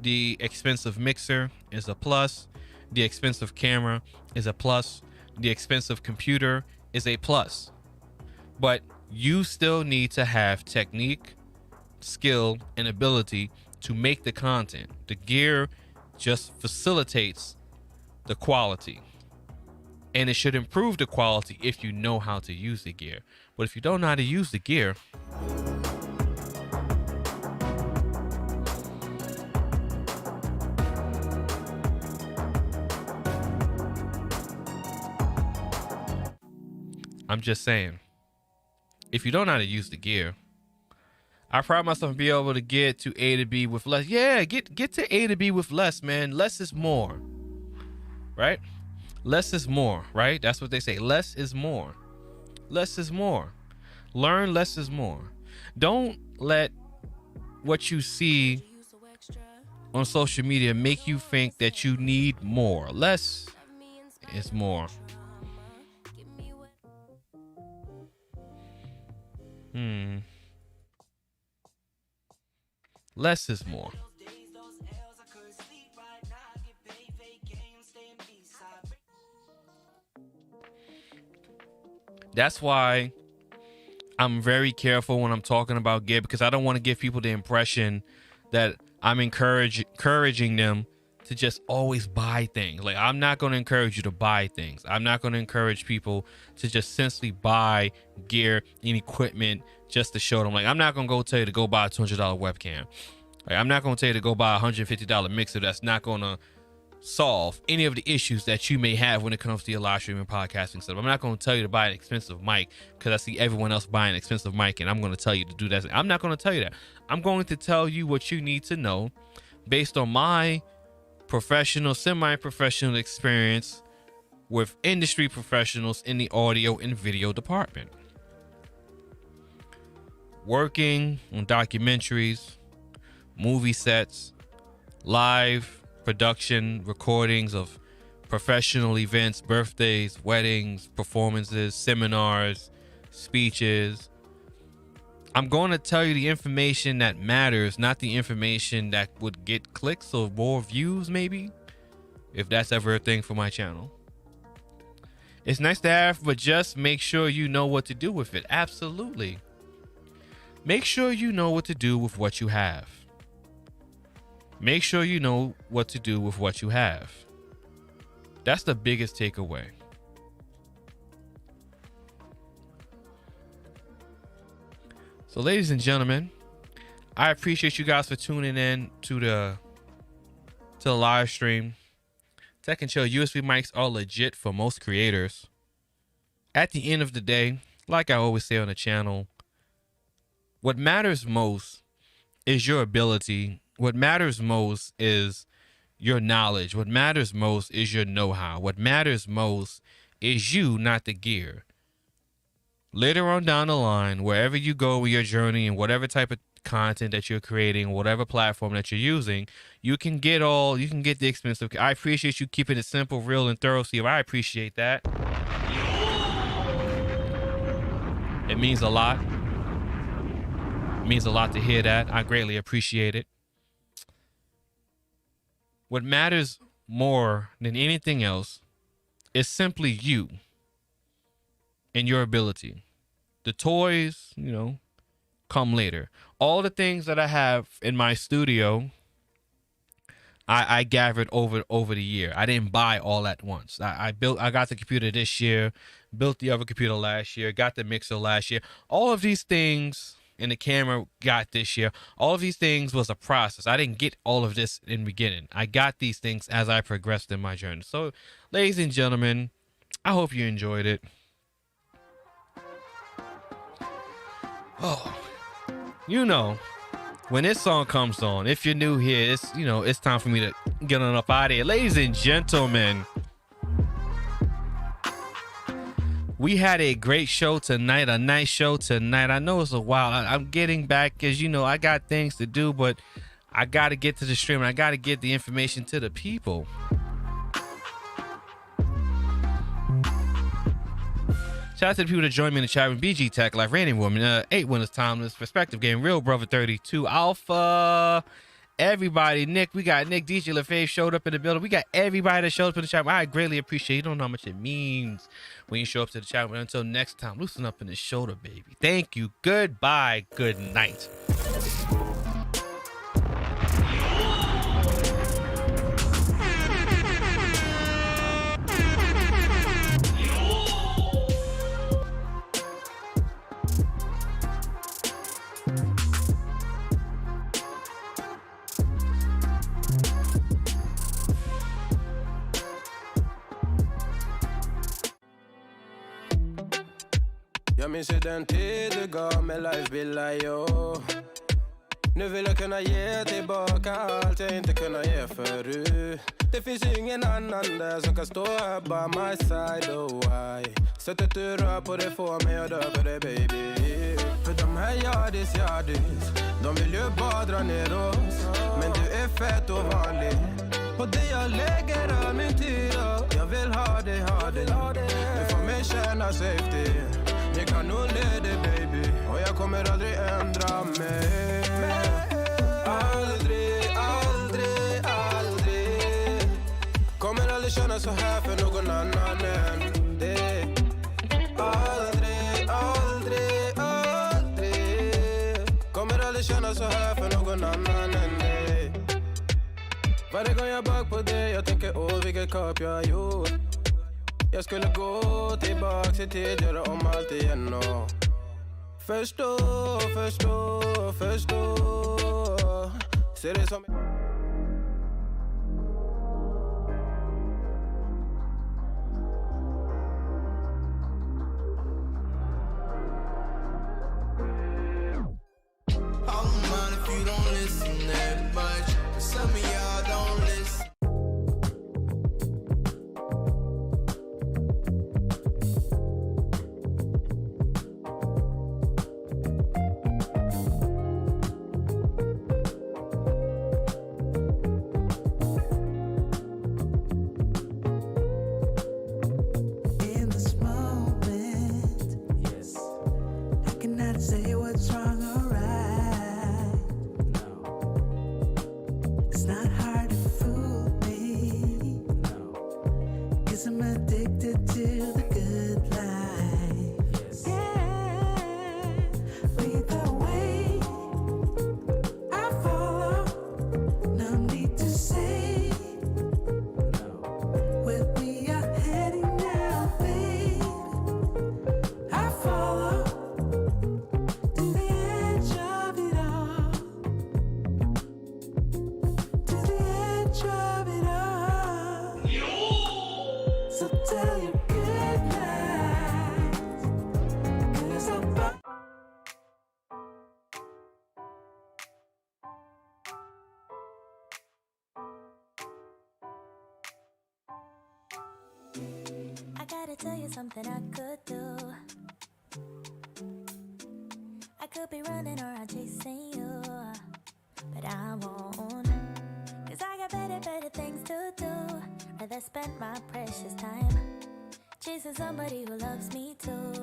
The expensive mixer is a plus. The expensive camera is a plus. The expensive computer is a plus. But you still need to have technique, skill, and ability to make the content. The gear just facilitates the quality. And it should improve the quality if you know how to use the gear. But if you don't know how to use the gear, I'm just saying, if you don't know how to use the gear, I pride myself on being able to get to A to B with less. Yeah, get to A to B with less, man. Less is more, right? Less is more, right? That's what they say. Less is more. Less is more. Learn less is more. Don't let what you see on social media make you think that you need more. Less is more. Less is more. That's why I'm very careful when I'm talking about gear, because I don't want to give people the impression that I'm encouraging them to just always buy things. Like, I'm not going to encourage you to buy things. I'm not going to encourage people to just simply buy gear and equipment just to show them. Like, I'm not going to go tell you to go buy a $200 webcam. Like, I'm not going to tell you to go buy a $150 mixer that's not going to solve any of the issues that you may have when it comes to your live streaming podcasting stuff. I'm not going to tell you to buy an expensive mic because I see everyone else buying an expensive mic and I'm going to tell you to do that. I'm not going to tell you that. I'm going to tell you what you need to know based on my professional, semi-professional experience with industry professionals in the audio and video department. Working on documentaries, movie sets, live production recordings of professional events, birthdays, weddings, performances, seminars, speeches. I'm going to tell you the information that matters, not the information that would get clicks or more views, maybe, if that's ever a thing for my channel. It's nice to have, but just make sure you know what to do with it. Absolutely. Make sure you know what to do with what you have. Make sure you know what to do with what you have. That's the biggest takeaway. So, ladies and gentlemen, I appreciate you guys for tuning in to the live stream. Tech and Chill USB mics are legit for most creators. At the end of the day, like I always say on the channel, what matters most is your ability. What matters most is your knowledge. What matters most is your know-how. What matters most is you, not the gear. Later on down the line, wherever you go with your journey and whatever type of content that you're creating, whatever platform that you're using, you can get the expensive. I appreciate you keeping it simple, real, and thorough, Steve. I appreciate that. It means a lot. It means a lot to hear that. I greatly appreciate it. What matters more than anything else is simply you and your ability. The toys, come later. All the things that I have in my studio, I gathered over the year. I didn't buy all at once. I got the computer this year, built the other computer last year, got the mixer last year. All of these things, and the camera got this year. All of these things was a process. I didn't get all of this in the beginning. I got these things as I progressed in my journey. So, ladies and gentlemen, I hope you enjoyed it. Oh, when this song comes on, if you're new here, it's time for me to get on up out of here. Ladies and gentlemen, we had a great show tonight, a nice show tonight. I know it's a while. I'm getting back because, I got things to do, but I got to get to the stream and I got to get the information to the people. Shout out to the people that joined me in the chat room. BG Tech Life, Raining Woman, 8 Winners Timeless, Perspective Game, Real Brother 32, Alpha, everybody. Nick, we got Nick, DJ LaFave showed up in the building. We got everybody that showed up in the chat room. I greatly appreciate it. You don't know how much it means when you show up to the chat room. Until next time, loosen up in the shoulder, baby. Thank you. Goodbye. Good night. Jag minns ju den tid du gav mig life billar, yo. Nu vill jag kunna ge tillbaka allt jag inte kunnat ge förut. Det finns ingen annan där som kan stå här by my side, oh why. Sättet du rör på det får mig att dö för det, baby. För de här yardis, de vill ju bara dra ner oss. Men du är fett och vanlig, och det jag lägger all min tid på. Jag vill ha dig, du får mig känna safety. Ni kan nog leda baby, och jag kommer aldrig ändra mig. Aldrig, aldrig, aldrig. Kommer aldrig känna så här för någon annan än dig. Aldrig, aldrig, aldrig. Kommer aldrig känna så här för någon annan än dig. Varje gång jag bak på dig, jag tänker åh vilket kap jag har gjort. Jag skulle gå tillbaks i tid, göra om allt igen och förstå. Ser det som I gotta tell you something I could do. I could be running around chasing you, but I won't. Cause I got better things to do. Rather spend my precious time chasing somebody who loves me too.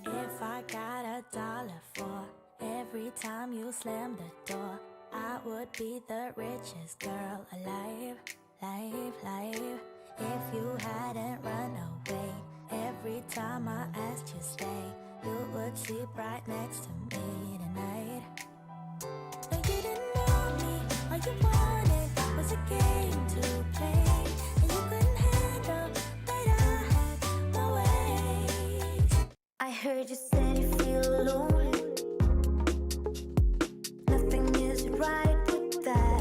If I got $1 for every time you slam the door, I would be the richest girl alive. If you hadn't run away every time I asked you stay, you would sleep right next to me tonight. No, you didn't know me. All you wanted was a game to play, and you couldn't handle that I had my ways. I heard you said you feel lonely. Nothing is right with that.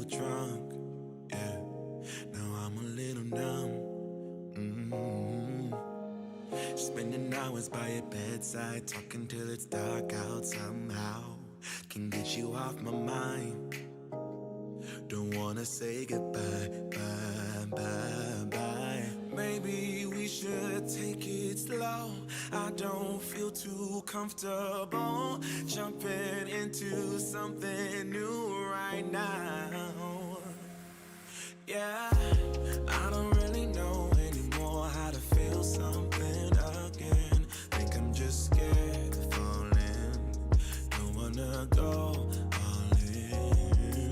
drunk, yeah. Now I'm a little numb. Spending hours by your bedside, talking till it's dark out somehow. Can get you off my mind. Don't wanna say goodbye, bye, bye, bye. Maybe we should take it slow. I don't feel too comfortable jumping into something new right now. Yeah, I don't really know anymore how to feel something again. Think I'm just scared of falling. Don't wanna go all in.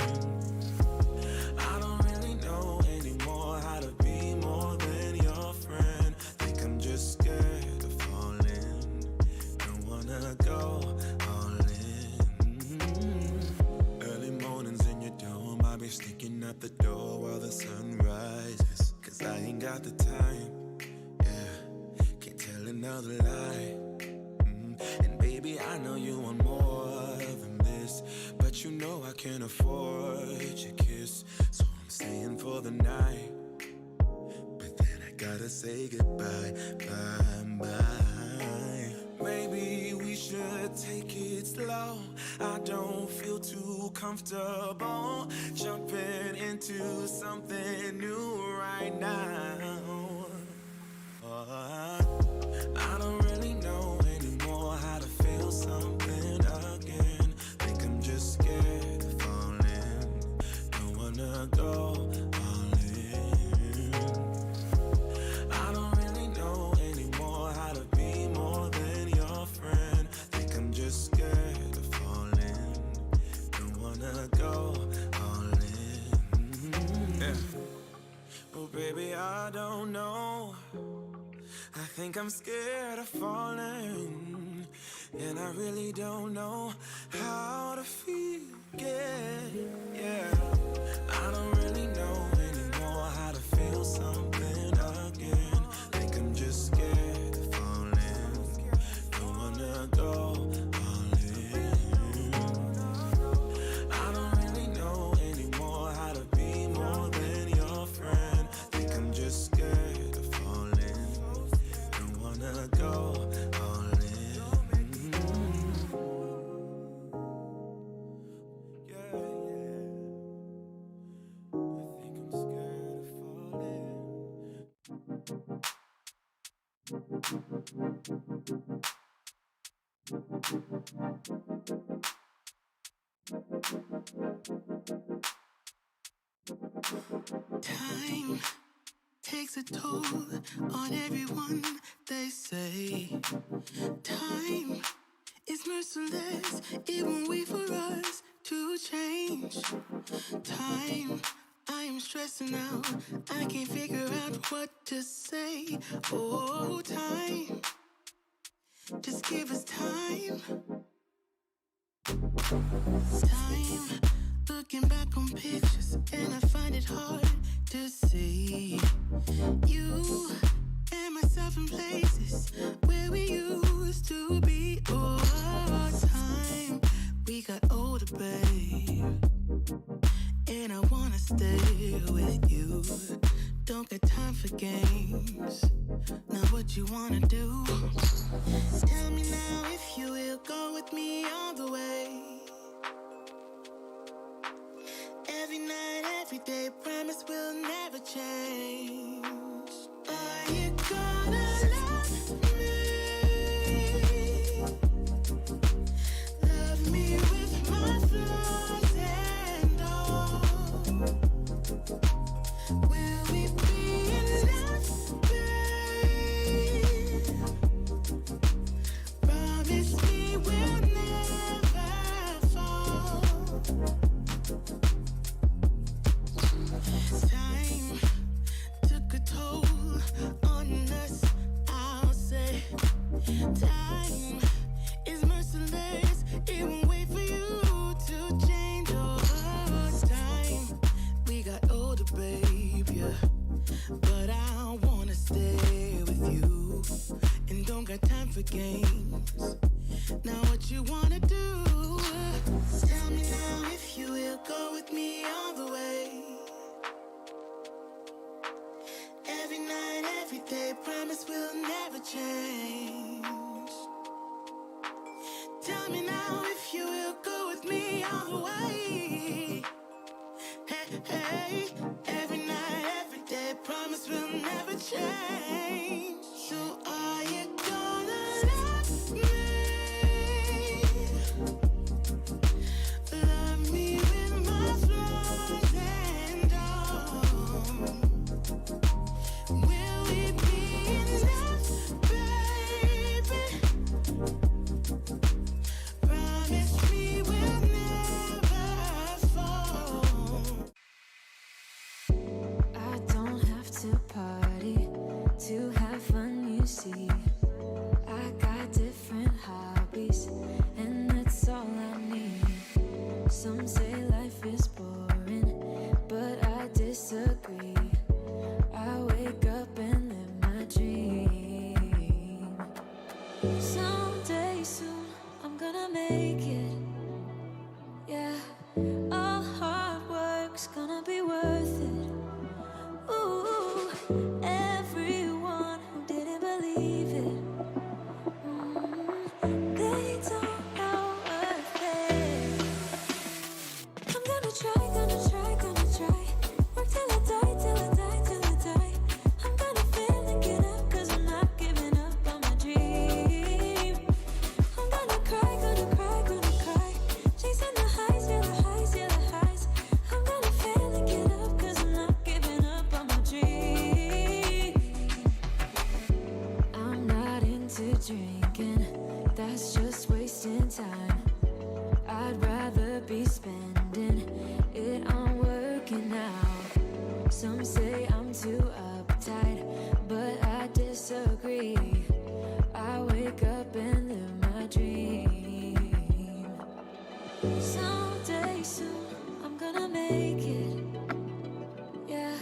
I don't really know anymore how to be more than your friend. Think I'm just scared of falling. Don't wanna go all in. Early mornings in your dome, I'll be sneaking out the door while the sun rises. Cause I ain't got the time, yeah, can't tell another lie. And baby, I know you want more than this, but you know I can't afford your kiss. So I'm staying for the night, but then I gotta say goodbye, bye, bye. Maybe we should take it slow. I don't feel too comfortable jumping into something new right now. I don't really know anymore how to feel something again. Think I'm just scared of falling. Don't wanna go all in. I don't really know anymore how to be more than your friend. Think I'm just scared of falling. Don't wanna go all in. Yeah. Oh baby, I don't know. I think I'm scared of falling, and I really don't know how to feel again. Yeah, I don't really know anymore how to feel something again. Think I'm just scared of falling. Don't wanna go all in. I don't really know anymore how to be more than your friend. Think I'm just scared of falling. Don't wanna go all in. Yeah, yeah. I think I'm scared of falling. Time takes a toll on everyone, they say. Time is merciless, it won't wait for us to change. Time, I am stressing out, I can't figure out what to say. Oh, time, just give us time. Time, looking back on pictures, and I find it hard to see you and myself in places where we used to be. Oh, time, we got older, babe, and I wanna stay with you. Don't got time for games. Now what you wanna do? Tell me now if you will go with me all the way. Every night, every day, promise we'll never change. Are you gonna love me? Love me with my flaws and all. Will we be enough, babe? Promise me we'll never fall. Time took a toll on us, I'll say. Time is merciless, it won't wait for you to change. Oh, time, we got older, babe, yeah, but I wanna stay with you, and don't got time for games. Now what you wanna do? Tell me now if you will go with me all the way. Every night, every day, promise we'll never change. Tell me now if you will go with me all the way. Hey, hey, every night, every day, promise we'll never change. So are you gonna love me? Love me with my flaws and all. Will we be enough, baby? Promise me we'll never fall. I don't have to party to have fun, you see. I got different hobbies, and that's all I need. Some say life is boring, but I disagree. I wake up and live my dream. Someday soon, I'm gonna make it. Yeah, all hard work's gonna be worth it. Ooh, everyone who didn't believe it, they don't know a thing. I'm gonna try, gonna try, gonna try. Work till I die, till I die, till I die. I'm gonna fail and get up, 'cause I'm not giving up on my dream. I'm gonna cry, gonna cry, gonna cry. Chasing the highs, yeah, the highs, yeah, the highs. I'm gonna fail and get up, 'cause I'm not giving up on my dream. I'm not into drinking, that's just wasting time. I'd rather be spending it on working out. Some say I'm too uptight, but I disagree. I wake up and live my dream. Someday soon, I'm gonna make it. Yeah,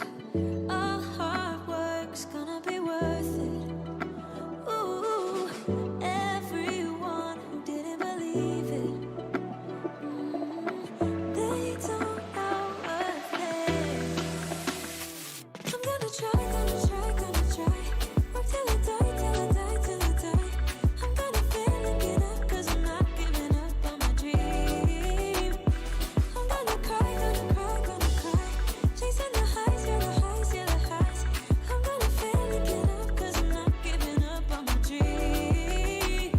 all hard work's gonna be worth it. Ooh, everyone who didn't believe it, they don't know a thing. I'm gonna try, gonna try, gonna try. Work till I die, till I die, till I die. I'm gonna fail and get up, 'cause I'm not giving up on my dream. I'm gonna cry, gonna cry, gonna cry. Chasing the highs, yeah, the highs, yeah, the highs. I'm gonna fail and get up, 'cause I'm not giving up on my dream.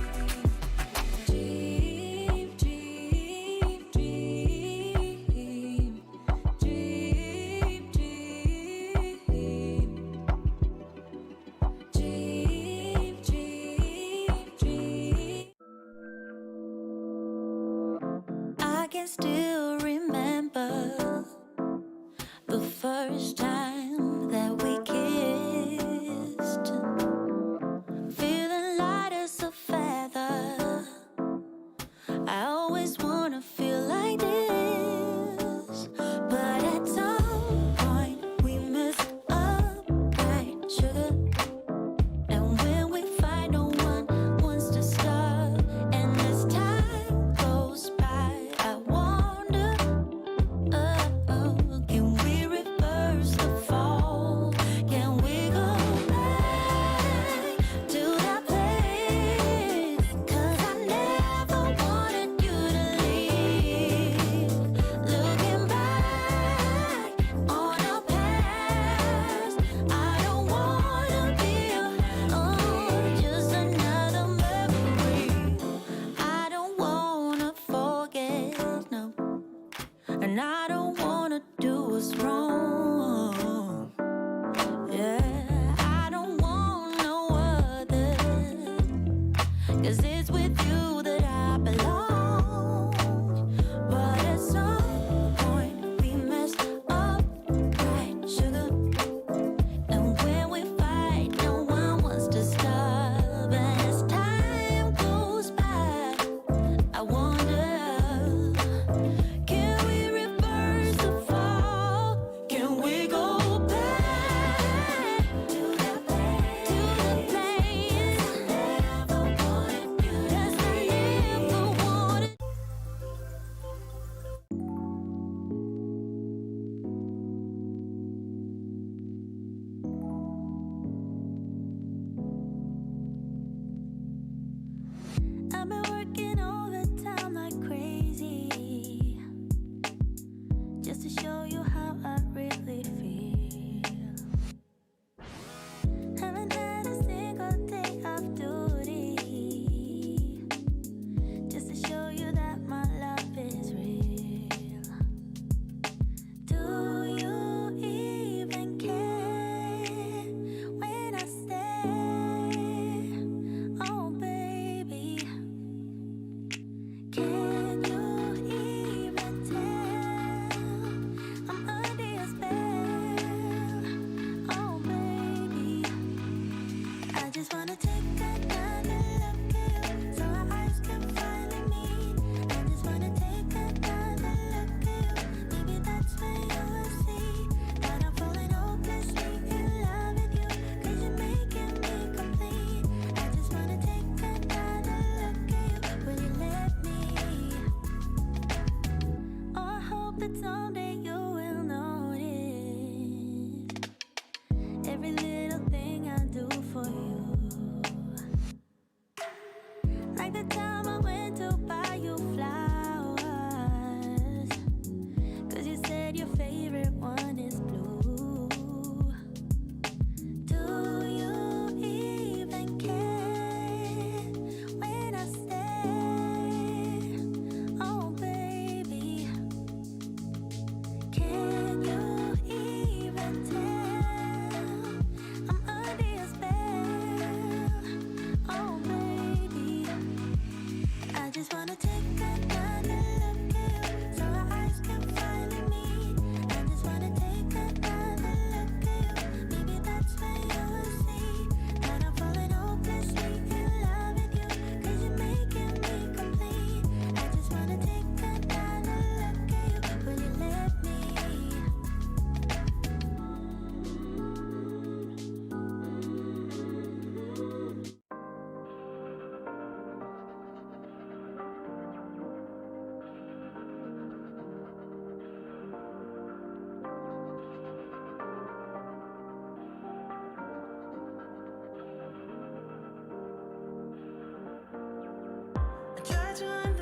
Dream, dream, dream. Dream, dream. Dream, dream, dream. I can still remember the first time that we kissed, feeling light as a feather. I always wanna feel like this, but at some point we messed up, right, sugar? And when we fight, no one wants to stop. And as time goes by, I wonder, can we reverse the fall? Can we go back to that place? 'Cause I never wanted you to leave. Looking back on our past, I don't wanna be just another memory. I don't wanna forget, no. And I don't wanna do what's wrong. Yeah, I don't want no other, 'cause it's with you that I belong. But at some point we messed up, right, sugar? And when we fight, no one wants to stop. And as time goes by, I wonder, can we reverse the fall? Can we go back to that place? To the place I never wanted you to stay?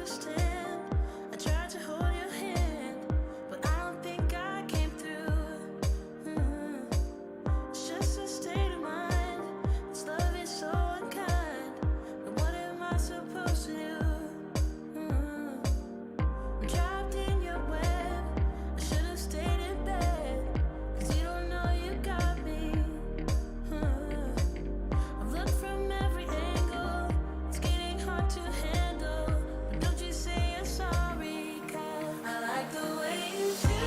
understand. I tried to hold your hand, but I don't think I came through. It's just a state of mind. This love is so unkind. But what am I supposed to do? I'm trapped in your web. I should have stayed in bed. 'Cause you don't know you got me. I've looked from every angle. It's getting hard to handle. But don't you say you're sorry, 'cause I like the way you do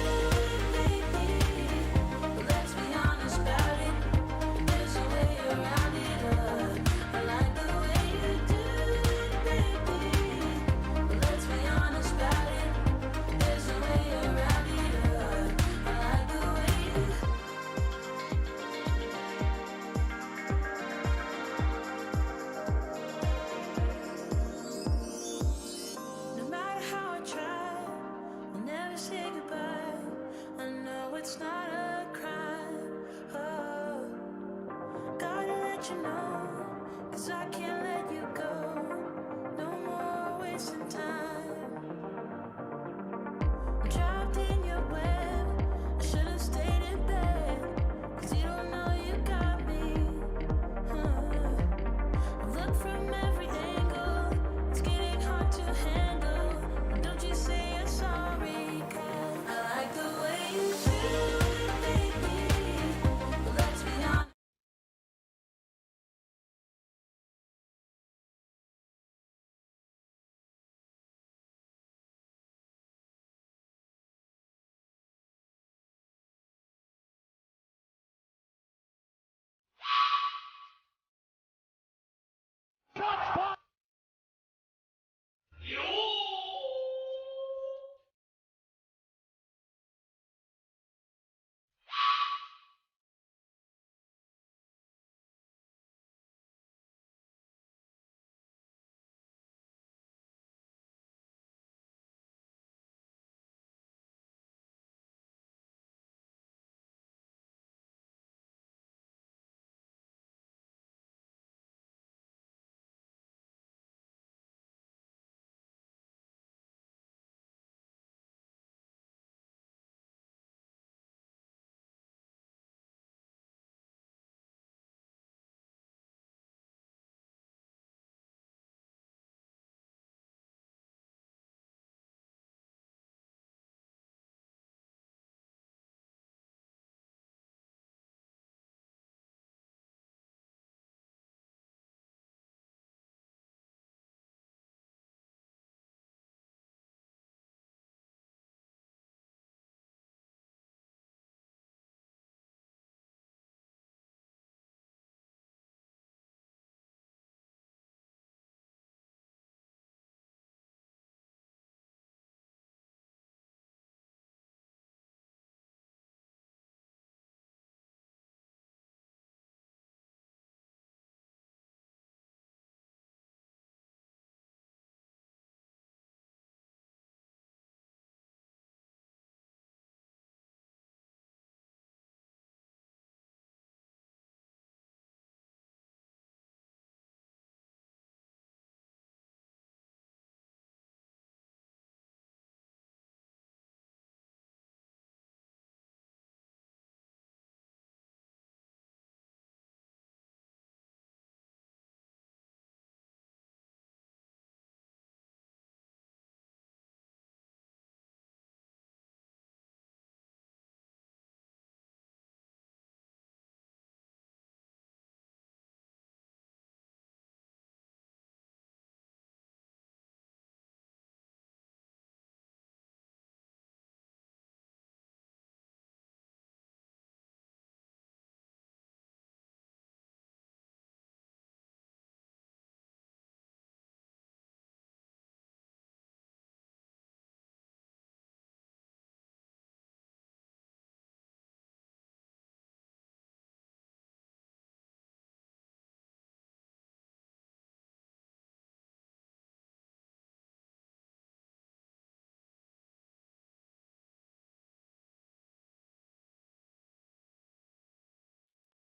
it, baby. But let's be honest about it. There's a way around it. I like the way you do it, baby. But let's be honest about it. There's a way around it. I like the way you. No matter how I try, I'll never say goodbye. I know it's not a crime. Oh, gotta let you know, 'cause I can't let you go. No more wasting time.